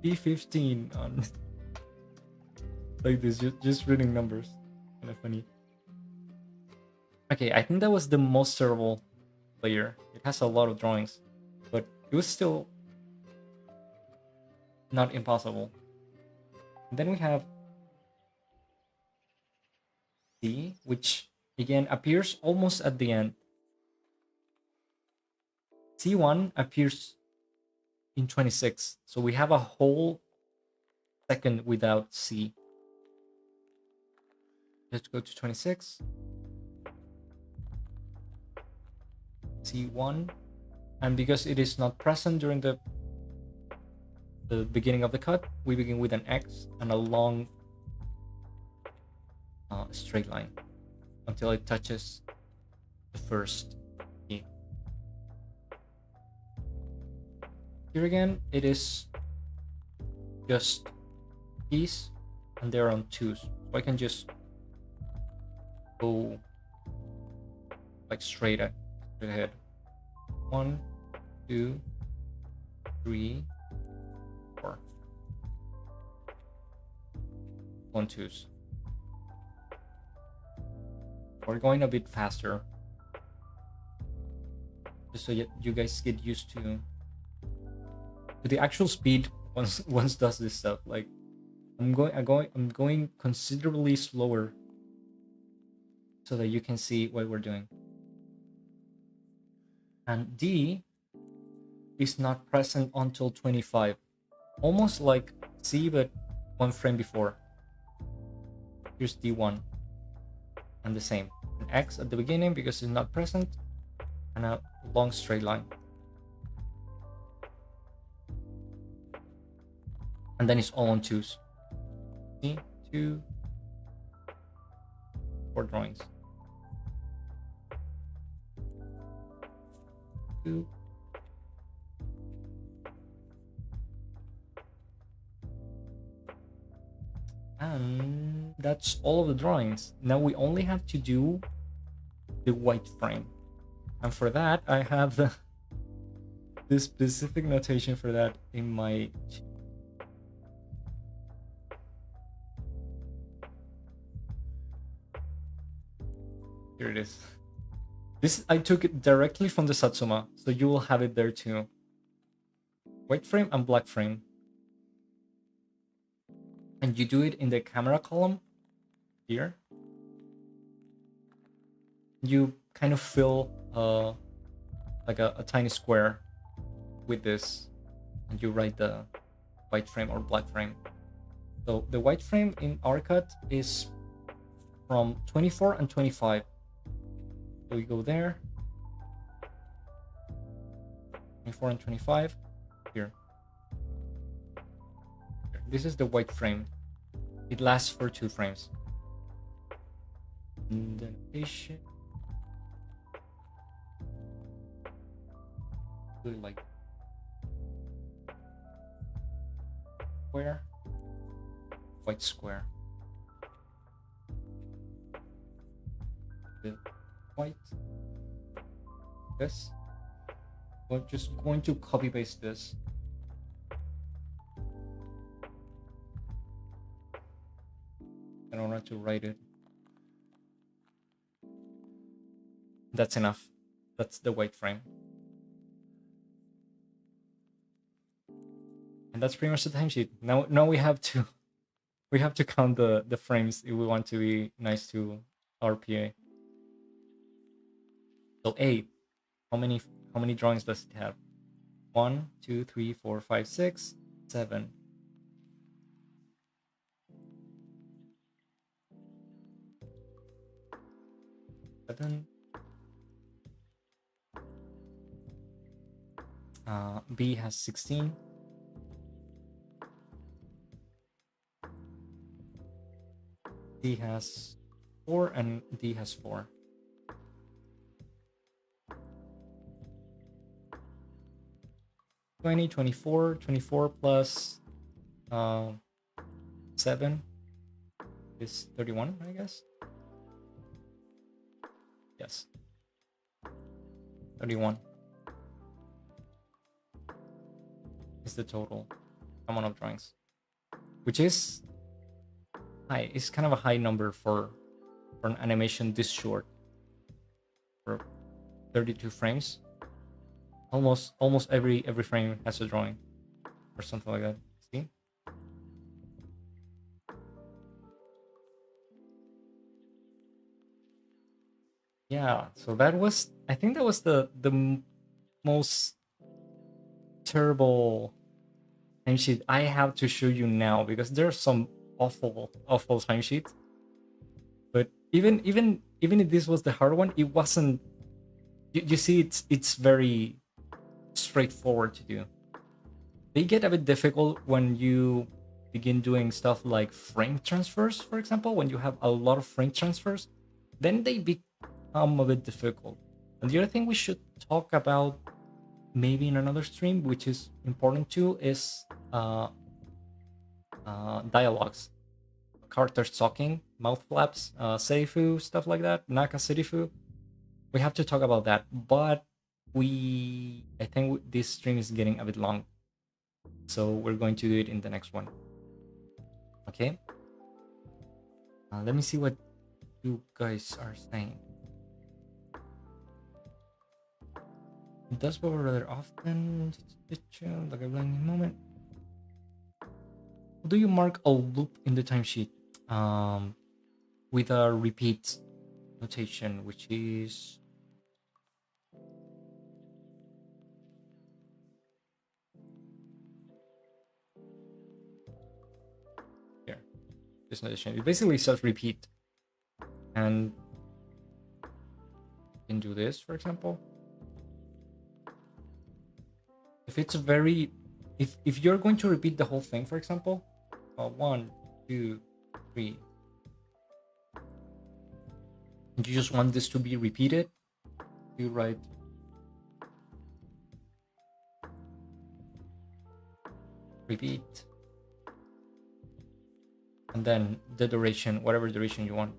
B15 on like this, just reading numbers. Kind of funny. Okay, I think that was the most terrible layer. It has a lot of drawings, but it was still not impossible. And then we have C, which again appears almost at the end. C1 appears in 26, so we have a whole second without C. Let's go to 26. C1, and because it is not present during the beginning of the cut, we begin with an X and a long straight line until it touches the first key. Here again, it is just keys and they're on twos, so I can just go like straight ahead. 1, 2, 3, 4. 1 twos. We're going a bit faster, just so you guys get used to the actual speed once does this stuff. Like I'm going considerably slower so that you can see what we're doing. And D is not present until 25, almost like C, but one frame before. Here's D1, and the same, an X at the beginning because it's not present, and a long straight line, and then it's all on twos. See, 2, 4 drawings. 2. And that's all of the drawings. Now we only have to do the white frame, and for that I have the specific notation for that in my here it is. This I took it directly from the Satsuma, so you will have it there too. White frame and black frame. And you do it in the camera column here. You kind of fill like a tiny square with this, and you write the white frame or black frame. So the white frame in our cut is from 24 and 25. So we go there, 24 and 25 here. This is the white frame. It lasts for 2 frames. Indentation. Really like square, white square. The white. This. We're just going to copy paste this. I don't want to write it. That's enough. That's the white frame. And that's pretty much the timesheet. Now we have to count the frames if we want to be nice to our PA. So 8. How many drawings does it have? 1, 2, 3, 4, 5, 6, 7. 7. B has 16. C has 4 and D has 4. 20, 24, 24 plus 7 is 31, I guess. Yes. 31 is the total amount of drawings, which is high. It's kind of a high number for an animation this short. For 32 frames, almost every frame has a drawing or something like that. See? Yeah, so that was, I think that was the most terrible timesheet I have to show you now, because there's some awful timesheets. But even if this was the hard one, it wasn't. You see, it's very straightforward to do. They get a bit difficult when you begin doing stuff like frame transfers, for example. When you have a lot of frame transfers, then they become a bit difficult. And the other thing we should talk about maybe in another stream, which is important too, is dialogues, characters talking, mouth flaps, seifu, stuff like that, naka serifu. We have to talk about that, but I think this stream is getting a bit long, so we're going to do it in the next one. Okay. Let me see what you guys are saying. It does bubble rather often. Like a blinding moment. Do you mark a loop in the timesheet? With a repeat notation, which is here. This notation. It basically says repeat, and you can do this, for example. If it's very, if you're going to repeat the whole thing, for example, 1, 2, 3, and you just want this to be repeated, you write repeat, and then the duration, whatever duration you want.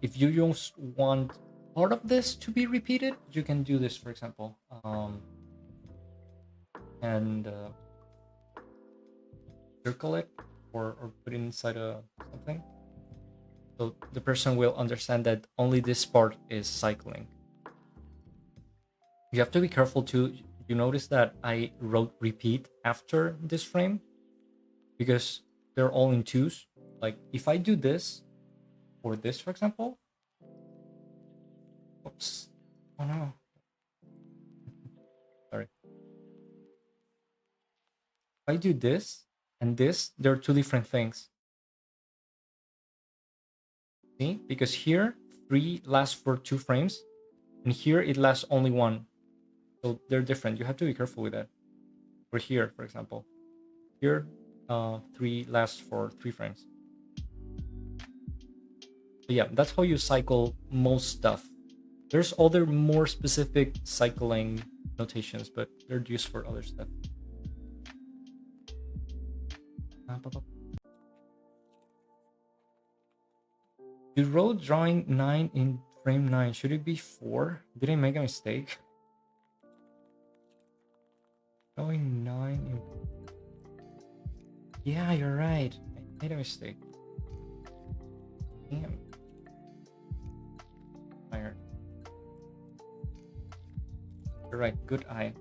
If you just want part of this to be repeated, you can do this, for example, and circle it or put it inside something, so the person will understand that only this part is cycling. You have to be careful too. You notice that I wrote repeat after this frame because they're all in twos. Like if I do this or this, for example, oops, oh no, sorry. If I do this and this, they're two different things. See, because here 3 lasts for 2 frames, and here it lasts only 1. So they're different. You have to be careful with that. Or here, for example, here 3 lasts for 3 frames. So yeah, that's how you cycle most stuff. There's other more specific cycling notations, but they're used for other stuff. You wrote drawing 9 in frame 9. Should it be 4? Did I make a mistake? Drawing 9 in... Yeah, you're right. I made a mistake. Damn. Tired. You're right. Good eye.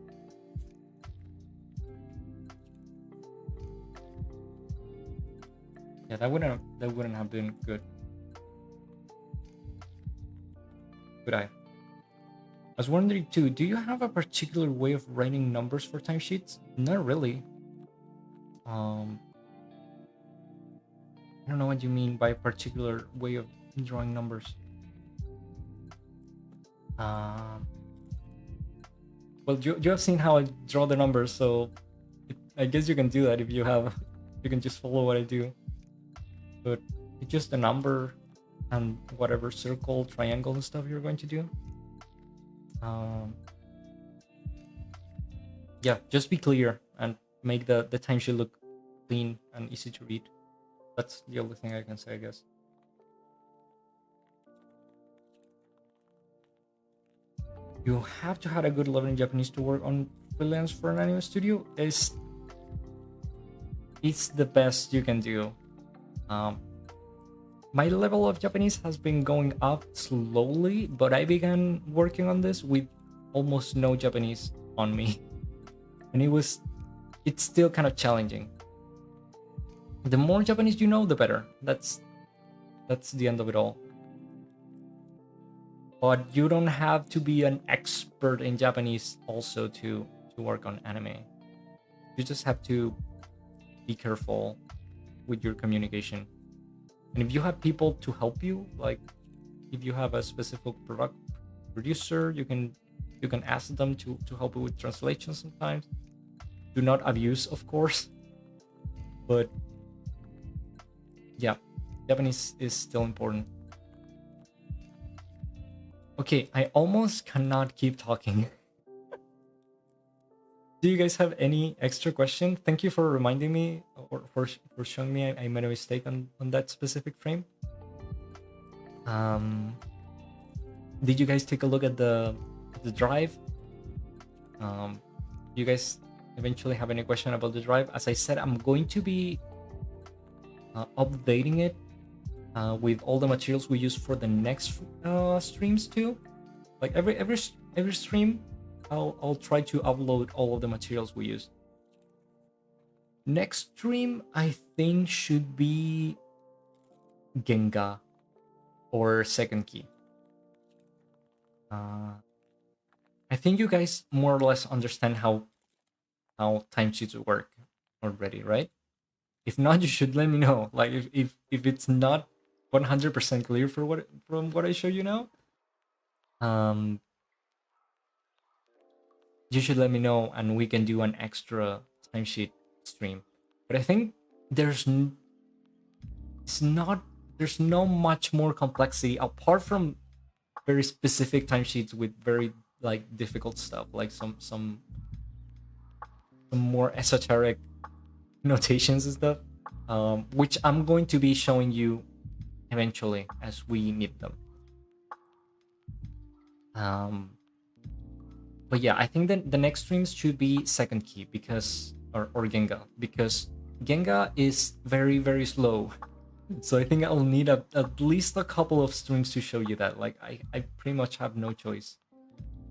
Yeah, that wouldn't have been good. Good eye. I was wondering too, do you have a particular way of writing numbers for timesheets? Not really. I don't know what you mean by particular way of drawing numbers. Well, you have seen how I draw the numbers, so I guess you can do that if you have. You can just follow what I do. But it's just a number and whatever circle, triangle, and stuff you're going to do. Yeah, just be clear and make the timesheet look clean and easy to read. That's the only thing I can say, I guess. You have to have a good level in Japanese to work on freelance for an anime studio. It's the best you can do. My level of Japanese has been going up slowly, but I began working on this with almost no Japanese on me. And it's still kind of challenging. The more Japanese you know, the better. That's the end of it all. but you don't have to be an expert in Japanese also to work on anime. You just have to be careful with your communication. And if you have people to help you, like if you have a specific product producer, you can ask them to help you with translation sometimes. Do not abuse, of course, but yeah, Japanese is still important. Okay, I almost cannot keep talking. Do you guys have any extra question? Thank you for reminding me, or for showing me I made a mistake on that specific frame. Did you guys take a look at the drive? You guys eventually have any question about the drive? As I said, I'm going to be updating it with all the materials we use for the next streams too. Like every stream, I'll try to upload all of the materials we use. Next stream, I think, should be Genga or second key. I think you guys more or less understand how timesheets work already, right? If not, you should let me know. Like if it's not 100% clear from what I show you now, you should let me know and we can do an extra timesheet stream. But I think there's no much more complexity apart from very specific timesheets with very like difficult stuff, like some more esoteric notations and stuff, which I'm going to be showing you eventually as we need them. But yeah, I think that the next streams should be second key because or Genga, because Genga is very, very slow. So I think I'll need at least a couple of streams to show you that. Like I pretty much have no choice.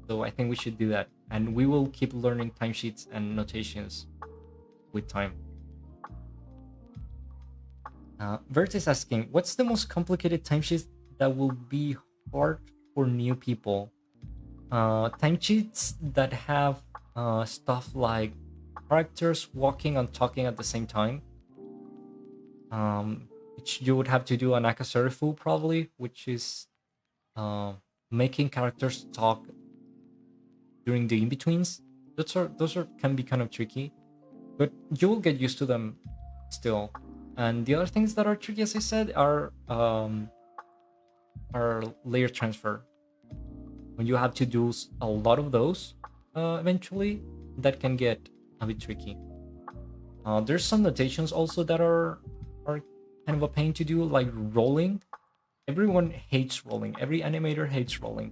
So I think we should do that. And we will keep learning timesheets and notations with time. Vert is asking, what's the most complicated timesheet that will be hard for new people? Timesheets that have stuff like characters walking and talking at the same time. Which you would have to do an akaserifu probably, which is making characters talk during the in-betweens. Those can be kind of tricky, but you will get used to them still. And the other things that are tricky, as I said, are layer transfer. When you have to do a lot of those, eventually, that can get a bit tricky. There's some notations also that are kind of a pain to do, like rolling. Everyone hates rolling. Every animator hates rolling.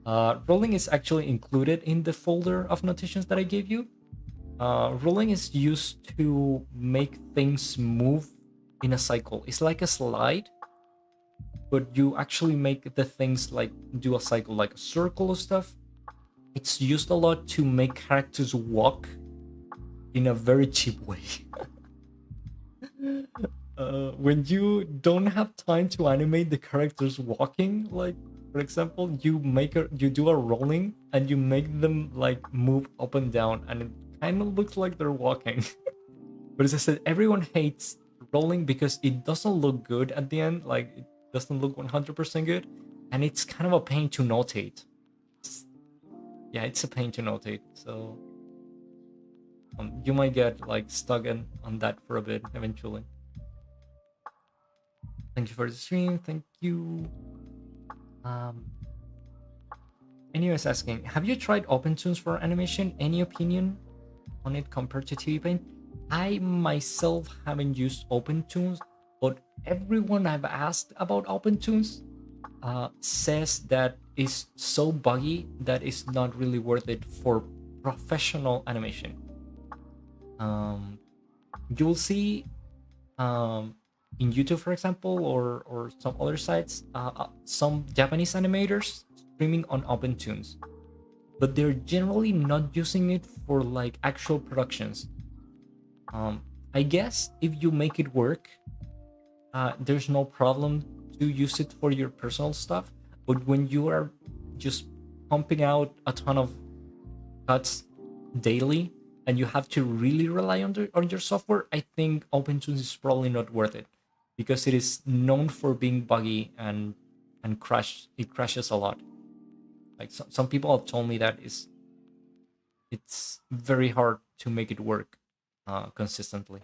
Rolling is actually included in the folder of notations that I gave you. Rolling is used to make things move in a cycle. It's like a slide, but you actually make the things like do a cycle, like a circle of stuff. It's used a lot to make characters walk in a very cheap way. When you don't have time to animate the characters walking, like for example, you do a rolling and you make them like move up and down, and it kind of looks like they're walking. But as I said, everyone hates rolling because it doesn't look good at the end. Like it doesn't look 100% good, and it's kind of a pain to notate. It's a pain to notate. So you might get like stuck on that for a bit eventually. Thank you for the stream. Thank you. Anyways, asking, have you tried OpenTunes for animation? Any opinion on it compared to TV Paint? I myself haven't used OpenTunes, but everyone I've asked about OpenTunes says that it's so buggy that it's not really worth it for professional animation. You'll see in YouTube, for example, or some other sites, some Japanese animators streaming on OpenTunes, but they're generally not using it for like actual productions. I guess if you make it work, there's no problem to use it for your personal stuff. But when you are just pumping out a ton of cuts daily and you have to really rely on your software, I think OpenTunes is probably not worth it, because it is known for being buggy and it crashes a lot. Like some people have told me that it's very hard to make it work consistently.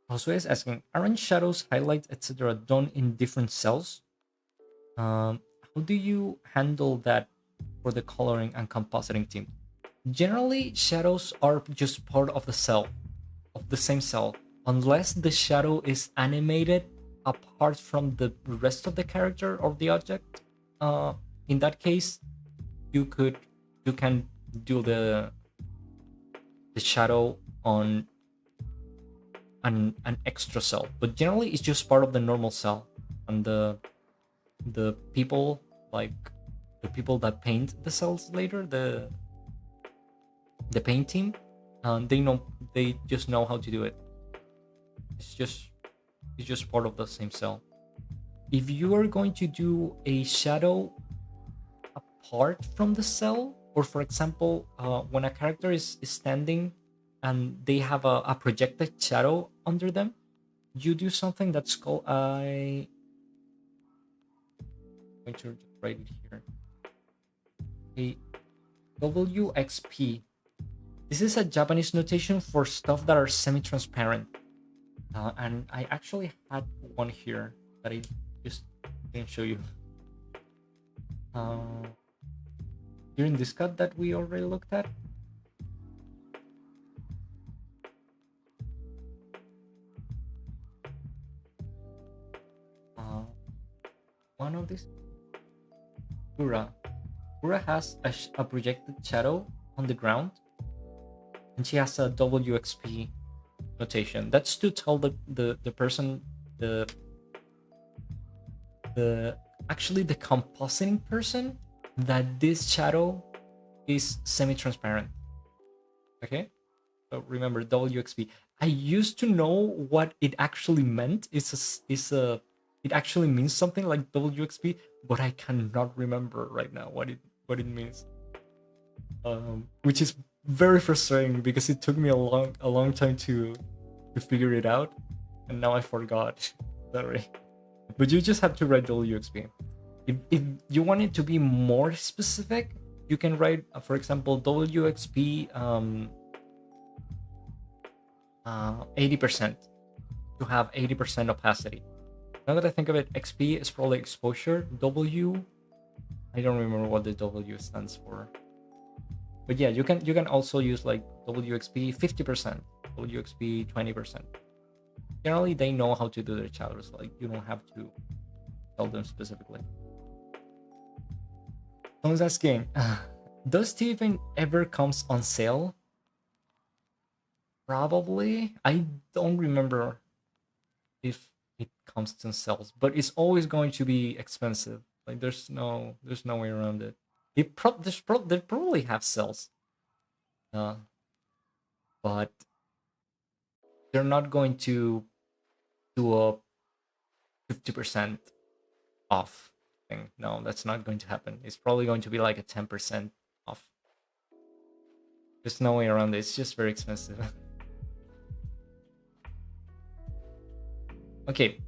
Also is asking, aren't shadows, highlights, etc. done in different cells? How do you handle that for the coloring and compositing team? Generally, shadows are just part of the cell, of the same cell, unless the shadow is animated apart from the rest of the character or the object. In that case, you can do the shadow on an extra cell, but generally it's just part of the normal cell. And the people, like the people that paint the cells later, the paint team, they just know how to do it. It's just part of the same cell. If you are going to do a shadow apart from the cell, or for example, when a character is standing and they have a projected shadow under them, you do something that's called I'm going to write it here, a WXP. This is a Japanese notation for stuff that are semi-transparent, and I actually had one here that I just didn't show you. Here in this cut that we already looked at. One of these, Kura has a projected shadow on the ground, and she has a WXP notation. That's to tell the person, the actually the compositing person, that this shadow is semi-transparent. Okay, so remember WXP. I used to know what it actually meant. It actually means something like WXP, but I cannot remember right now what it means. Which is very frustrating because it took me a long time to figure it out, and now I forgot. Sorry, but you just have to write WXP. If you want it to be more specific, you can write, for example, WXP 80% to have 80% opacity. Now that I think of it, XP is probably exposure. W, I don't remember what the W stands for. But yeah, you can also use like WXP 50%, WXP 20%. Generally, they know how to do their shadows. Like, you don't have to tell them specifically. Someone's asking, does Steven ever comes on sale? Probably. I don't remember if it comes to sales, but it's always going to be expensive. Like, there's no way around it. They probably have sales, but they're not going to do a 50% off thing. No, that's not going to happen. It's probably going to be like a 10% off. There's no way around it. It's just very expensive. Okay,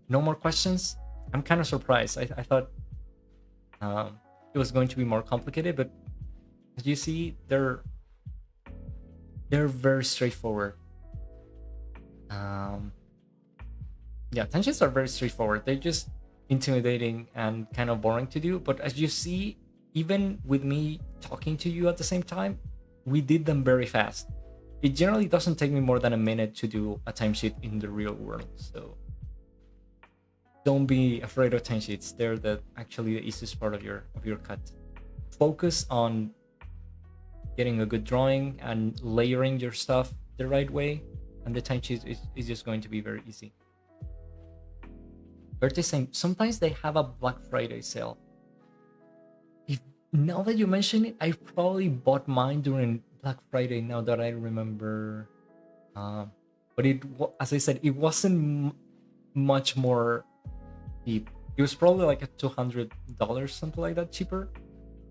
no more questions. I'm kind of surprised. I thought it was going to be more complicated, but as you see, they're very straightforward. Yeah, tensions are very straightforward. They're just intimidating and kind of boring to do, but as you see, even with me talking to you at the same time, we did them very fast. It generally doesn't take me more than a minute to do a timesheet in the real world, so don't be afraid of timesheets. They're actually the easiest part of your cut. Focus on getting a good drawing and layering your stuff the right way, and the timesheet is just going to be very easy. Birthday saying, sometimes they have a Black Friday sale. Now that you mention it, I probably bought mine during Black Friday, now that I remember. But as I said, it wasn't much more cheap. It was probably like a $200, something like that, cheaper.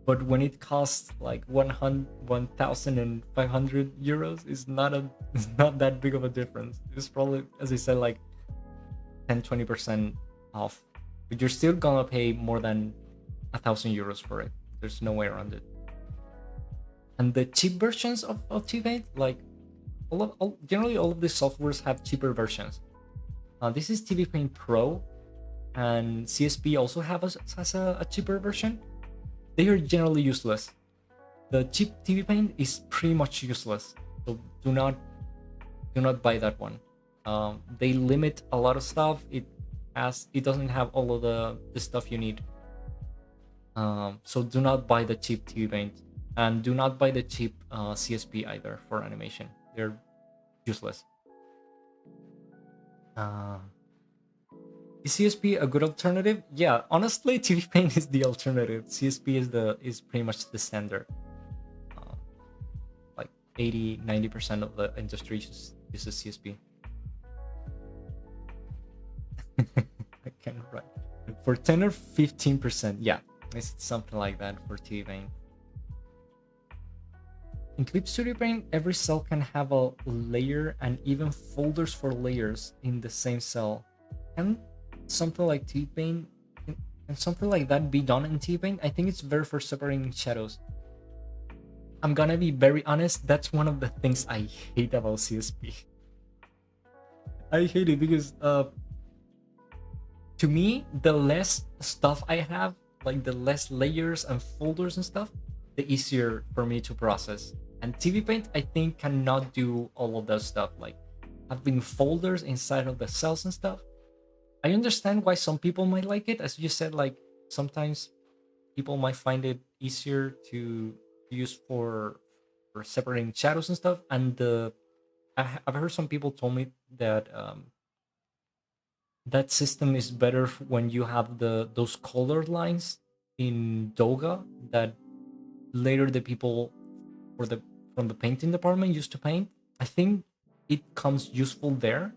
But when it costs like 1,500 euros, it's not that big of a difference. It's probably, as I said, like 10-20% off. But you're still gonna pay more than 1,000 euros for it. There's no way around it. And the cheap versions of TVPaint, like generally all of these softwares have cheaper versions. This is TVPaint Pro, and CSP also has a cheaper version. They are generally useless. The cheap TVPaint is pretty much useless, so do not buy that one. They limit a lot of stuff. It doesn't have all of the stuff you need. So do not buy the cheap TVPaint, and do not buy the cheap CSP either for animation. They're useless. Is CSP a good alternative? Yeah, honestly, TVPaint is the alternative. CSP is pretty much the standard. Like 80-90% of the industry uses CSP. I can write for 10 or 15%. Yeah, it's something like that for TVPaint. In Clip Studio Paint, every cell can have a layer and even folders for layers in the same cell. Can something like TVPaint, can something like that be done in TVPaint? I think it's better for separating shadows. I'm gonna be very honest, that's one of the things I hate about CSP. I hate it because to me, the less stuff I have, like the less layers and folders and stuff, the easier for me to process. And TVPaint, I think, cannot do all of that stuff, like having folders inside of the cells and stuff. I understand why some people might like it. As you said, like sometimes people might find it easier to use for separating shadows and stuff. And I've heard some people told me that that system is better when you have those colored lines in Doga that later the people from the painting department used to paint. I think it comes useful there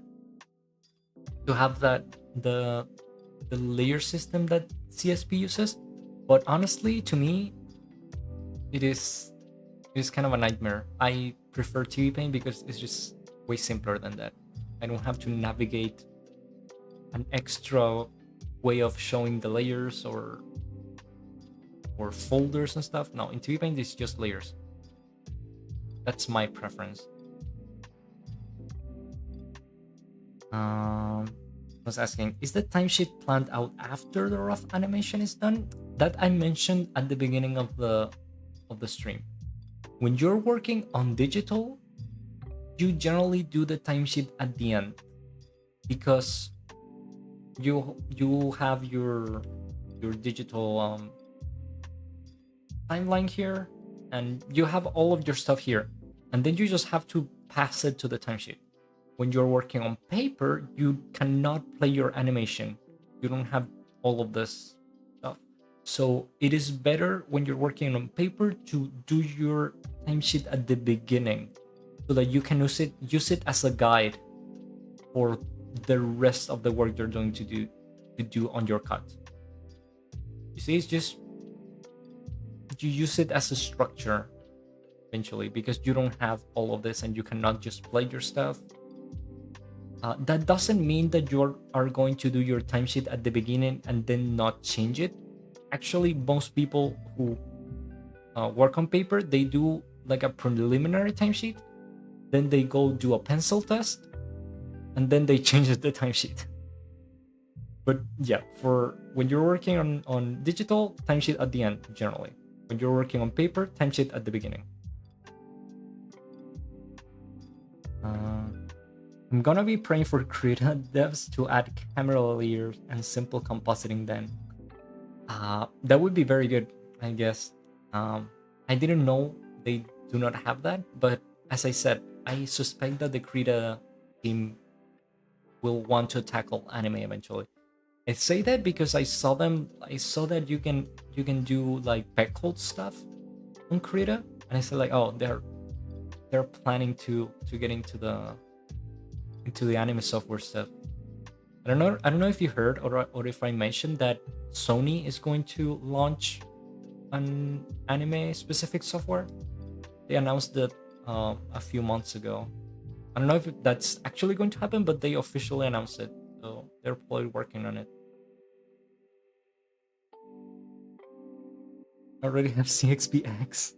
to have that the layer system that CSP uses. But honestly, to me, it is kind of a nightmare. I prefer TVPaint because it's just way simpler than that. I don't have to navigate an extra way of showing the layers or folders and stuff. No, in TVPaint it's just layers. That's my preference. I was asking, is the timesheet planned out after the rough animation is done? That I mentioned at the beginning of the stream. When you're working on digital, you generally do the timesheet at the end because you have your digital timeline here, and you have all of your stuff here, and then you just have to pass it to the timesheet. When you're working on paper, you cannot play your animation. You don't have all of this stuff. So it is better when you're working on paper to do your timesheet at the beginning so that you can use it as a guide for the rest of the work you're going to do on your cut. You see, it's just you use it as a structure eventually because you don't have all of this and you cannot just play your stuff. That doesn't mean that you are going to do your timesheet at the beginning and then not change it. Actually, most people who work on paper, they do like a preliminary timesheet, then they go do a pencil test, and then they change the timesheet. But yeah, for when you're working on digital, timesheet at the end generally. When you're working on paper, timesheet at the beginning. I'm gonna be praying for Krita devs to add camera layers and simple compositing then. That would be very good, I guess. I didn't know they do not have that, but as I said, I suspect that the Krita team will want to tackle anime eventually. I say that because I saw that you can do like backhold stuff on Krita, and I said like, oh, they're planning to get into the anime software stuff. And I don't know if you heard or if I mentioned that Sony is going to launch an anime specific software. They announced it a few months ago. I don't know if that's actually going to happen, but they officially announced it, so they're probably working on it. I already have CXPX.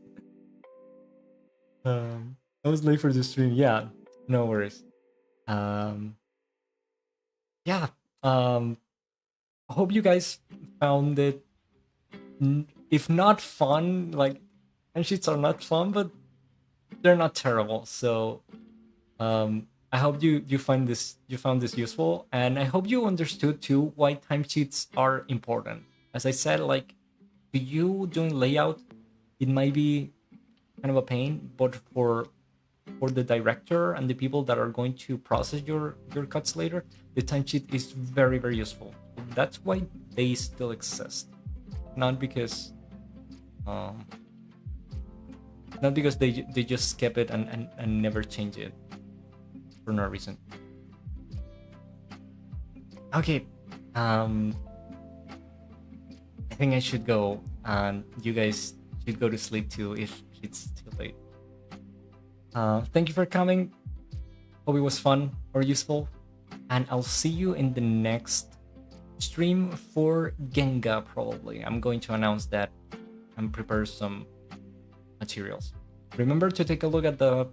I was late for the stream. Yeah, no worries. Um, yeah. I hope you guys found it, if not fun, like sheets are not fun, but they're not terrible. So I hope you found this useful, and I hope you understood too why timesheets are important. As I said, like to you doing layout, it might be kind of a pain, but for the director and the people that are going to process your cuts later, the timesheet is very very useful. That's why they still exist, not because um not because they just skip it and never change it for no reason. Okay, um I think I should go, and you guys should go to sleep too if it's too late. Thank you for coming. Hope it was fun or useful, and I'll see you in the next stream for Genga. Probably I'm going to announce that and prepare some materials. Remember to take a look at the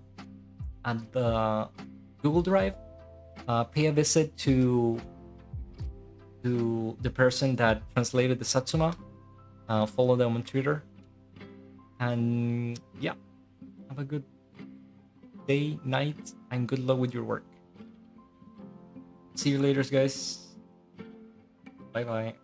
Google Drive. Pay a visit to the person that translated the Satsuma. Follow them on Twitter, and yeah, have a good day, night, and good luck with your work. See you later, guys. Bye bye.